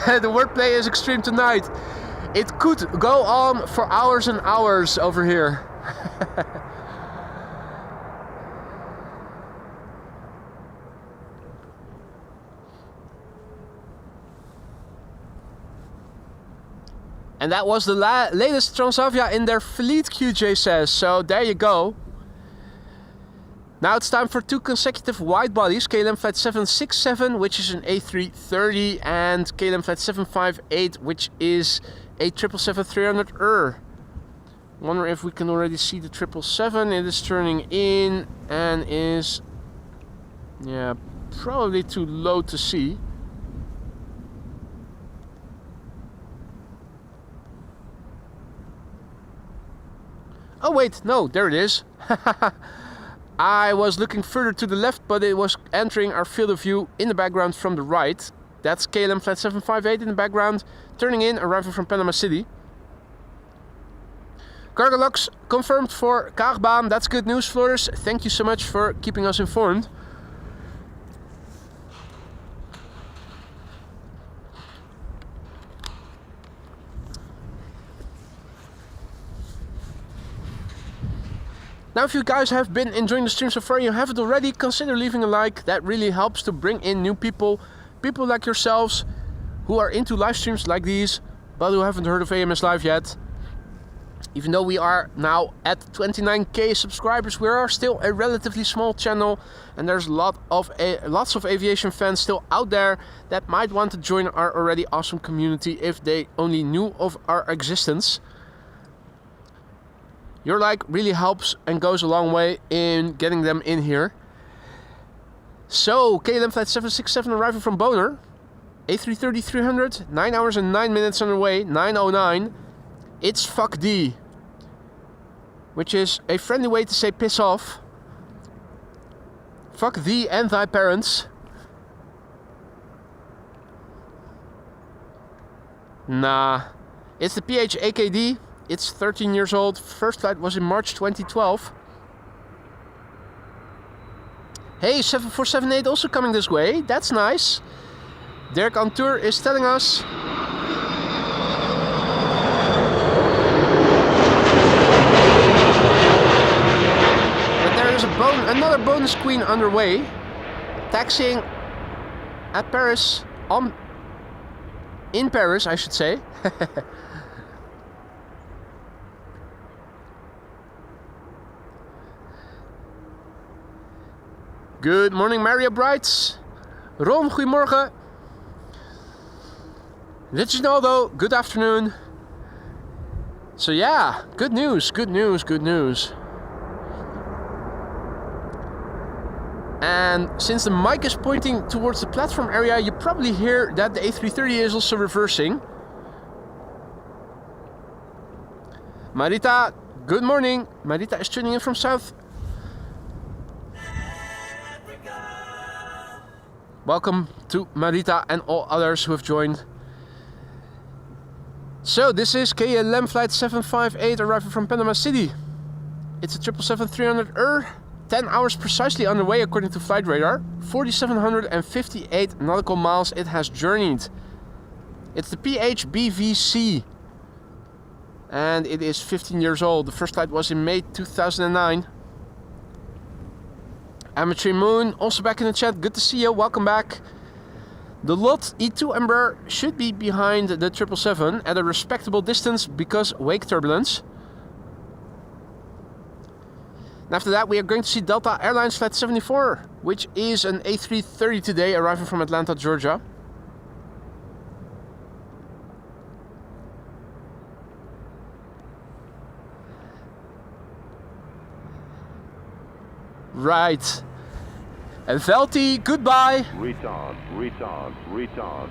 The wordplay is extreme tonight. It could go on for hours and hours over here. And that was the latest Transavia in their fleet, QJ says. So there you go. Now it's time for 2 consecutive wide bodies. KLM flight 767, which is an A330, and KLM flight 758, which is a 777-300ER. Wonder if we can already see the 777. It is turning in and is, yeah, probably too low to see. Oh wait, no, there it is. I was looking further to the left, but it was entering our field of view in the background from the right. That's KLM flight 758 in the background, turning in, arriving from Panama City. Cargo Lux confirmed for Kaagbaan. That's good news, Floris. Thank you so much for keeping us informed. Now, if you guys have been enjoying the stream so far, you haven't already, consider leaving a like. That really helps to bring in new people. People like yourselves who are into live streams like these, but who haven't heard of AMS Live yet. Even though we are now at 29k subscribers, we are still a relatively small channel. And there's lots of aviation fans still out there that might want to join our already awesome community if they only knew of our existence. Your like really helps and goes a long way in getting them in here. So, KLM flight 767 arriving from Bonaire. A330-300, 9 hours and 9 minutes underway, 9:09. It's fuck D. Which is a friendly way to say piss off. Fuck thee and thy parents. Nah. It's the PHAKD. It's 13 years old. First flight was in March 2012. Hey, 7478 also coming this way. That's nice. Derek on tour is telling us. That there is another bonus queen underway. Taxiing at Paris. In Paris, I should say. Good morning, Maria Brights. Ron, goedemorgen. Reginaldo, good afternoon. So yeah, good news, good news, good news. And since the mic is pointing towards the platform area, you probably hear that the A330 is also reversing. Marita, good morning. Marita is tuning in from South. Welcome to Marita and all others who have joined. So this is KLM flight 758 arriving from Panama City. It's a 777-300 10 hours precisely underway according to flight radar. 4,758 nautical miles it has journeyed. It's the PHBVC. And it is 15 years old. The first flight was in May 2009. Amateur Moon, also back in the chat. Good to see you. Welcome back. The lot E2 Embraer should be behind the 777 at a respectable distance because wake turbulence. And after that, we are going to see Delta Airlines Flight 74, which is an A330 today, arriving from Atlanta, Georgia. Right. And Velti, goodbye. Retard, retard, retard.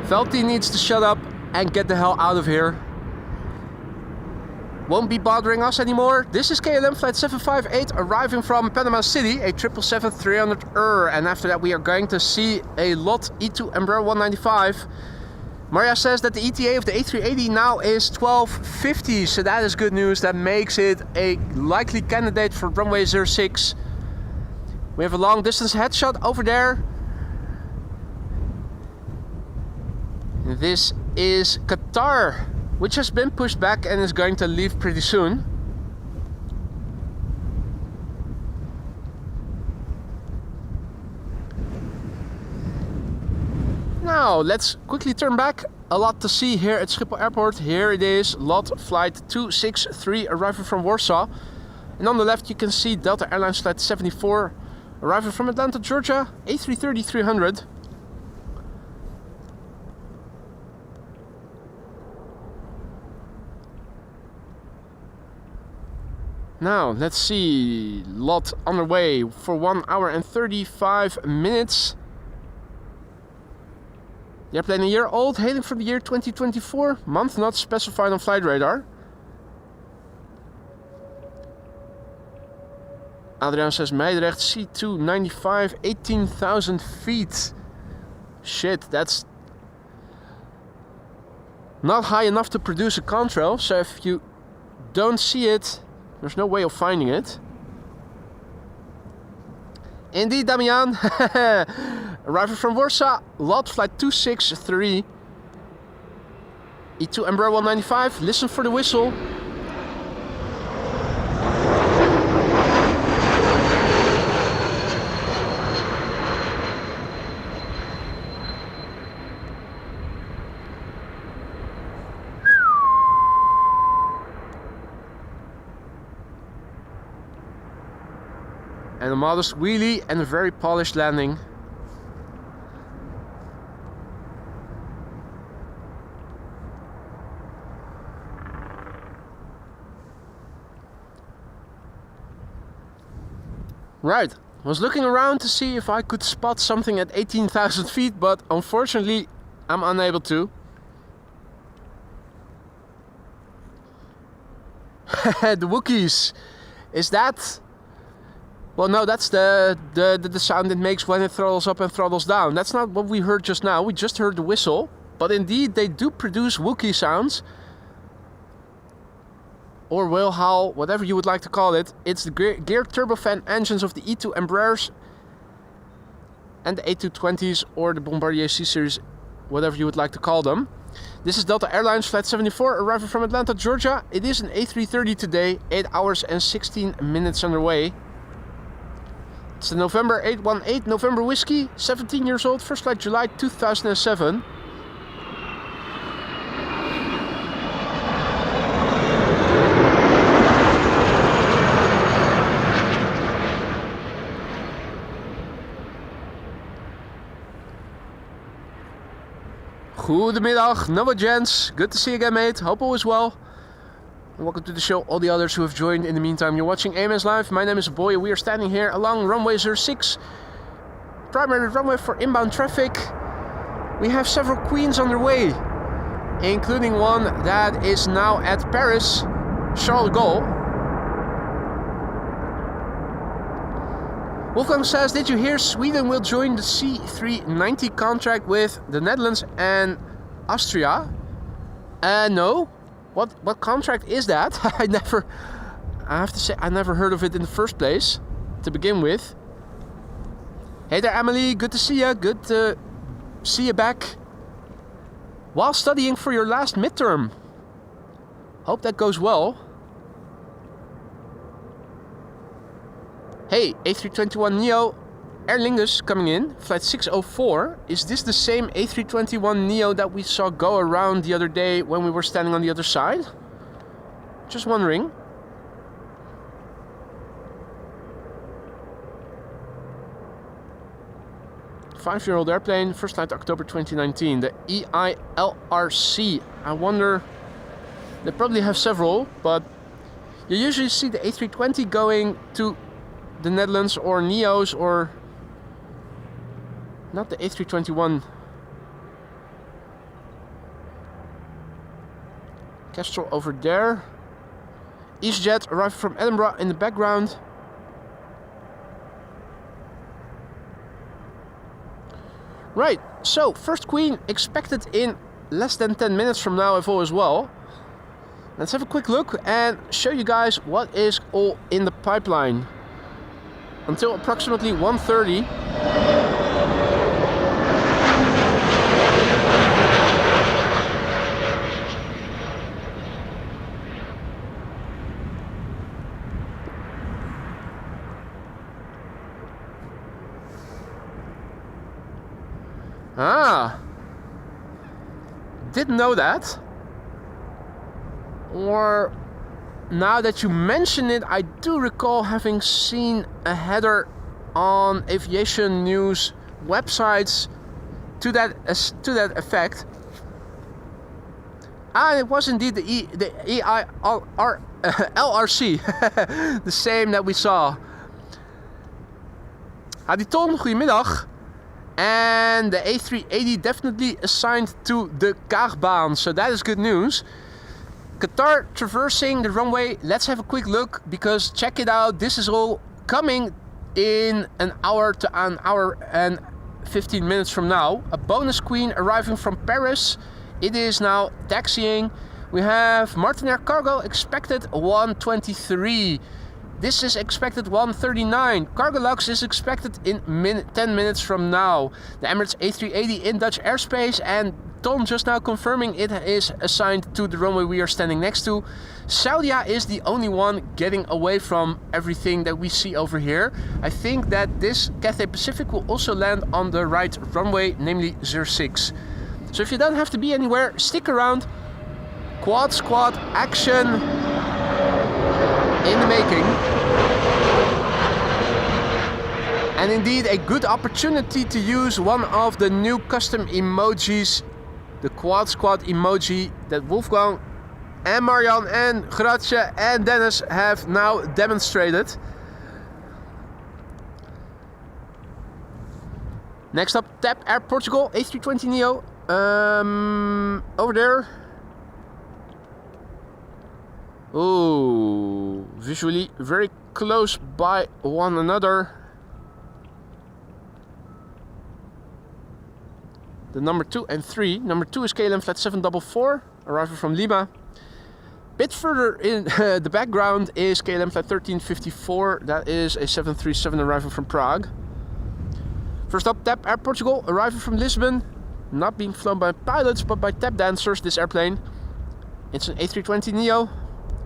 Velti needs to shut up and get the hell out of here. Won't be bothering us anymore. This is KLM flight 758 arriving from Panama City, a 777-300 and after that we are going to see a lot E2 Embraer 195. Maria says that the ETA of the A380 now is 1250, so that is good news. That makes it a likely candidate for runway 06. We have a long distance headshot over there. This is Qatar, which has been pushed back and is going to leave pretty soon. Now, let's quickly turn back. A lot to see here at Schiphol Airport. Here it is, lot flight 263 arriving from Warsaw. And on the left you can see Delta Airlines flight 74 arriving from Atlanta, Georgia, A330-300. Now, let's see, lot underway for 1 hour and 35 minutes. The airplane a year old, hailing from the year 2024, month not specified on flight radar. Adriaan says Meidrecht C295, 18,000 feet. Shit, that's not high enough to produce a contrail, so if you don't see it, there's no way of finding it. Indeed, Damian. Arriving from Warsaw, lot flight 263. E2 Embraer 195, listen for the whistle. And a modest wheelie and a very polished landing. Right, was looking around to see if I could spot something at 18,000 feet, but unfortunately I'm unable to. The Wookiees, is that Well, no, that's the sound it makes when it throttles up and throttles down. That's not what we heard just now. We just heard the whistle. But indeed, they do produce Wookiee sounds. Or whale howl, whatever you would like to call it. It's the geared turbofan engines of the E2 Embraers and the A220s or the Bombardier C-Series, whatever you would like to call them. This is Delta Airlines Flight 74, arriving from Atlanta, Georgia. It is an A330 today, 8 hours and 16 minutes underway. It's the November 818 November Whiskey, 17 years old, first flight July 2007. Goedemiddag, Noah Jens. Good to see you again, mate. Hope all is well. And welcome to the show, all the others who have joined in the meantime. You're watching AMS Live. My name is Boy. We are standing here along runway 06, primary runway for inbound traffic. We have several queens underway, including one that is now at Paris, Charles de Gaulle. Wolfgang says, did you hear Sweden will join the C390 contract with the Netherlands and Austria? No. What contract is that? I have to say, I never heard of it in the first place, to begin with. Hey there, Emily. Good to see you. Good to see you back while studying for your last midterm. Hope that goes well. Hey, A321neo, Aer Lingus coming in, flight 604. Is this the same A321neo that we saw go around the other day when we were standing on the other side? Just wondering. Five-year-old airplane, first flight October 2019, the EILRC. I wonder, they probably have several, but you usually see the A320 going to the Netherlands or Neos, or not the A321. Kestrel over there. EasyJet arrived from Edinburgh in the background. Right, so first queen expected in less than 10 minutes from now, if all is well. Let's have a quick look and show you guys what is all in the pipeline. Until approximately 1:30. Didn't know that. Or now that you mention it, I do recall having seen a header on aviation news websites to that effect. It was indeed the EILRC, the same that we saw. Haditon, goedemiddag. And the A380 definitely assigned to the Kaagbaan, so that is good news. Qatar traversing the runway. Let's have a quick look, because check it out, this is all coming in an hour to an hour and 15 minutes from now. A bonus queen arriving from Paris. It is now taxiing. We have Martinair Cargo expected 1:23. This is expected 1:39. Cargo Lux is expected in 10 minutes from now. The Emirates A380 in Dutch airspace, and Tom just now confirming it is assigned to the runway we are standing next to. Saudia is the only one getting away from everything that we see over here. I think that this Cathay Pacific will also land on the right runway, namely 06. So if you don't have to be anywhere, stick around. Quad squad action in the making. And indeed a good opportunity to use one of the new custom emojis, the quad squad emoji that Wolfgang and Marian and Gratje and Dennis have now demonstrated. Next up, TAP Air Portugal A320neo over there. Oh, visually very close by one another. The number 2 and 3. Number 2 is KLM Flight 744, arriving from Lima. Bit further in the background is KLM Flight 1354, that is a 737 arriving from Prague. First up, TAP Air Portugal, arriving from Lisbon. Not being flown by pilots, but by tap dancers, this airplane. It's an A320neo,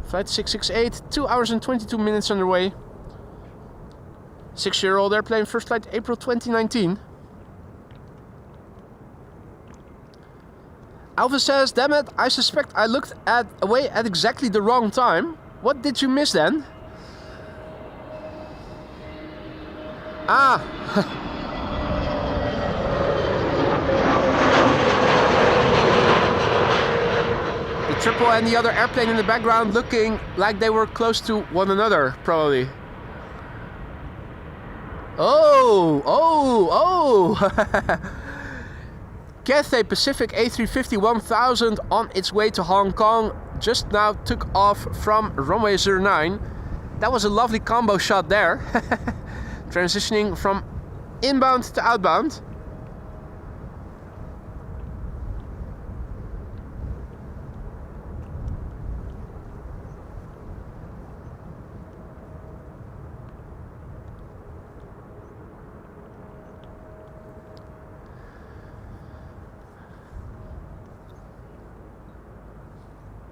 flight 668, 2 hours and 22 minutes underway. 6-year-old airplane, first flight April 2019. Alva says, damn it, I suspect I looked away at exactly the wrong time. What did you miss then? Ah! The triple and the other airplane in the background looking like they were close to one another, probably. Oh! Cathay Pacific A350-1000 on its way to Hong Kong just now took off from runway 09. That was a lovely combo shot there. Transitioning from inbound to outbound.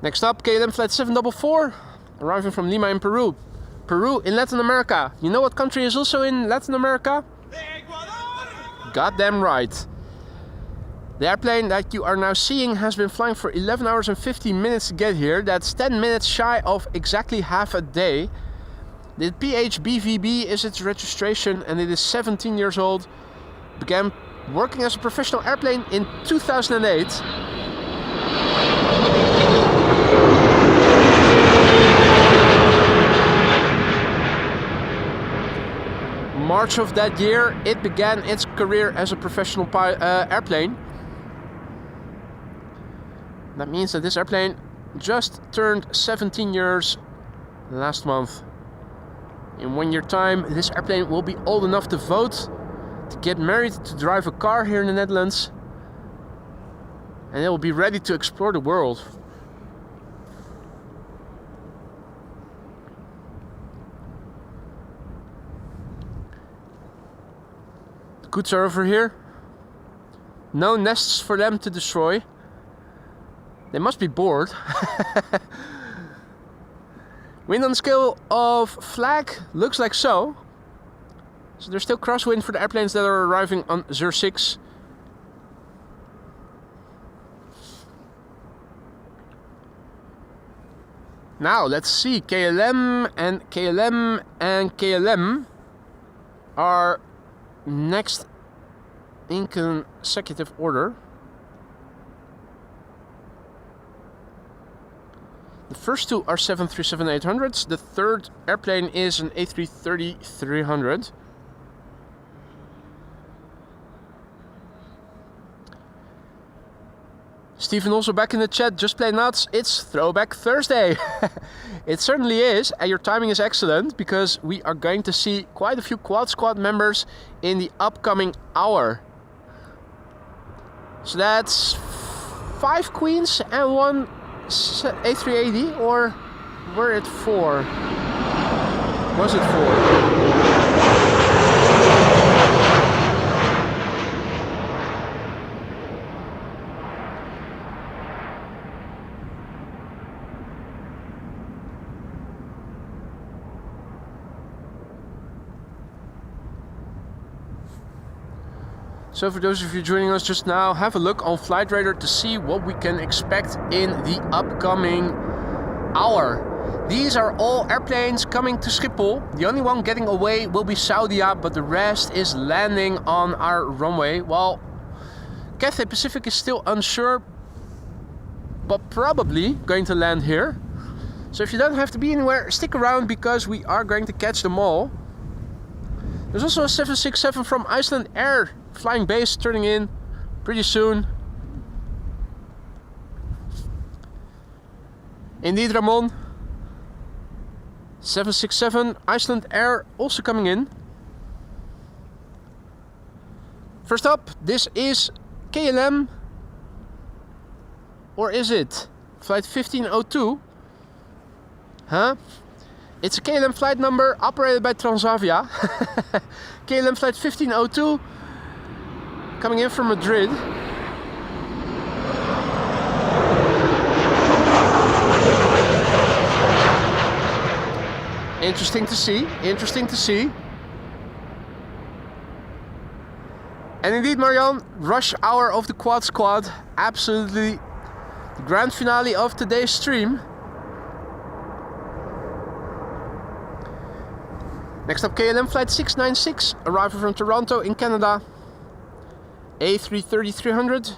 Next up, KLM Flight 744, arriving from Lima in Peru. Peru in Latin America. You know what country is also in Latin America? Ecuador! Goddamn right. The airplane that you are now seeing has been flying for 11 hours and 15 minutes to get here. That's 10 minutes shy of exactly half a day. The PHBVB is its registration and it is 17 years old. Began working as a professional airplane in 2008. March of that year, it began its career as a professional airplane. That means that this airplane just turned 17 years last month. In 1 year time, this airplane will be old enough to vote, to get married, to drive a car here in the Netherlands, and it will be ready to explore the world. Goods are over here. No nests for them to destroy. They must be bored. Wind on the scale of flag looks like so. So there's still crosswind for the airplanes that are arriving on 06. Now let's see. KLM and KLM are next in consecutive order. The first two are 737-800s. The third airplane is an A330-300. Stephen also back in the chat, just play nuts, it's Throwback Thursday. It certainly is, and your timing is excellent because we are going to see quite a few Quad Squad members in the upcoming hour. So that's 5 Queens and 1 A380, or were it 4? Was it 4? So for those of you joining us just now, have a look on Flight Radar to see what we can expect in the upcoming hour. These are all airplanes coming to Schiphol. The only one getting away will be Saudia, but the rest is landing on our runway. Well, Cathay Pacific is still unsure, but probably going to land here. So if you don't have to be anywhere, stick around because we are going to catch them all. There's also a 767 from Iceland Air flying base turning in pretty soon. Indeed, Ramon. 767 Iceland Air also coming in. First up, this is KLM. Or is it flight 1502? Huh? It's a KLM flight number operated by Transavia. KLM flight 1502 coming in from Madrid. Interesting to see, interesting to see. And indeed, Marianne, rush hour of the Quad Squad. Absolutely the grand finale of today's stream. Next up, KLM flight 696, arriving from Toronto in Canada. A330-300.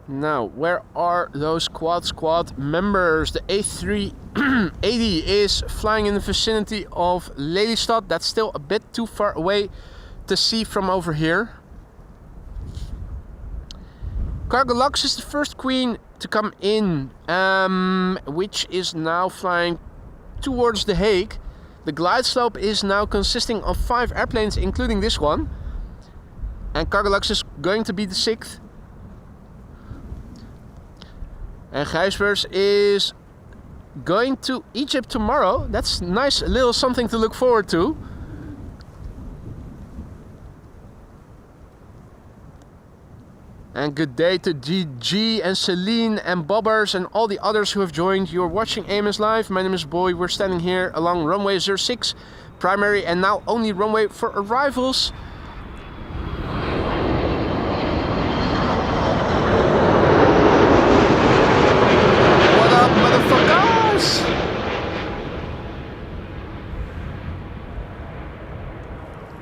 Now, where are those Quad Squad members? The A380 is flying in the vicinity of Lelystad. That's still a bit too far away to see from over here. Cargo Lux is the first queen to come in, which is now flying towards The Hague. The glide slope is now consisting of 5 airplanes, including this one. And Cargo Lux is going to be the 6th. And Gijsbers is going to Egypt tomorrow. That's nice, a little something to look forward to. And good day to GG and Celine and Bobbers and all the others who have joined. You're watching AMS Live. My name is Boy. We're standing here along runway 06, primary and now only runway for arrivals. What up, motherfuckers?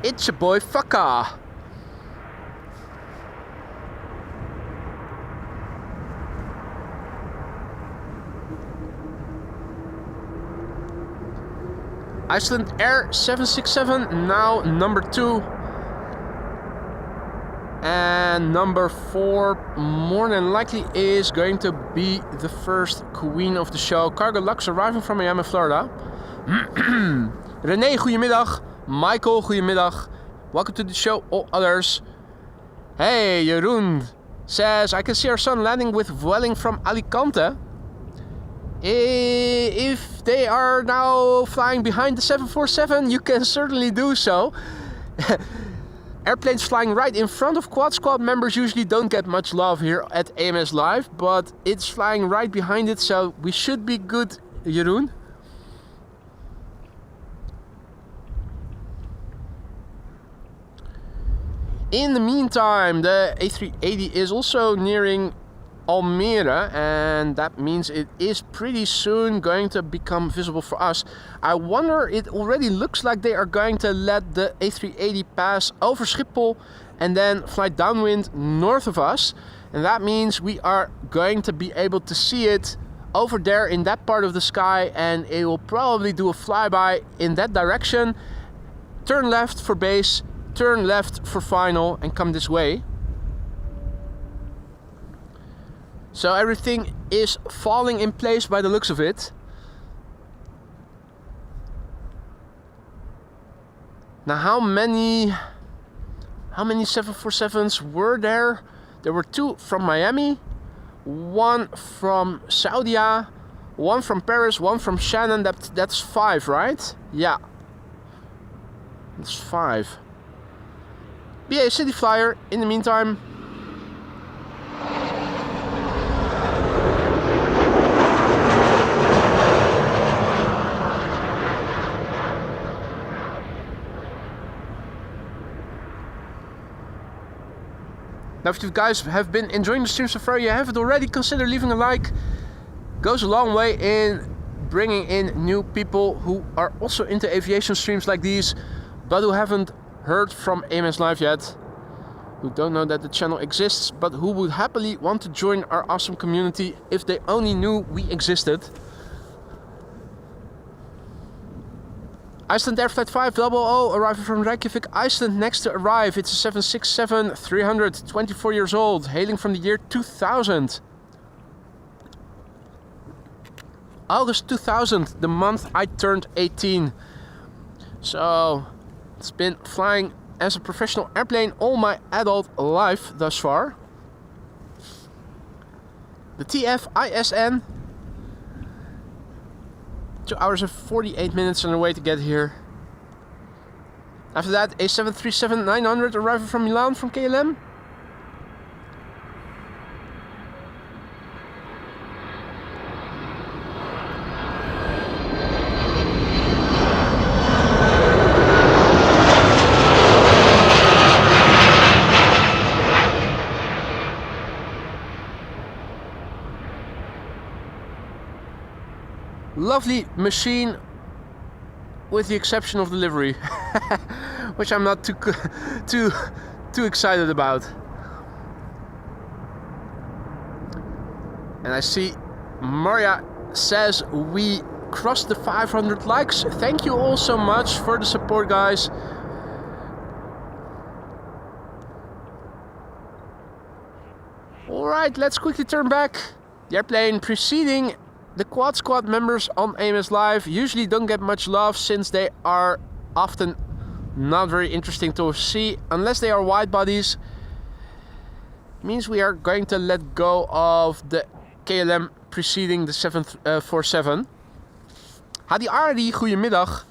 It's your boy Fucker. Iceland Air 767, now number 2. And number 4, more than likely, is going to be the first queen of the show. Cargo Lux arriving from Miami, Florida. René, goedemiddag. Michael, goedemiddag. Welcome to the show, all others. Hey, Jeroen says, I can see our son landing with Vueling from Alicante. If they are now flying behind the 747, you can certainly do so. Airplanes flying right in front of Quad Squad members usually don't get much love here at AMS Live, but it's flying right behind it, so we should be good, Jeroen. In the meantime, the A380 is also nearing Almere, and that means it is pretty soon going to become visible for us. I wonder, it already looks like they are going to let the A380 pass over Schiphol and then fly downwind north of us, and that means we are going to be able to see it over there in that part of the sky, and it will probably do a flyby in that direction, turn left for base, turn left for final, and come this way. So everything is falling in place by the looks of it. Now, how many 747s were there? There were 2 from Miami, 1 from Saudia, 1 from Paris, 1 from Shannon. That's 5, right? Yeah, that's 5. BA City Flyer in the meantime. Now, if you guys have been enjoying the stream so far, you haven't already, consider leaving a like. Goes a long way in bringing in new people who are also into aviation streams like these, but who haven't heard from AMS Live yet, who don't know that the channel exists, but who would happily want to join our awesome community if they only knew we existed. Iceland Air Flight 500 arriving from Reykjavik, Iceland, next to arrive. It's a 767-300, 24 years old, hailing from the year 2000. August 2000, the month I turned 18. So it's been flying as a professional airplane all my adult life thus far. The TF-ISN. 2 hours and 48 minutes on the way to get here. After that, a 737-900 arriving from Milan from KLM. Lovely machine, with the exception of the livery, which I'm not too excited about. And I see Maria says we crossed the 500 likes. Thank you all so much for the support, guys. All right, let's quickly turn back. The airplane preceding the Quad Squad members on AMS Live usually don't get much love since they are often not very interesting to see unless they are wide bodies. Means we are going to let go of the KLM preceding the 747. Hadi Ari, goedemiddag.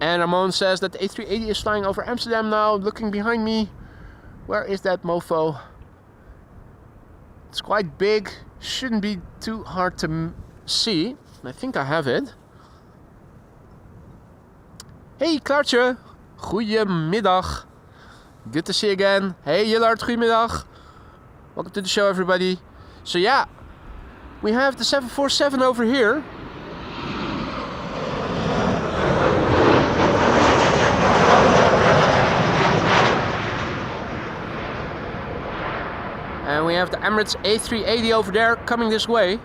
And Ramon says that the A380 is flying over Amsterdam now. Looking behind me. Where is that mofo? It's quite big. Shouldn't be too hard to see. I think I have it. Hey Klaartje, goedemiddag. Good to see you again. Hey Jillard, goedemiddag. Welcome to the show, everybody. So yeah, we have the 747 over here. And we have the Emirates A380 over there coming this way.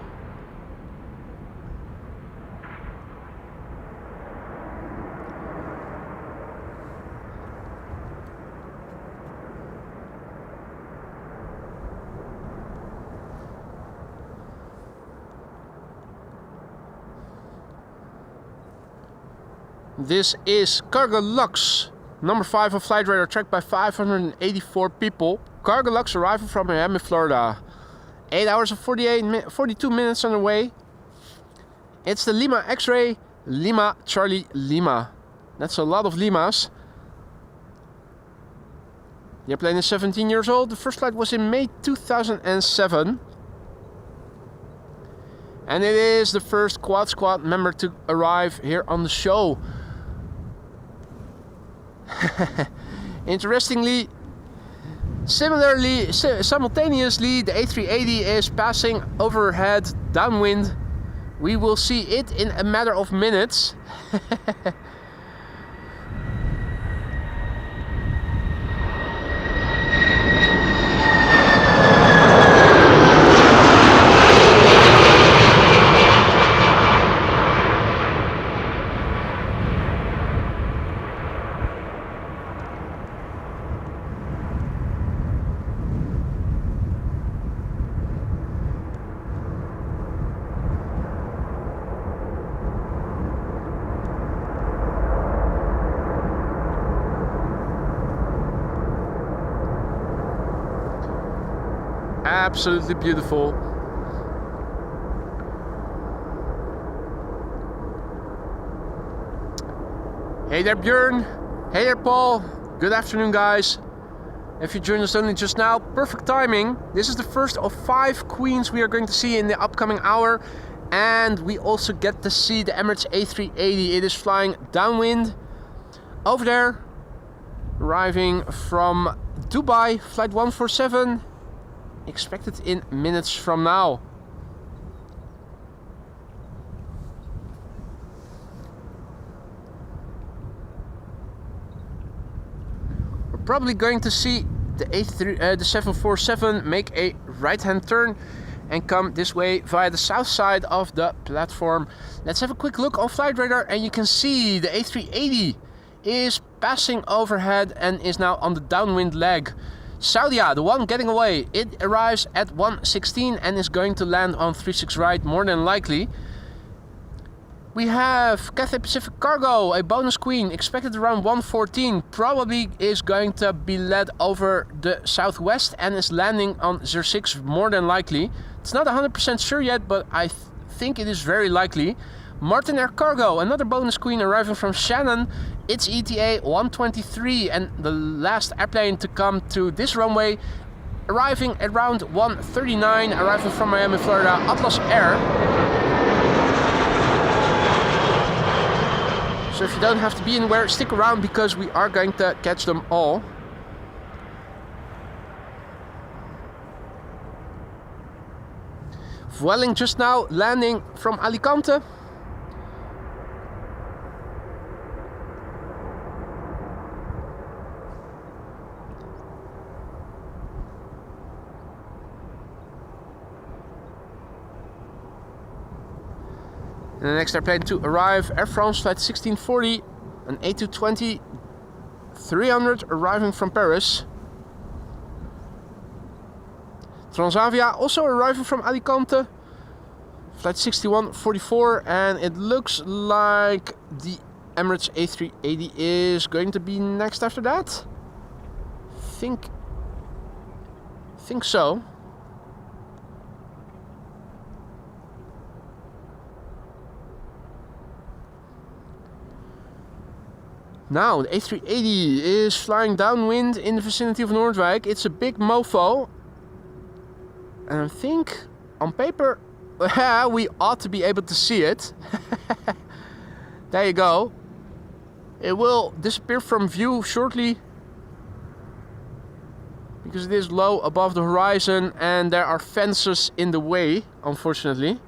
This is Cargo Lux, number 5 on flight radar, tracked by 584 people. Cargo Lux arrival from Miami, Florida. 8 hours and 42 minutes on the way. It's the Lima X-Ray, Lima Charlie Lima. That's a lot of Limas. The airplane is 17 years old. The first flight was in May 2007. And it is the first Quad Squad member to arrive here on the show. Interestingly, simultaneously, the A380 is passing overhead downwind. We will see it in a matter of minutes. Absolutely beautiful. Hey there Björn, hey there Paul, good afternoon guys. If you joined us only just now, perfect timing. This is the first of 5 queens we are going to see in the upcoming hour. And we also get to see the Emirates A380. It is flying downwind over there, arriving from Dubai, flight 147. Expected in minutes from now. We're probably going to see the 747 make a right-hand turn and come this way via the south side of the platform. Let's have a quick look on flight radar, and you can see the A380 is passing overhead and is now on the downwind leg. Saudia, the one getting away, it arrives at 1:16 and is going to land on 36 right, more than likely. We have Cathay Pacific Cargo, a bonus queen, expected around 1:14, probably is going to be led over the southwest and is landing on 06, more than likely. It's not 100% sure yet, but I think it is very likely. Martinair Cargo, another bonus queen arriving from Shannon. It's ETA 123 and the last airplane to come to this runway, arriving around 1:39, arriving from Miami, Florida, Atlas Air. So if you don't have to be anywhere, stick around because we are going to catch them all. Vueling just now, landing from Alicante. And the next airplane to arrive, Air France flight 1640, an A220-300 arriving from Paris. Transavia also arriving from Alicante, flight 6144, and it looks like the Emirates A380 is going to be next after that. Think so. Now, the A380 is flying downwind in the vicinity of Noordwijk. It's a big mofo. And I think, on paper, we ought to be able to see it. There you go. It will disappear from view shortly, because it is low above the horizon and there are fences in the way, unfortunately.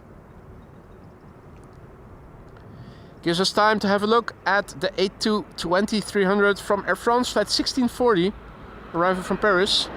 Gives us time to have a look at the A220-300 from Air France, flight 1640, arriving from Paris.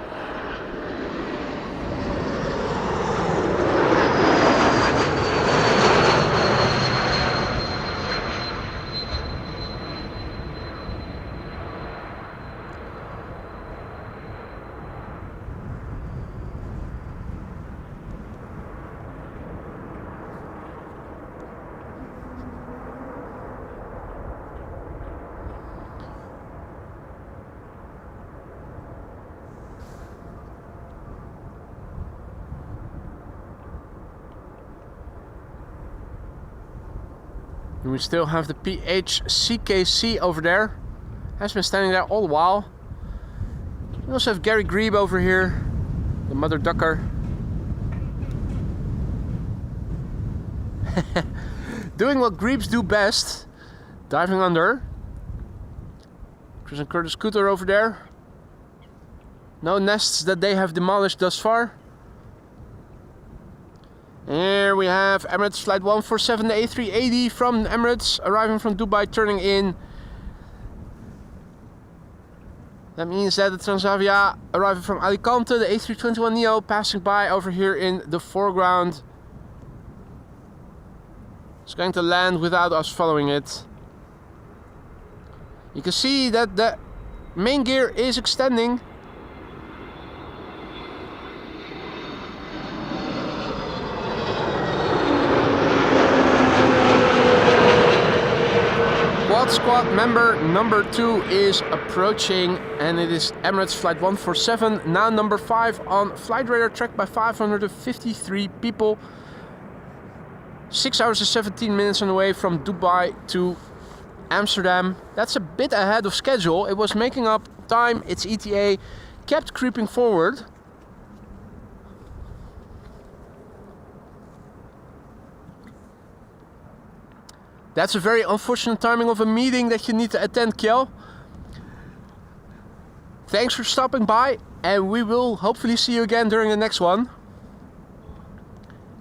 And we still have the PHCKC over there. Has been standing there all the while. We also have Gary Grebe over here, the mother ducker. Doing what Grebes do best, diving under. Chris and Curtis Cooter over there. No nests that they have demolished thus far. Here we have Emirates flight 147, the A380 from Emirates, arriving from Dubai, turning in. That means that the Transavia arriving from Alicante, the A321neo passing by over here in the foreground. It's going to land without us following it. You can see that the main gear is extending. Squad member number 2 is approaching, and it is Emirates flight 147, now number 5 on flight radar, tracked by 553 people. 6 hours and 17 minutes on the way from Dubai to Amsterdam. That's a bit ahead of schedule. It was making up time. Its ETA kept creeping forward. That's a very unfortunate timing of a meeting that you need to attend, Kjell. Thanks for stopping by, and we will hopefully see you again during the next one.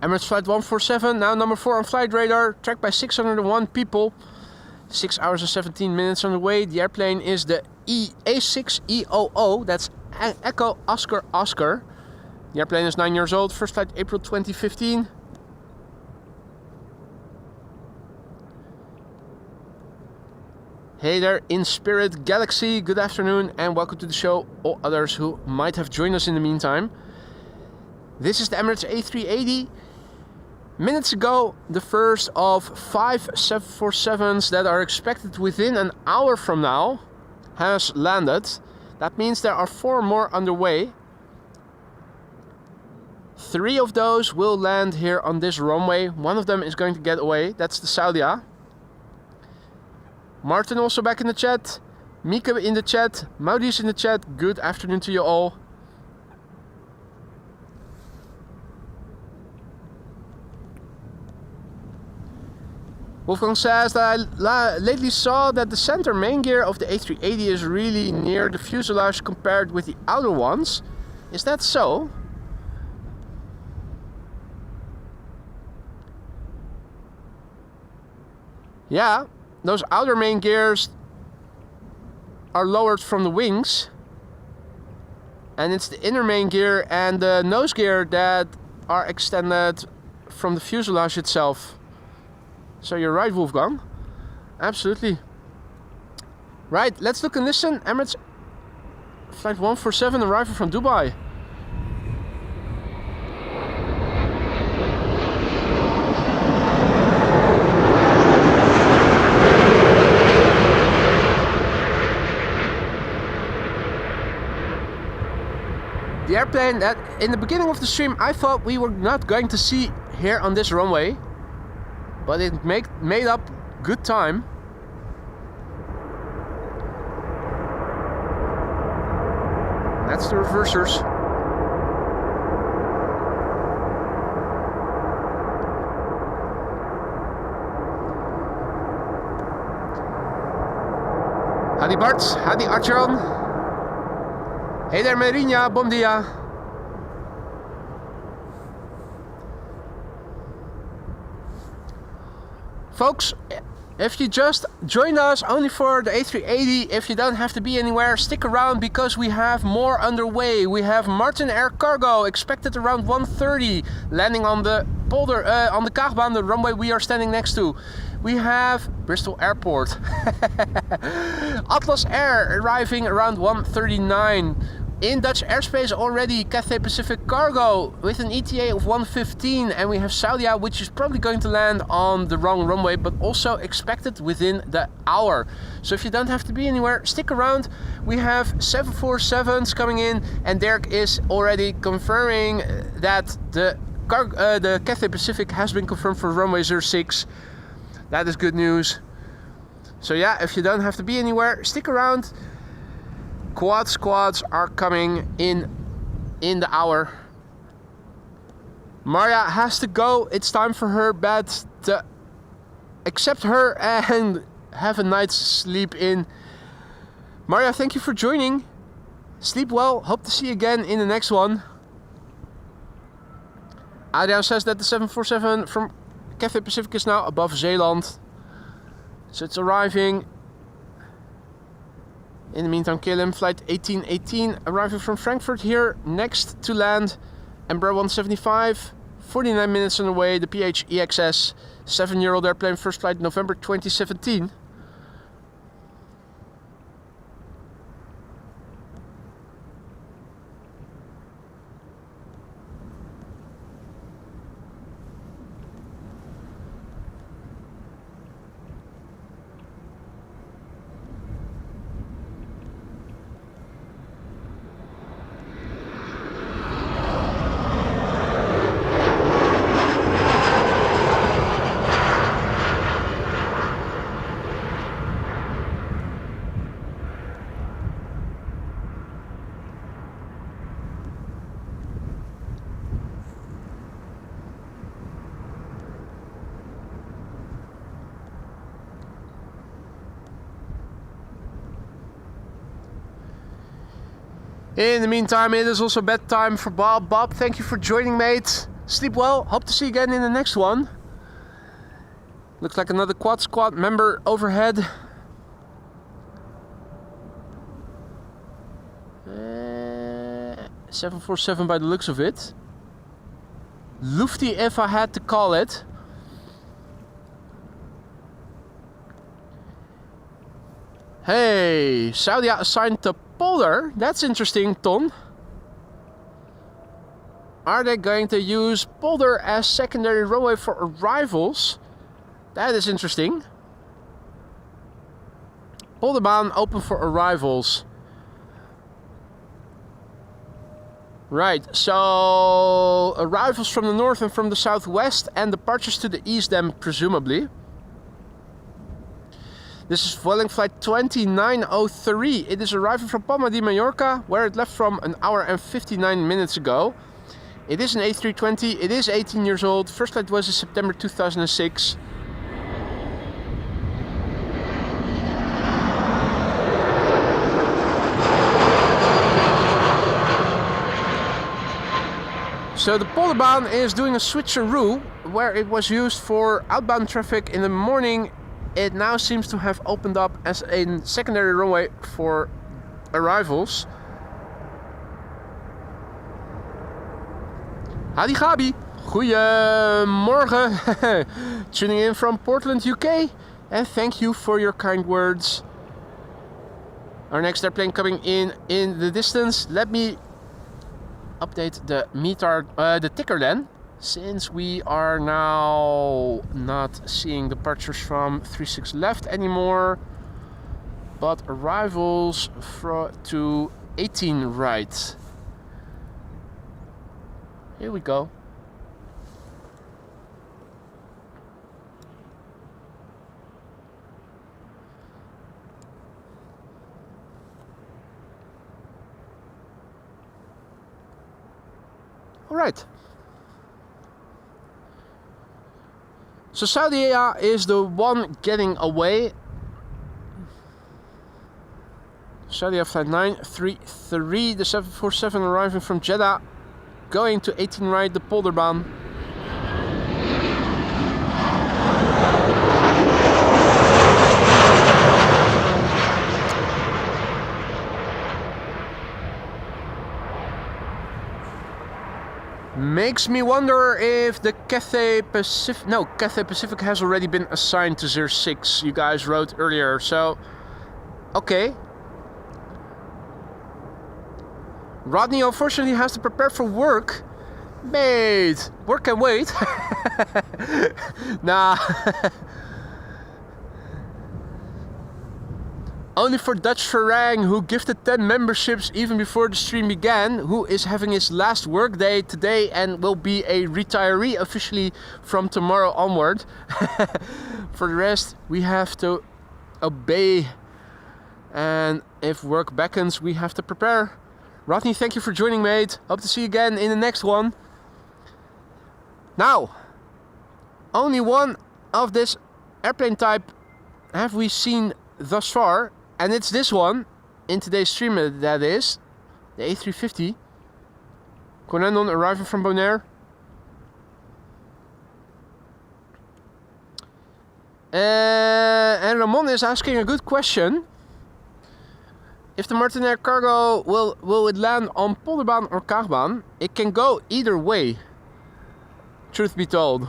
Emirates flight 147, now number 4 on flight radar, tracked by 601 people. 6 hours and 17 minutes on the way. The airplane is the A6EOO, that's Echo Oscar Oscar. The airplane is 9 years old, first flight April 2015. Hey there in Spirit Galaxy, good afternoon and welcome to the show, all others who might have joined us in the meantime. This is the Emirates A380. Minutes ago, the first of 5 747s that are expected within an hour from now has landed. That means there are 4 more underway. 3 of those will land here on this runway. One of them is going to get away, that's the Saudia. Martin also back in the chat, Mika in the chat, Maudis in the chat, good afternoon to you all. Wolfgang says that I lately saw that the center main gear of the A380 is really near the fuselage compared with the outer ones. Is that so? Yeah. Those outer main gears are lowered from the wings, and it's the inner main gear and the nose gear that are extended from the fuselage itself. So you're right, Wolfgang. Absolutely. Right, let's look and listen. Emirates Flight 147 arriving from Dubai. The airplane that in the beginning of the stream I thought we were not going to see here on this runway, but it made up good time. That's the reversers. Hadi Bart, Hadi Archeron. Hey there Marina, bom dia. Folks, if you just joined us only for the A380, if you don't have to be anywhere, stick around because we have more underway. We have Martinair Cargo expected around 1:30, landing on the polder, on the Kaagbaan, the runway we are standing next to. We have Bristol Airport. Atlas Air arriving around 1:39. In Dutch airspace already, Cathay Pacific Cargo with an ETA of 1:15, and we have Saudia, which is probably going to land on the wrong runway, but also expected within the hour. So if you don't have to be anywhere, stick around. We have 747s coming in, and Dirk is already confirming that the Cathay Pacific has been confirmed for runway 06. That is good news. So yeah, if you don't have to be anywhere, stick around. Squads are coming in the hour. Maria has to go. It's time for her bed to accept her and have a night's sleep in. Maria, thank you for joining. Sleep well. Hope to see you again in the next one. Adriaan says that the 747 from Cathay Pacific is now above Zeeland. So it's arriving. In the meantime, KLM flight 1818 arriving from Frankfurt here next to land. Embraer 175, 49 minutes on the way. The PH EXS, 7-year-old airplane, first flight November 2017. In the meantime, it is also bedtime for Bob. Bob, thank you for joining, mate. Sleep well. Hope to see you again in the next one. Looks like another quad squad member overhead. 747 by the looks of it. Lufty if I had to call it. Hey, Saudia assigned to Polder. That's interesting, Ton. Are they going to use Polder as secondary runway for arrivals? That is interesting. Polderbaan open for arrivals. Right, so arrivals from the north and from the southwest and departures to the east then presumably. This is Vueling flight 2903. It is arriving from Palma de Mallorca, where it left from an hour and 59 minutes ago. It is an A320, it is 18 years old. First flight was in September 2006. So the Polderbaan is doing a switcheroo. Where it was used for outbound traffic in the morning, it now seems to have opened up as a secondary runway for arrivals. Hadi Gabi, goeiemorgen. Tuning in from Portland, UK, and thank you for your kind words. Our next airplane coming in the distance. Let me update the the ticker then, since we are now not seeing departures from 36 left anymore, but arrivals to 18 right. Here we go. All right. So Saudia is the one getting away. Saudia flight 933, the 747 arriving from Jeddah, going to 18 right, the Polderbaan. Makes me wonder if the Cathay Pacific... No, Cathay Pacific has already been assigned to 06, you guys wrote earlier, so... Okay. Rodney unfortunately has to prepare for work. Mate, work can wait. Nah. Only for Dutch Farang, who gifted 10 memberships even before the stream began, who is having his last work day today and will be a retiree officially from tomorrow onward. For the rest, we have to obey, and if work beckons, we have to prepare. Rodney, thank you for joining, mate. Hope to see you again in the next one. Now, only one of this airplane type have we seen thus far. And it's this one, in today's stream that is, the A350. Corendon arriving from Bonaire. And Ramon is asking a good question. If the Martinair Cargo will it land on Polderbaan or Kaagbaan? It can go either way, truth be told.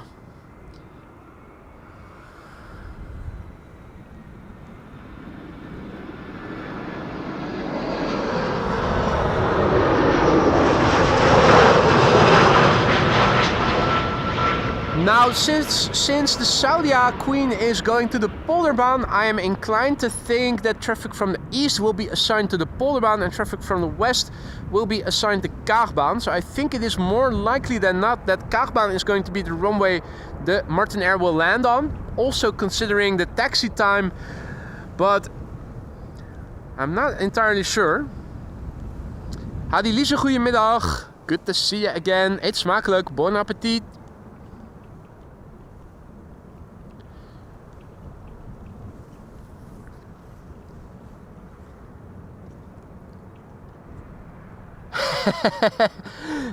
Now, since the Saudia Queen is going to the Polderbaan, I am inclined to think that traffic from the east will be assigned to the Polderbaan and traffic from the west will be assigned to Kaagbaan. So I think it is more likely than not that Kaagbaan is going to be the runway the Martinair will land on. Also considering the taxi time, but I'm not entirely sure. Hadi Lise, goedemiddag. Good to see you again. Eet smakelijk. Bon appetit.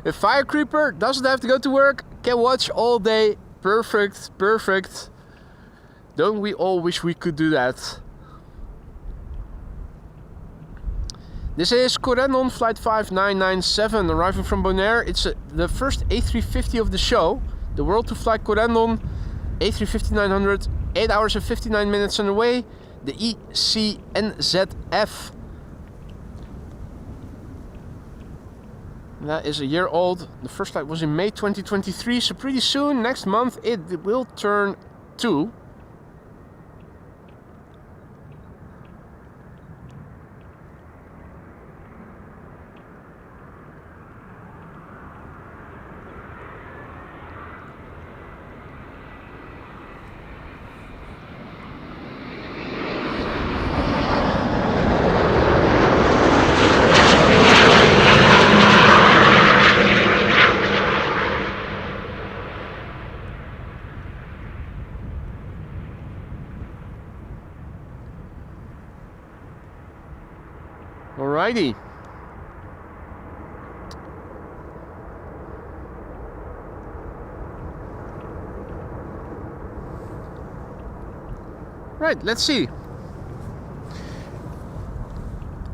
A fire creeper doesn't have to go to work, can watch all day. Perfect, perfect. Don't we all wish we could do that? This is Corendon flight 5997 arriving from Bonaire. It's the first A350 of the show. The world to fly Corendon, A350-900, 8 hours and 59 minutes on the way. the ECNZF. That is a year old. The first flight was in May 2023, so pretty soon, next month, it will turn 2. Alrighty. Right, let's see.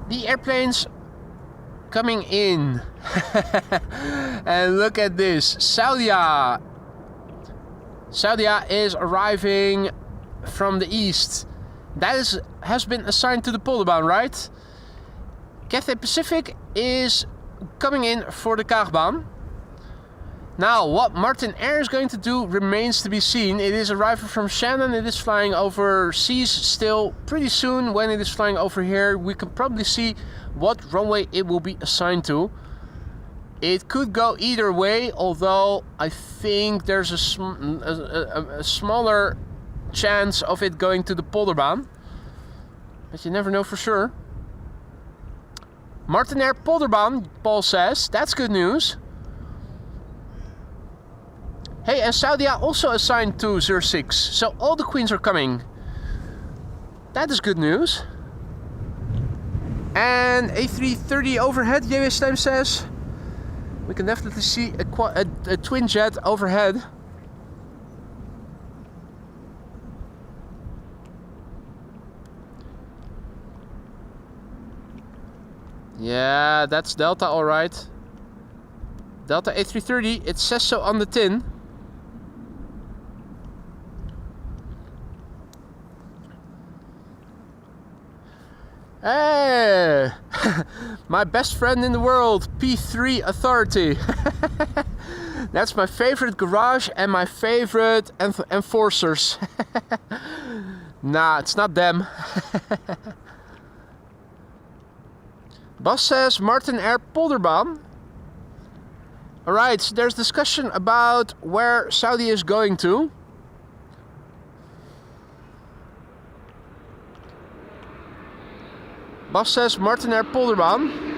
The airplanes coming in. And look at this. Saudia is arriving from the east. That has been assigned to the Polderbaan, right? Cathay Pacific is coming in for the Kaagbaan. Now, what Martinair is going to do remains to be seen. It is arriving from Shannon. It is flying overseas still. Pretty soon, when it is flying over here, we can probably see what runway it will be assigned to. It could go either way, although I think there's a smaller chance of it going to the Polderbaan. But you never know for sure. Martinair Polderbaan, Paul says. That's good news. Hey, and Saudia also assigned to 06. So all the queens are coming. That is good news. And A330 overhead, JW Time says. We can definitely see a twin jet overhead. Yeah, that's Delta, alright. Delta A330, it says so on the tin. Hey! My best friend in the world, P3 Authority. That's my favorite garage and my favorite enforcers. Nah, it's not them. Bas says Martinair Polderbaan. Alright, so there's discussion about where Saudi is going to. Bas says Martinair Polderbaan.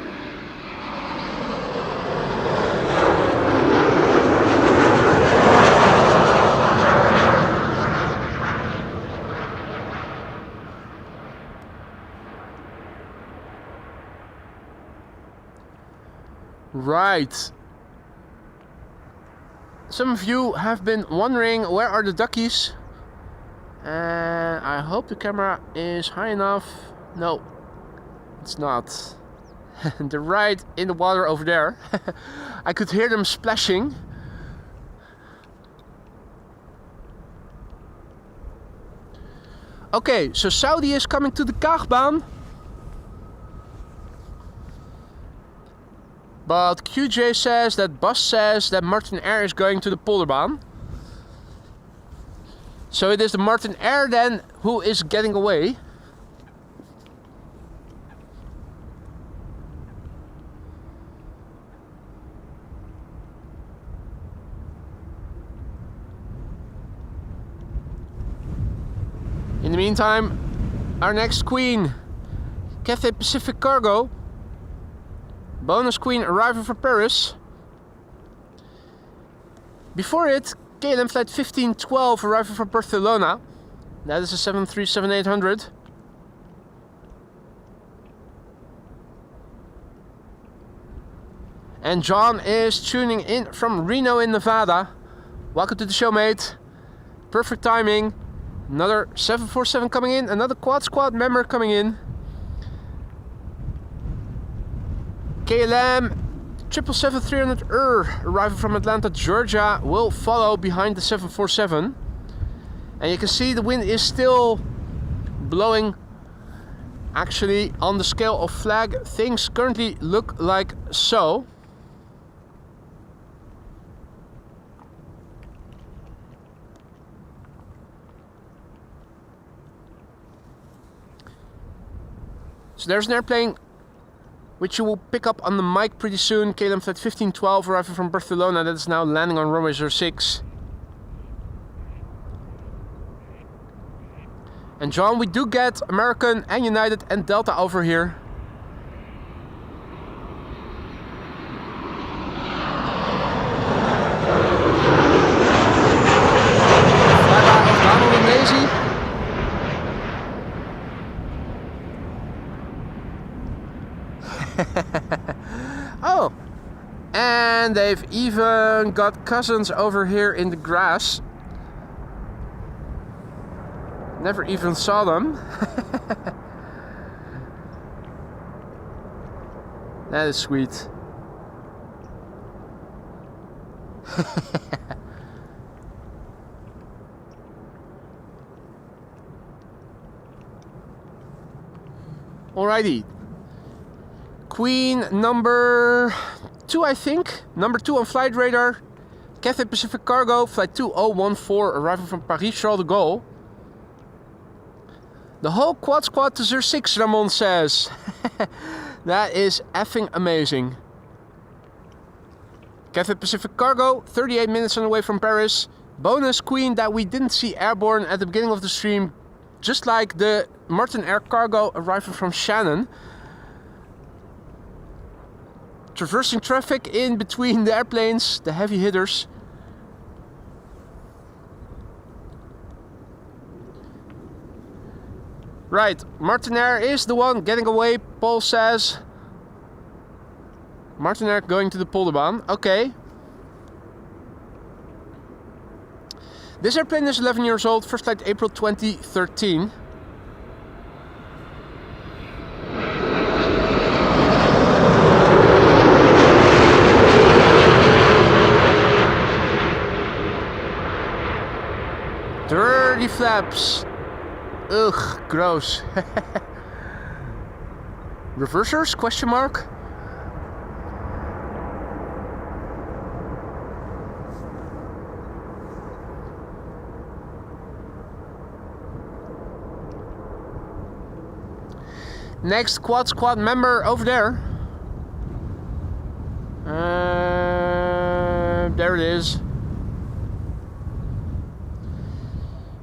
Right. Some of you have been wondering where are the duckies. And I hope the camera is high enough. No, it's not. They're right in the water over there. I could hear them splashing. Okay, so Saudi is coming to the Kaagbaan. But QJ says that Bas says that Martinair is going to the Polderbaan. So it is the Martinair then who is getting away. In the meantime, our next queen, Cathay Pacific Cargo. Bonus queen arriving from Paris. Before it, KLM flight 1512 arriving from Barcelona. That is a 737-800. And John is tuning in from Reno in Nevada. Welcome to the show, mate. Perfect timing. Another 747 coming in. Another quad squad member coming in. KLM 777-300 arriving from Atlanta, Georgia will follow behind the 747. And you can see the wind is still blowing Actually, on the scale of flag, things currently look like so. So there's an airplane which you will pick up on the mic pretty soon. KLM flight 1512 arriving from Barcelona, that is now landing on runway 06. And John, we do get American and United and Delta over here. Flyby of Donald and Daisy. Oh, and they've even got cousins over here in the grass. Never even saw them. That is sweet. Alrighty. Queen number 2, I think. Number 2 on flight radar. Cathay Pacific Cargo, flight 2014, arriving from Paris Charles de Gaulle. The whole quad squad to 06, Ramon says. That is effing amazing. Cathay Pacific Cargo, 38 minutes on the way from Paris. Bonus Queen that we didn't see airborne at the beginning of the stream. Just like the Martinair Cargo arriving from Shannon. Traversing traffic in between the airplanes, the heavy hitters. Right, Martinair is the one getting away, Paul says. Martinair going to the Polderbaan, okay. This airplane is 11 years old, first flight April 2013. Dirty flaps. Ugh, gross. Reversers? Question mark. Next quad squad member over there. There it is.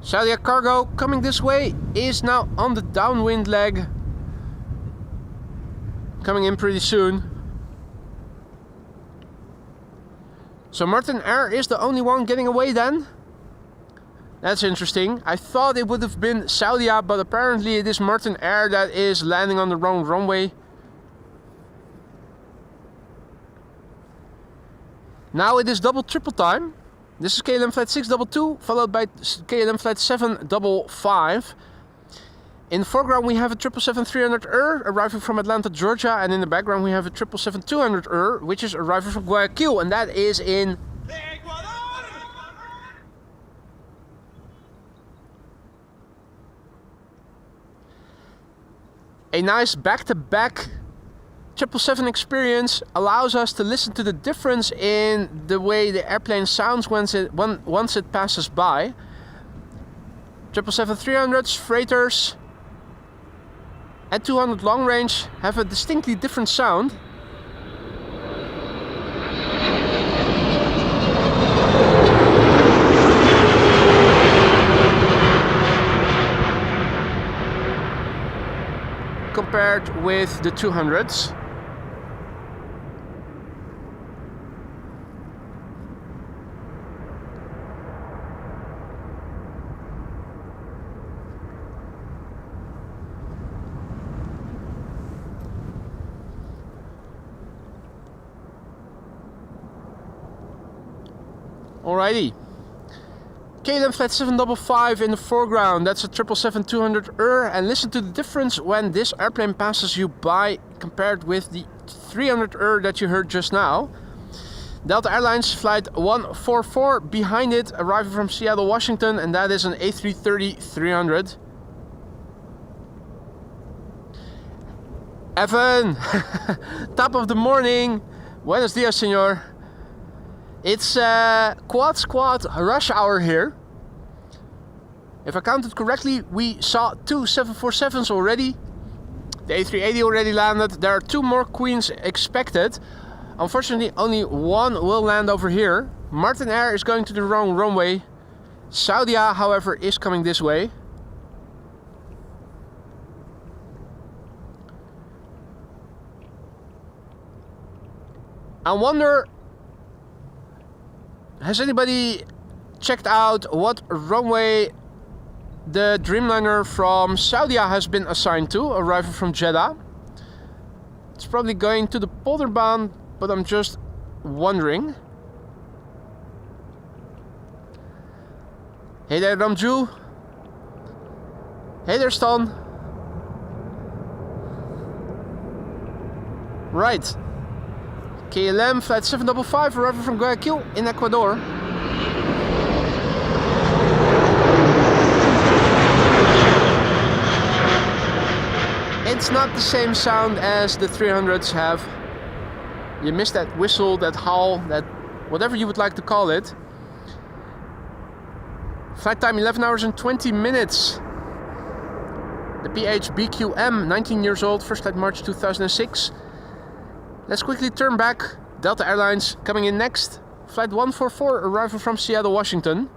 Saudia Cargo coming this way is now on the downwind leg. Coming in pretty soon. So Martinair is the only one getting away then? That's interesting. I thought it would have been Saudia, but apparently it is Martinair that is landing on the wrong runway. Now it is double triple time. This is KLM flight 622, followed by KLM flight 755. In the foreground we have a 777-300ER arriving from Atlanta, Georgia, and in the background we have a 777-200ER, which is arriving from Guayaquil, and that is in a nice back-to-back 777 experience. Allows us to listen to the difference in the way the airplane sounds once it passes by. 777-300s, freighters, and 200 long range have a distinctly different sound. Compared with the 200s. Alrighty. KLM flight 755 in the foreground, that's a 777-200ER, and listen to the difference when this airplane passes you by compared with the 300ER that you heard just now. Delta Airlines flight 144 behind it, arriving from Seattle, Washington, and that is an A330-300. Evan, top of the morning. Buenos dias, senor. It's quad squad rush hour here. If I counted correctly, we saw 2 747s already. The A380 already landed. There are 2 more Queens expected. Unfortunately, only one will land over here. Martinair is going to the wrong runway. Saudia, however, is coming this way. I wonder, has anybody checked out what runway the Dreamliner from Saudia has been assigned to, arriving from Jeddah? It's probably going to the Polderbaan, but I'm just wondering. Hey there, Ramju. Hey there, Stan. Right. KLM flight 755 arriving from Guayaquil in Ecuador. It's not the same sound as the 300s have. You miss that whistle, that howl, that whatever you would like to call it. Flight time 11 hours and 20 minutes. The PHBQM, 19 years old, first flight March 2006. Let's quickly turn back. Delta Airlines coming in next. Flight 144 arriving from Seattle, Washington.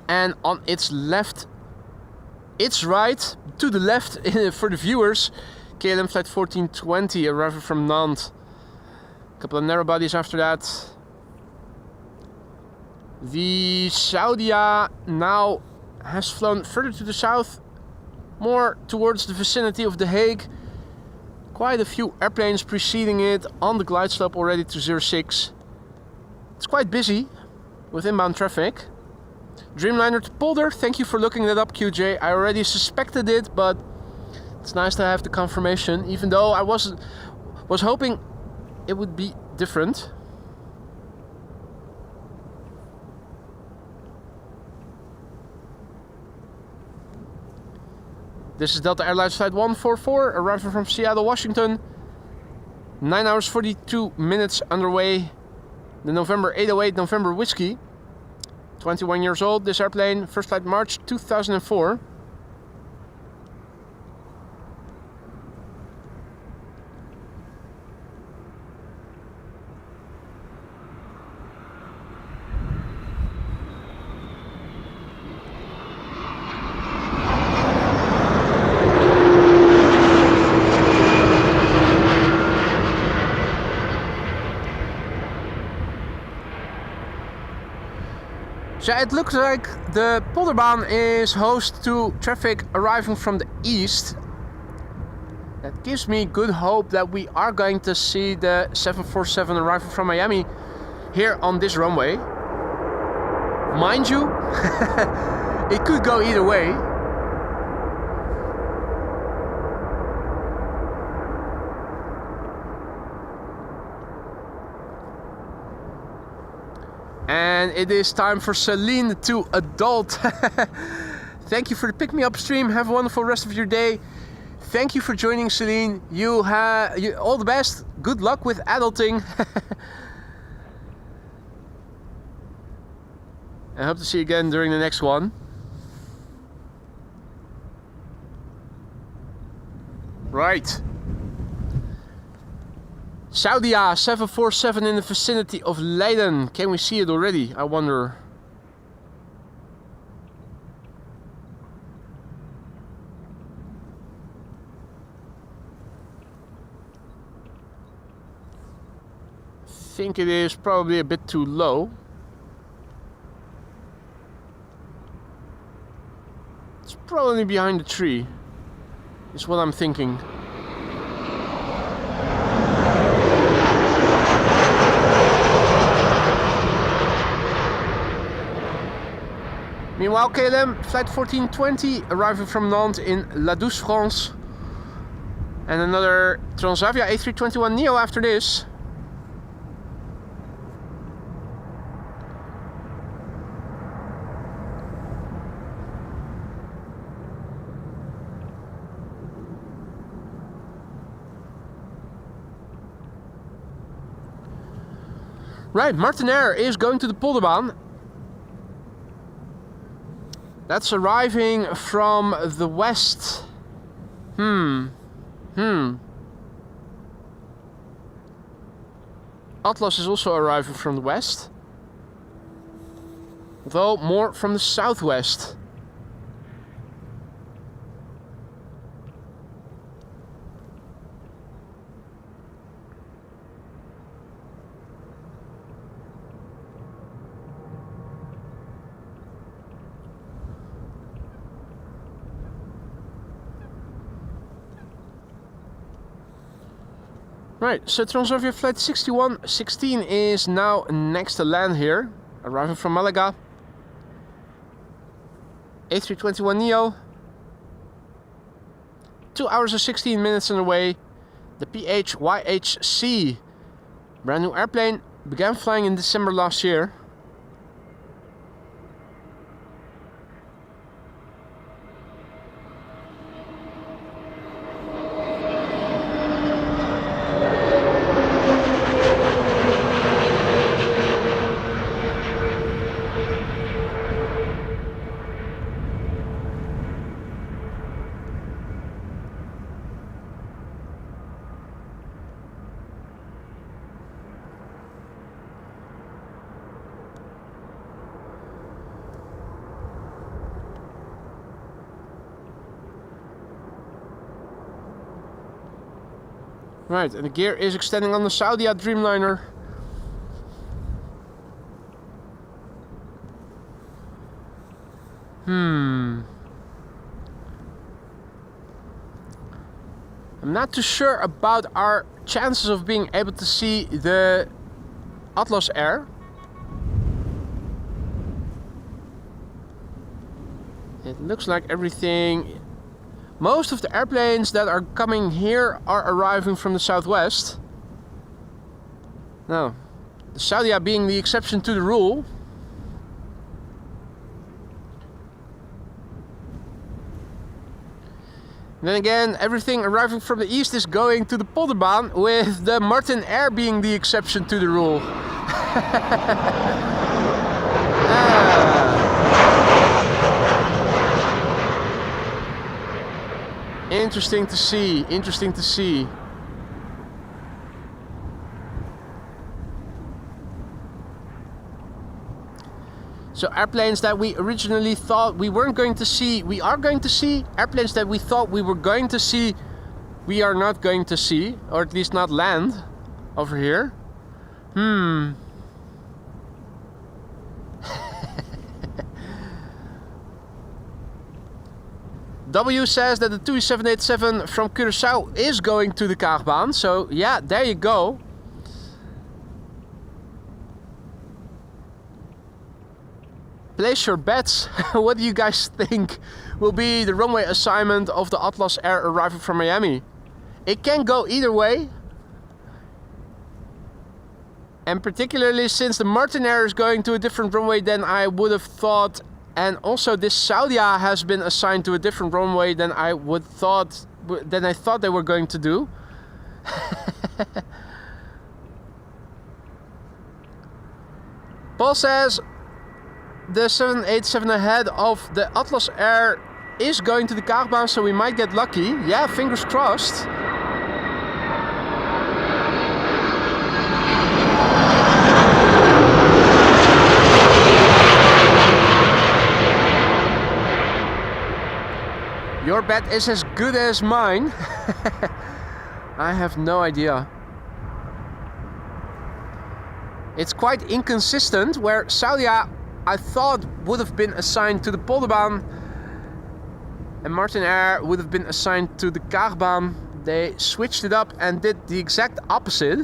And on its left, its right, to the left for the viewers, KLM flight 1420 arriving from Nantes. A couple of narrow bodies after that. The Saudia now has flown further to the south, more towards the vicinity of The Hague. Quite a few airplanes preceding it on the glide slope already to 06. It's quite busy with inbound traffic. Dreamliner to Polder, thank you for looking that up, QJ. I already suspected it, but it's nice to have the confirmation, even though I was hoping it would be different. This is Delta Airlines flight 144, arriving from Seattle, Washington. 9 hours 42 minutes underway. The November 808 November Whiskey. 21 years old, this airplane, first flight March 2004. So it looks like the Polderbaan is host to traffic arriving from the east. That gives me good hope that we are going to see the 747 arriving from Miami here on this runway. Mind you, it could go either way. And it is time for Celine to adult. Thank you for the pick me up stream. Have a wonderful rest of your day. Thank you for joining, Celine. You all the best. Good luck with adulting. I hope to see you again during the next one. Right. Saudia 747 in the vicinity of Leiden. Can we see it already? I wonder. I think it is probably a bit too low. It's probably behind the tree, is what I'm thinking. Meanwhile, KLM flight 1420 arriving from Nantes in La Douce, France. And another Transavia A321neo after this. Right, Martinair is going to the Polderbaan. That's arriving from the west. Atlas is also arriving from the west, though more from the southwest. Right, so Transavia flight 6116 is now next to land here, arriving from Malaga. A321neo, 2 hours and 16 minutes on the way. The PHYHC, brand new airplane, began flying in December last year. Right, and the gear is extending on the Saudia Dreamliner. I'm not too sure about our chances of being able to see the Atlas Air. It looks like everything... Most of the airplanes that are coming here are arriving from the southwest. Now, the Saudia being the exception to the rule. Then again, everything arriving from the east is going to the Polderbaan, with the Martinair being the exception to the rule. Interesting to see, interesting to see. So airplanes that we originally thought we weren't going to see, we are going to see. Airplanes that we thought we were going to see, we are not going to see, or at least not land over here. W says that the 2787 from Curaçao is going to the Kaagbaan, so yeah, there you go. Place your bets. What do you guys think will be the runway assignment of the Atlas Air arriving from Miami? It can go either way. And particularly since the Martinair is going to a different runway than I would have thought. And also this Saudia has been assigned to a different runway than I thought they were going to do. Paul says the 787 ahead of the Atlas Air is going to the Kaagbaan, so we might get lucky. Yeah, fingers crossed. Your bet is as good as mine. I have no idea. It's quite inconsistent, where Saudia I thought would have been assigned to the Polderbaan and Martinair would have been assigned to the Kaagbaan. They switched it up and did the exact opposite.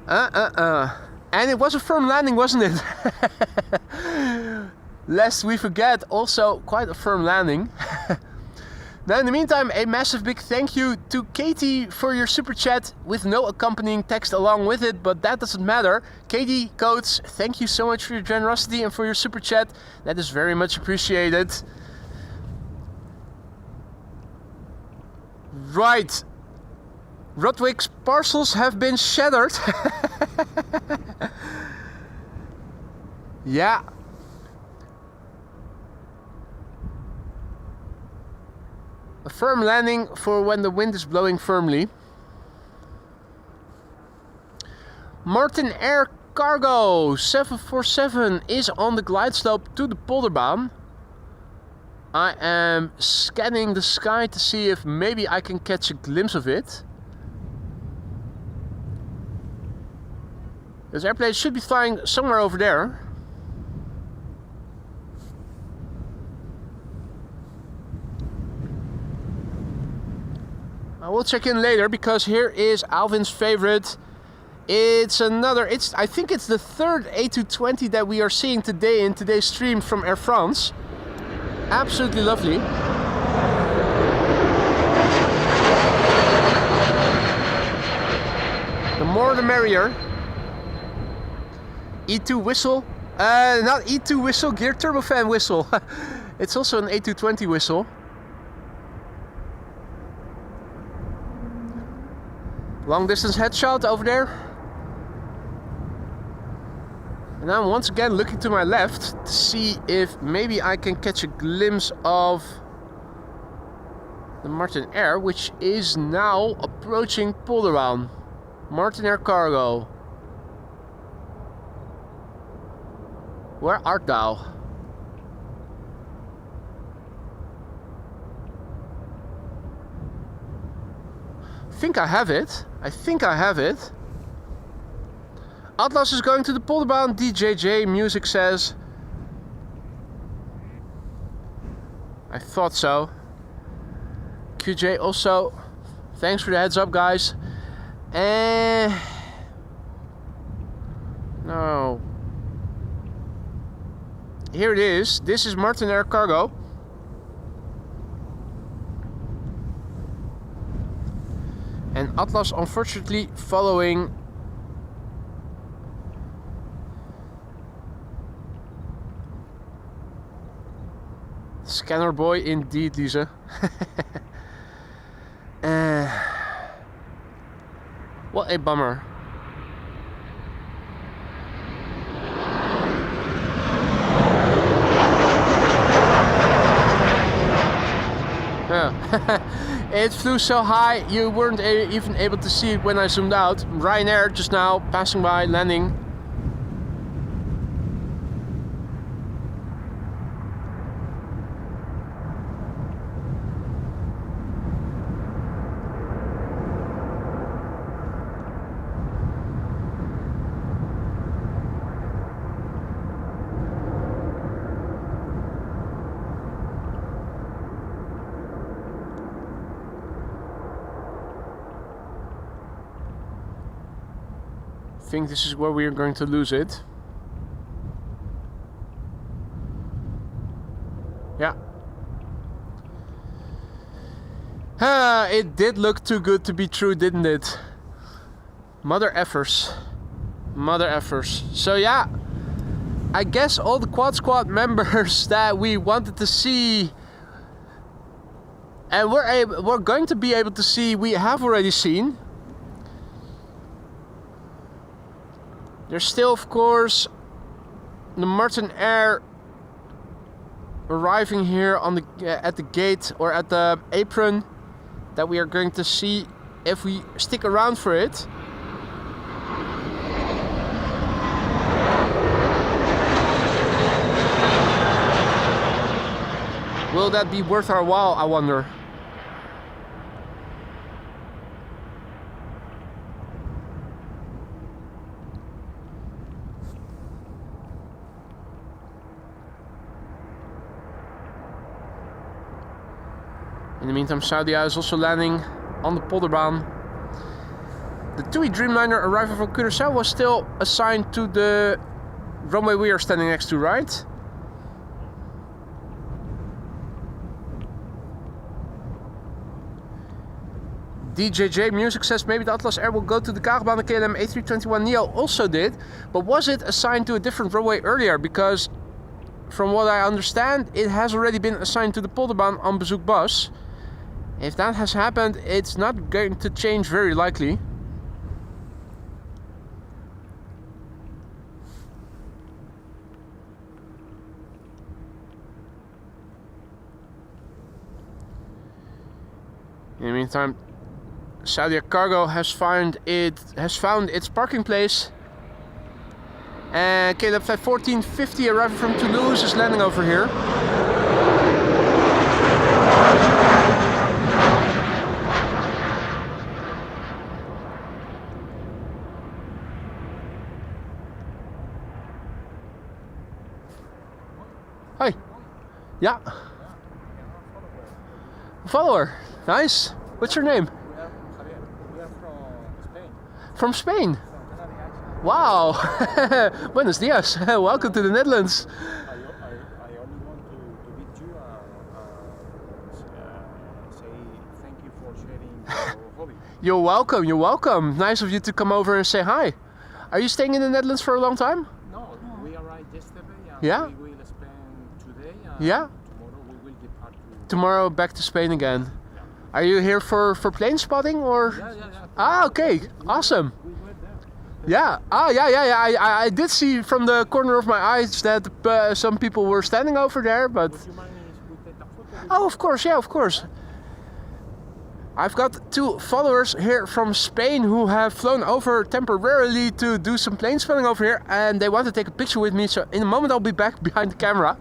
And it was a firm landing, wasn't it? Lest we forget, also quite a firm landing. Now in the meantime, a massive big thank you to Katie for your super chat with no accompanying text along with it, but that doesn't matter. Katie Coates, thank you so much for your generosity and for your super chat. That is very much appreciated. Right. Rodwick's parcels have been shattered. Yeah. A firm landing for when the wind is blowing firmly. Martinair Cargo 747 is on the glide slope to the Polderbaan. I am scanning the sky to see if maybe I can catch a glimpse of it. This airplane should be flying somewhere over there. I will check in later because here is Alvin's favorite. I think it's the third A220 that we are seeing today in today's stream from Air France. Absolutely lovely. The more the merrier. E2 whistle. Not E2 whistle, gear turbofan whistle. It's also an A220 whistle. Long distance headshot over there. And I'm once again looking to my left to see if maybe I can catch a glimpse of the Martinair, which is now approaching Polderbaan. Martinair Cargo. Where art thou? I think I have it. I think I have it. Atlas is going to the Polderbaan, DJJ Music says. I thought so. QJ also. Thanks for the heads up, guys. No. Here it is. This is Martinair Cargo. And Atlas unfortunately following Scanner boy indeed, Lisa. What a bummer. It flew so high you weren't even able to see it when I zoomed out. Ryanair just now passing by, landing. I think this is where we are going to lose it. Yeah. It did look too good to be true, didn't it? Mother effers. Mother effers. So yeah, I guess all the Quad Squad members that we wanted to see and we're going to be able to see, we have already seen. There's still, of course, the Martinair arriving here on the at the gate or at the apron that we are going to see if we stick around for it. Will that be worth our while, I wonder? In the meantime, Saudia is also landing on the Polderbaan. The TUI Dreamliner arriving from Curaçao was still assigned to the runway we are standing next to, right? DJJ Music says maybe the Atlas Air will go to the Kagbaan. The KLM A321neo also did, but was it assigned to a different runway earlier? Because from what I understand, it has already been assigned to the Polderbaan on Bezoek Bas. If that has happened, it's not going to change very likely. In the meantime, Saudia Cargo has found its parking place, and KLM flight 1450 arriving from Toulouse is landing over here. Hi. Yeah. Follower. Nice. What's your name? We are from Spain. From Spain? From Canada and KLM. Wow. Buenos dias. Welcome to the Netherlands. I only want to meet you and say thank you for sharing your hobby. You're welcome. You're welcome. Nice of you to come over and say hi. Are you staying in the Netherlands for a long time? No, we arrived yesterday and Yeah? we will spend today and Yeah? tomorrow we will get back to... Tomorrow back to Spain again. Are you here for plane spotting or? Yeah. Ah, okay. Awesome. We were there. Yeah. I did see from the corner of my eyes that some people were standing over there, but. Would you mind if we take a photo? Oh, of course. Yeah, of course. I've got two followers here from Spain who have flown over temporarily to do some plane spotting over here, and they want to take a picture with me. So in a moment I'll be back behind the camera.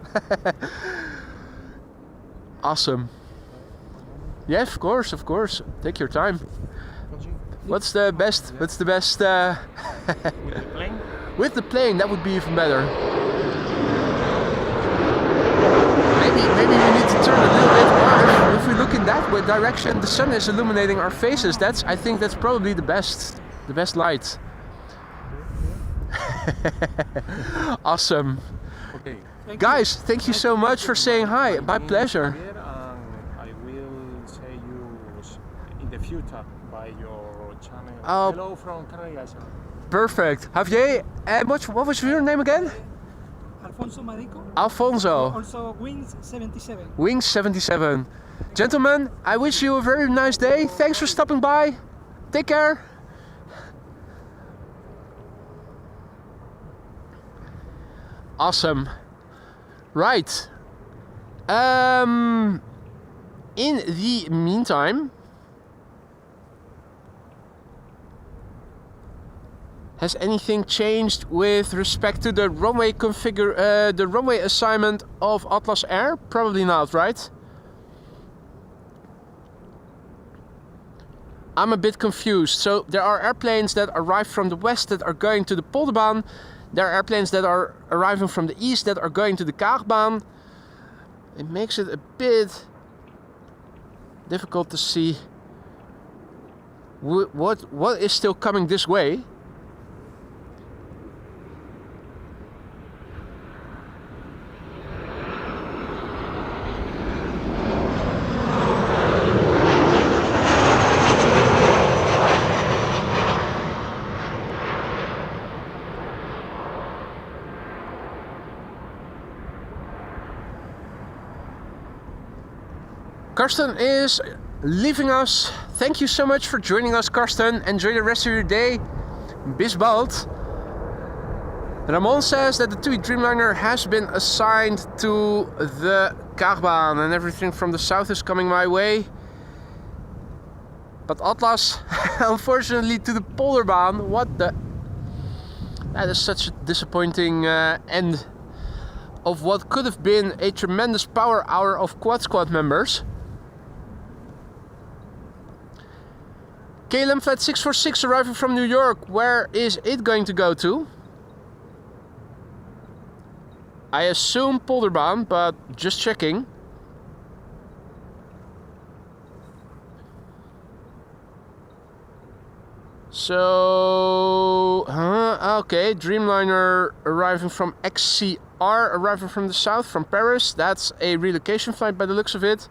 Awesome. Yes, of course. Take your time. What's the best? With the plane? With the plane, that would be even better. Maybe we need to turn a little bit. Or if we look in that direction, the sun is illuminating our faces. I think that's probably the best light. Awesome. Okay. Guys, thank you so much for saying hi. My pleasure. I will say you in the future by your channel. Oh. Hello from Canada, guys. Perfect. Javier, what was your name again? Alfonso Marico. Alfonso. Also Wings 77. Wings 77. Gentlemen, I wish you a very nice day. Thanks for stopping by. Take care. Awesome. Right. In the meantime, has anything changed with respect to the runway the runway assignment of Atlas Air? Probably not, right? I'm a bit confused. So there are airplanes that arrive from the west that are going to the Polderbaan. There are airplanes that are arriving from the east that are going to the Kaagbaan. It makes it a bit difficult to see what is still coming this way. Karsten is leaving us. Thank you so much for joining us, Karsten. Enjoy the rest of your day. Bis bald. Ramon says that the TUI Dreamliner has been assigned to the Kaagbaan and everything from the south is coming my way. But Atlas, unfortunately, to the Polderbaan. What the? That is such a disappointing end of what could have been a tremendous power hour of Quad Squad members. KLM flight 646 arriving from New York. Where is it going to go to? I assume Polderbaan, but just checking. So, okay, Dreamliner arriving from XCR, arriving from the south, from Paris. That's a relocation flight by the looks of it.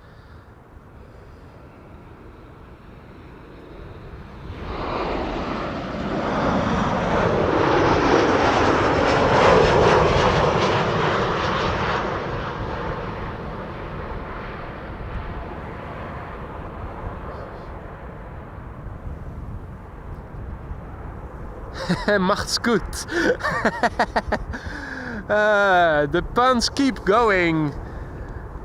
Macht's gut. The puns keep going.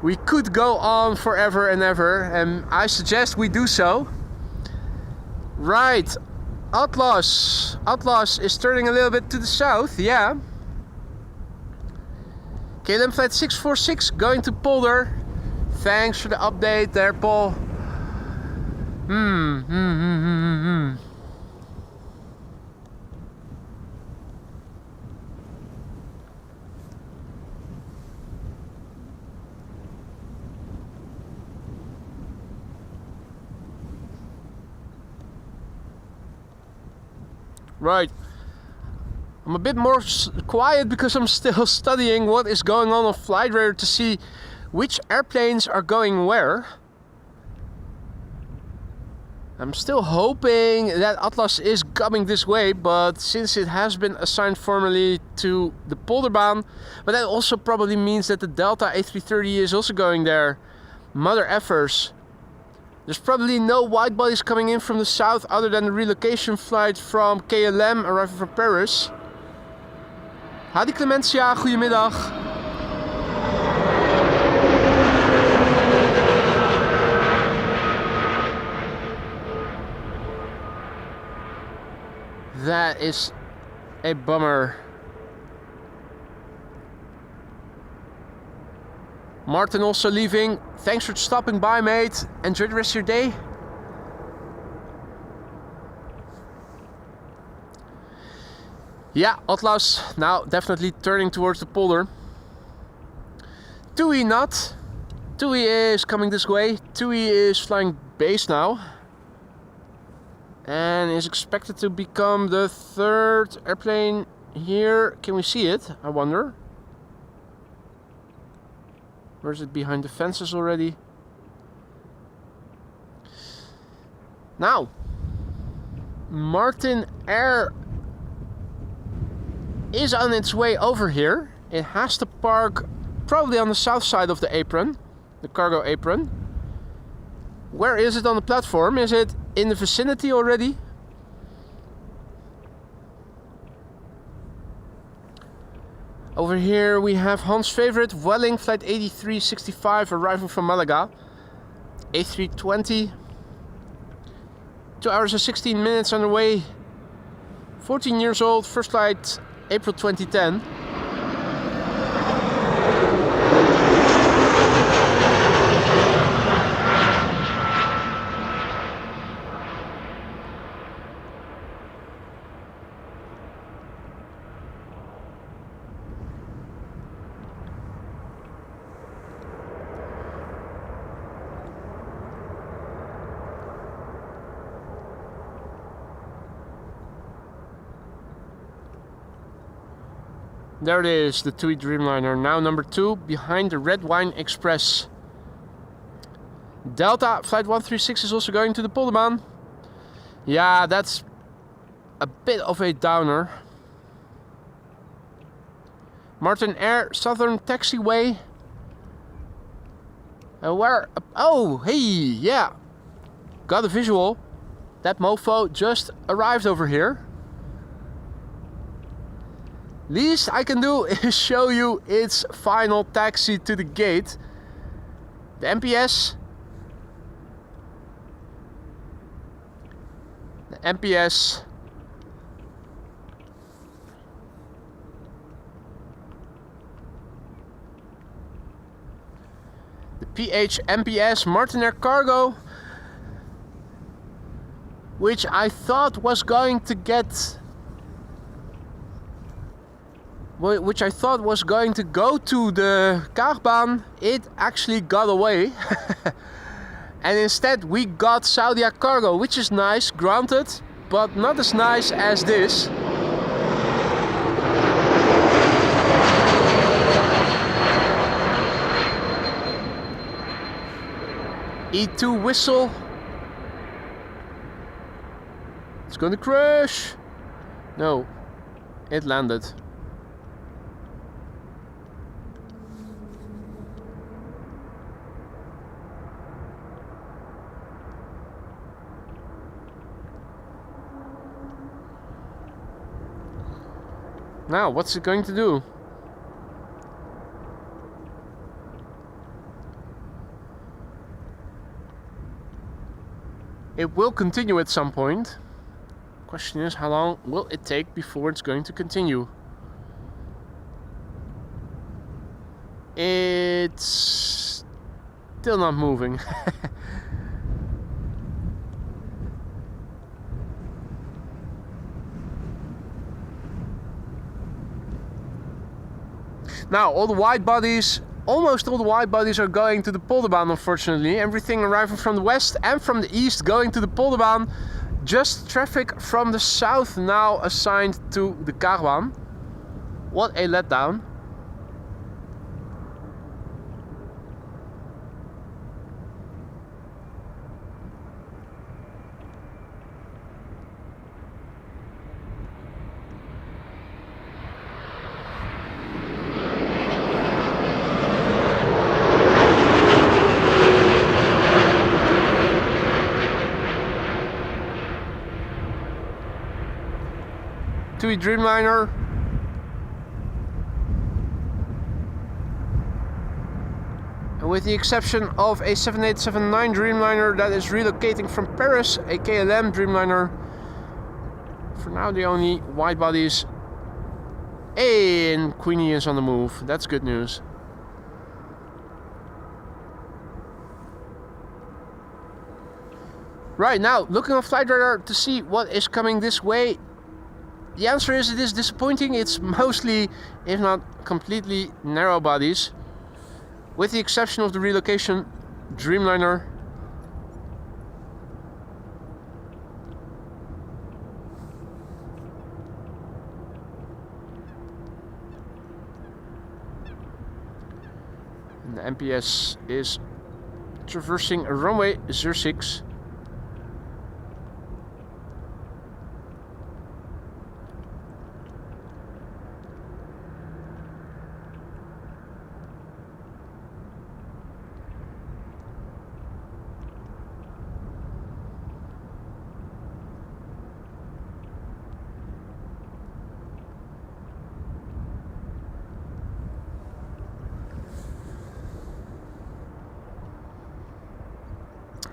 We could go on forever and ever, and I suggest we do so. Right, Atlas. Atlas is turning a little bit to the south, yeah. KLM flight 646 going to Polder. Thanks for the update there, Paul. Right. I'm a bit more quiet because I'm still studying what is going on Flight Radar to see which airplanes are going where. I'm still hoping that Atlas is coming this way, but since it has been assigned formally to the Polderbaan, but that also probably means that the Delta A330 is also going there. Mother effers. There's probably no wide bodies coming in from the south other than the relocation flight from KLM arriving from Paris. Hadi Clemencia, goedemiddag. That is a bummer. Martin also leaving. Thanks for stopping by, mate. Enjoy the rest of your day. Yeah, Atlas now definitely turning towards the polder. TUI not. TUI is coming this way. TUI is flying base now. And is expected to become the third airplane here. Can we see it? I wonder. Or is it behind the fences already? Now, Martinair is on its way over here. It has to park probably on the south side of the apron, the cargo apron. Where is it on the platform? Is it in the vicinity already? Over here we have Hans' favorite, Welling flight 8365 arriving from Malaga. A320. 2 hours and 16 minutes on the way. 14 years old, first flight April 2010. There it is, the TUI Dreamliner, now number 2, behind the Red Wine Express. Delta Flight 136 is also going to the Polderbaan. Yeah, that's a bit of a downer. Martinair Southern Taxiway. Where? Oh, hey, yeah. Got a visual. That mofo just arrived over here. Least I can do is show you its final taxi to the gate. The MPS. The MPS. The PH MPS Martinair Cargo, which I thought was going to get, which I thought was going to go to the Kaagbaan, it actually got away. And instead we got Saudia Cargo, which is nice, granted, but not as nice as this. E2 whistle. It's going to crash. No, it landed. Now, what's it going to do? It will continue at some point. Question is, how long will it take before it's going to continue? It's still not moving. Now, all the wide bodies, almost all the wide bodies are going to the Polderbaan, unfortunately. Everything arriving from the west and from the east going to the Polderbaan. Just traffic from the south now assigned to the Karbaan. What a letdown. TUI Dreamliner. And with the exception of a 7879 Dreamliner that is relocating from Paris, a KLM Dreamliner. For now the only wide bodies. And Queenie is on the move. That's good news. Right, now looking on flight radar to see what is coming this way. The answer is it is disappointing. It's mostly, if not completely, narrow bodies. With the exception of the relocation Dreamliner. And the MPS is traversing a runway 06.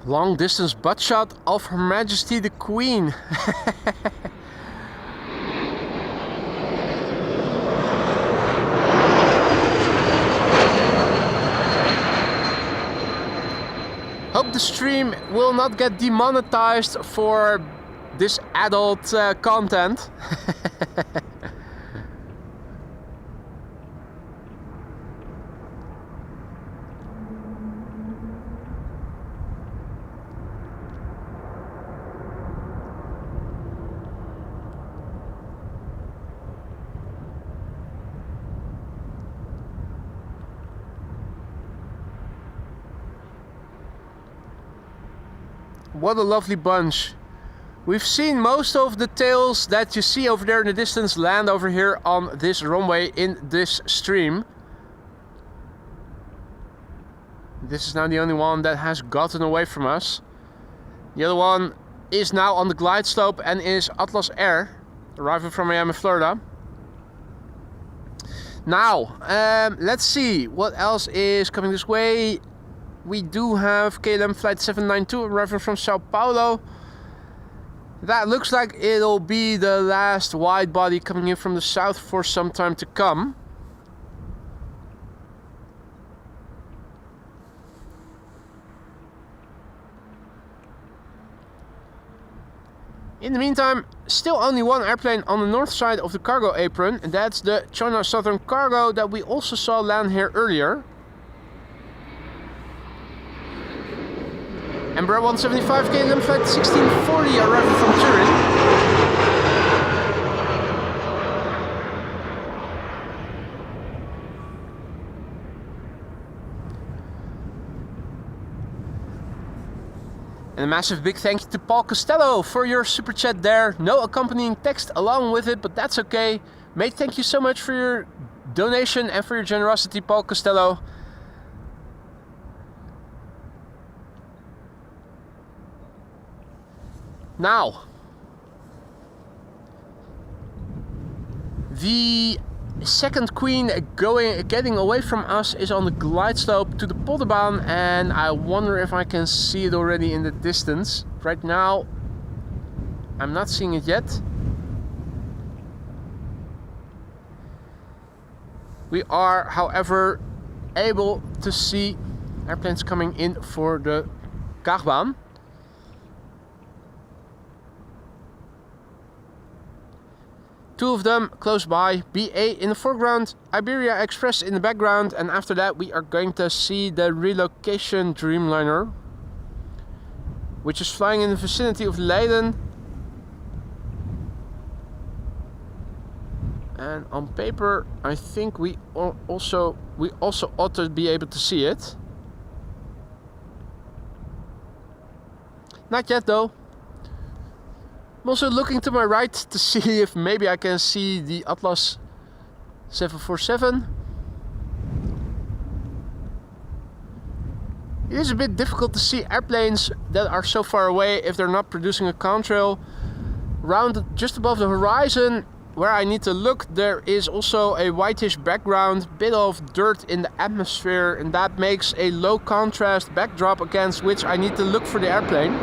Long distance butt shot of Her Majesty the Queen. Hope the stream will not get demonetized for this adult content. What a lovely bunch. We've seen most of the tails that you see over there in the distance land over here on this runway in this stream. This is now the only one that has gotten away from us. The other one is now on the glide slope and is Atlas Air, arriving from Miami, Florida. Now, let's see what else is coming this way. We do have KLM flight 792 arriving from Sao Paulo. That looks like it'll be the last wide body coming in from the south for some time to come. In the meantime, still only one airplane on the north side of the cargo apron, and that's the China Southern Cargo that we also saw land here earlier. Embraer 175 KLM flight 1640 arriving from Turin. And a massive big thank you to Paul Costello for your super chat there. No accompanying text along with it, but that's okay. Mate, thank you so much for your donation and for your generosity, Paul Costello. Now, The second queen getting away from us is on the glide slope to the Polderbaan, and I wonder if I can see it already in the distance. Right now, I'm not seeing it yet. We are, however, able to see airplanes coming in for the Kaagbaan. Two of them close by, BA in the foreground, Iberia Express in the background, and after that we are going to see the relocation Dreamliner, which is flying in the vicinity of Leiden. And on paper, I think we also ought to be able to see it. Not yet though. I'm also looking to my right to see if maybe I can see the Atlas 747. It is a bit difficult to see airplanes that are so far away if they're not producing a contrail. Around just above the horizon, where I need to look, there is also a whitish background, bit of dirt in the atmosphere, and that makes a low contrast backdrop against which I need to look for the airplane.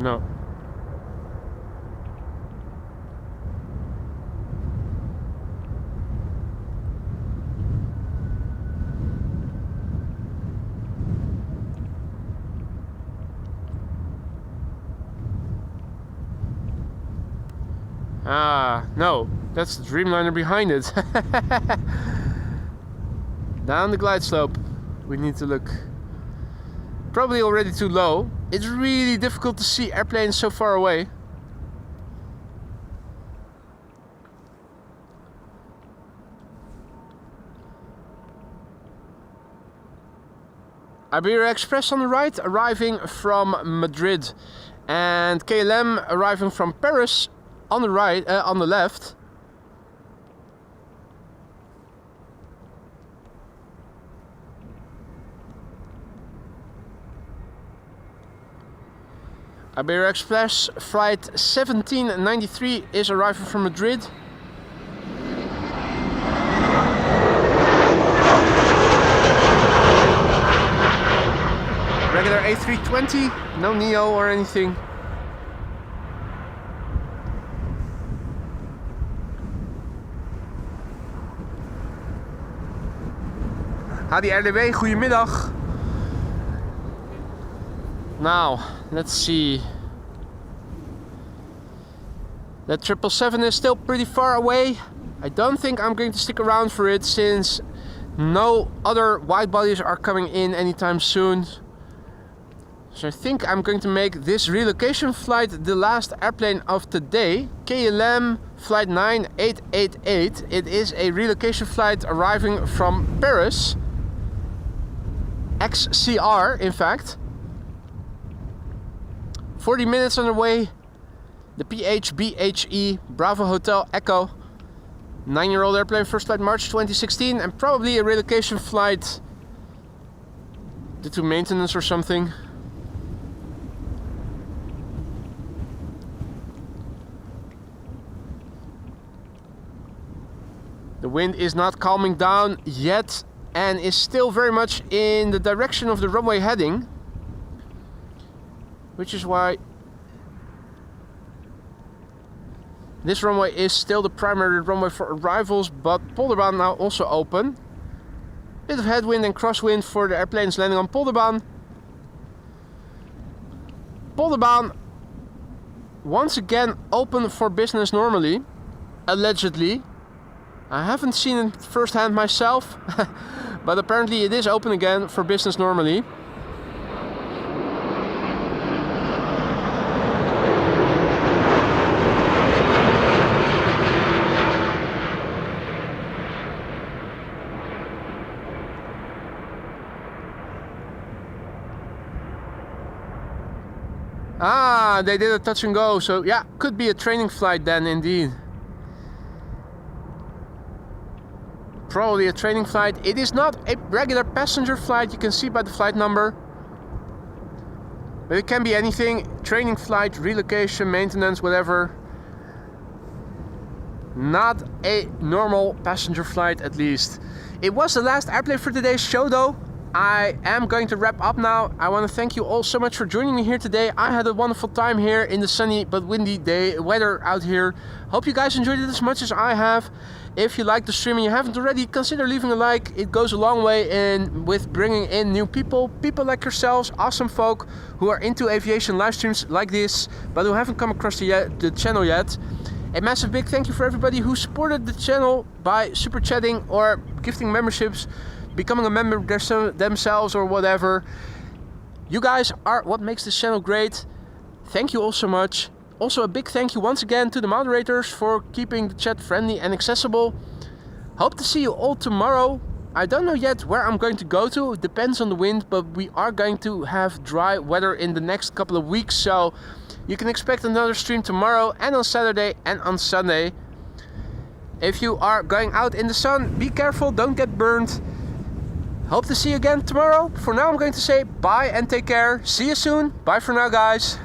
No. Ah, no, that's the Dreamliner behind it. Down the glide slope, we need to look. Probably already too low. It's really difficult to see airplanes so far away. Iberia Express on the right, arriving from Madrid, and KLM arriving from Paris on the right, on the left. Iberia Express flight 1793 is arriving from Madrid. Regular A320, no Neo or anything. Hadi RDW, goedemiddag. Now, let's see. That 777 is still pretty far away. I don't think I'm going to stick around for it since no other wide bodies are coming in anytime soon. So I think I'm going to make this relocation flight the last airplane of today. KLM flight 9888. It is a relocation flight arriving from Paris. XCR, in fact. 40 minutes on the way. The PHBHE Bravo Hotel Echo. 9-year-old airplane, first flight March 2016, and probably a relocation flight due to maintenance or something. The wind is not calming down yet and is still very much in the direction of the runway heading, which is why this runway is still the primary runway for arrivals, but Polderbaan now also open. Bit of headwind and crosswind for the airplanes landing on Polderbaan. Polderbaan once again open for business normally, allegedly. I haven't seen it firsthand myself, but apparently it is open again for business normally. Ah, they did a touch and go, so yeah, could be a training flight then indeed. Probably a training flight. It is not a regular passenger flight, you can see by the flight number. But it can be anything, training flight, relocation, maintenance, whatever. Not a normal passenger flight at least. It was the last airplane for today's show though. I am going to wrap up now. I want to thank you all so much for joining me here today. I had a wonderful time here in the sunny but windy weather out here. Hope you guys enjoyed it as much as I have. If you like the stream and you haven't already, consider leaving a like. It goes a long way in with bringing in new people like yourselves, awesome folk who are into aviation live streams like this, but who haven't come across the channel yet. A massive big thank you for everybody who supported the channel by super chatting or gifting memberships, becoming a member themselves or whatever. You guys are what makes this channel great. Thank you all so much. Also a big thank you once again to the moderators for keeping the chat friendly and accessible. Hope to see you all tomorrow. I don't know yet where I'm going to go to. It depends on the wind, but we are going to have dry weather in the next couple of weeks, so you can expect another stream tomorrow and on Saturday and on Sunday. If you are going out in the sun, be careful, don't get burned. Hope to see you again tomorrow. For now I'm going to say bye and take care. See you soon. Bye for now, guys.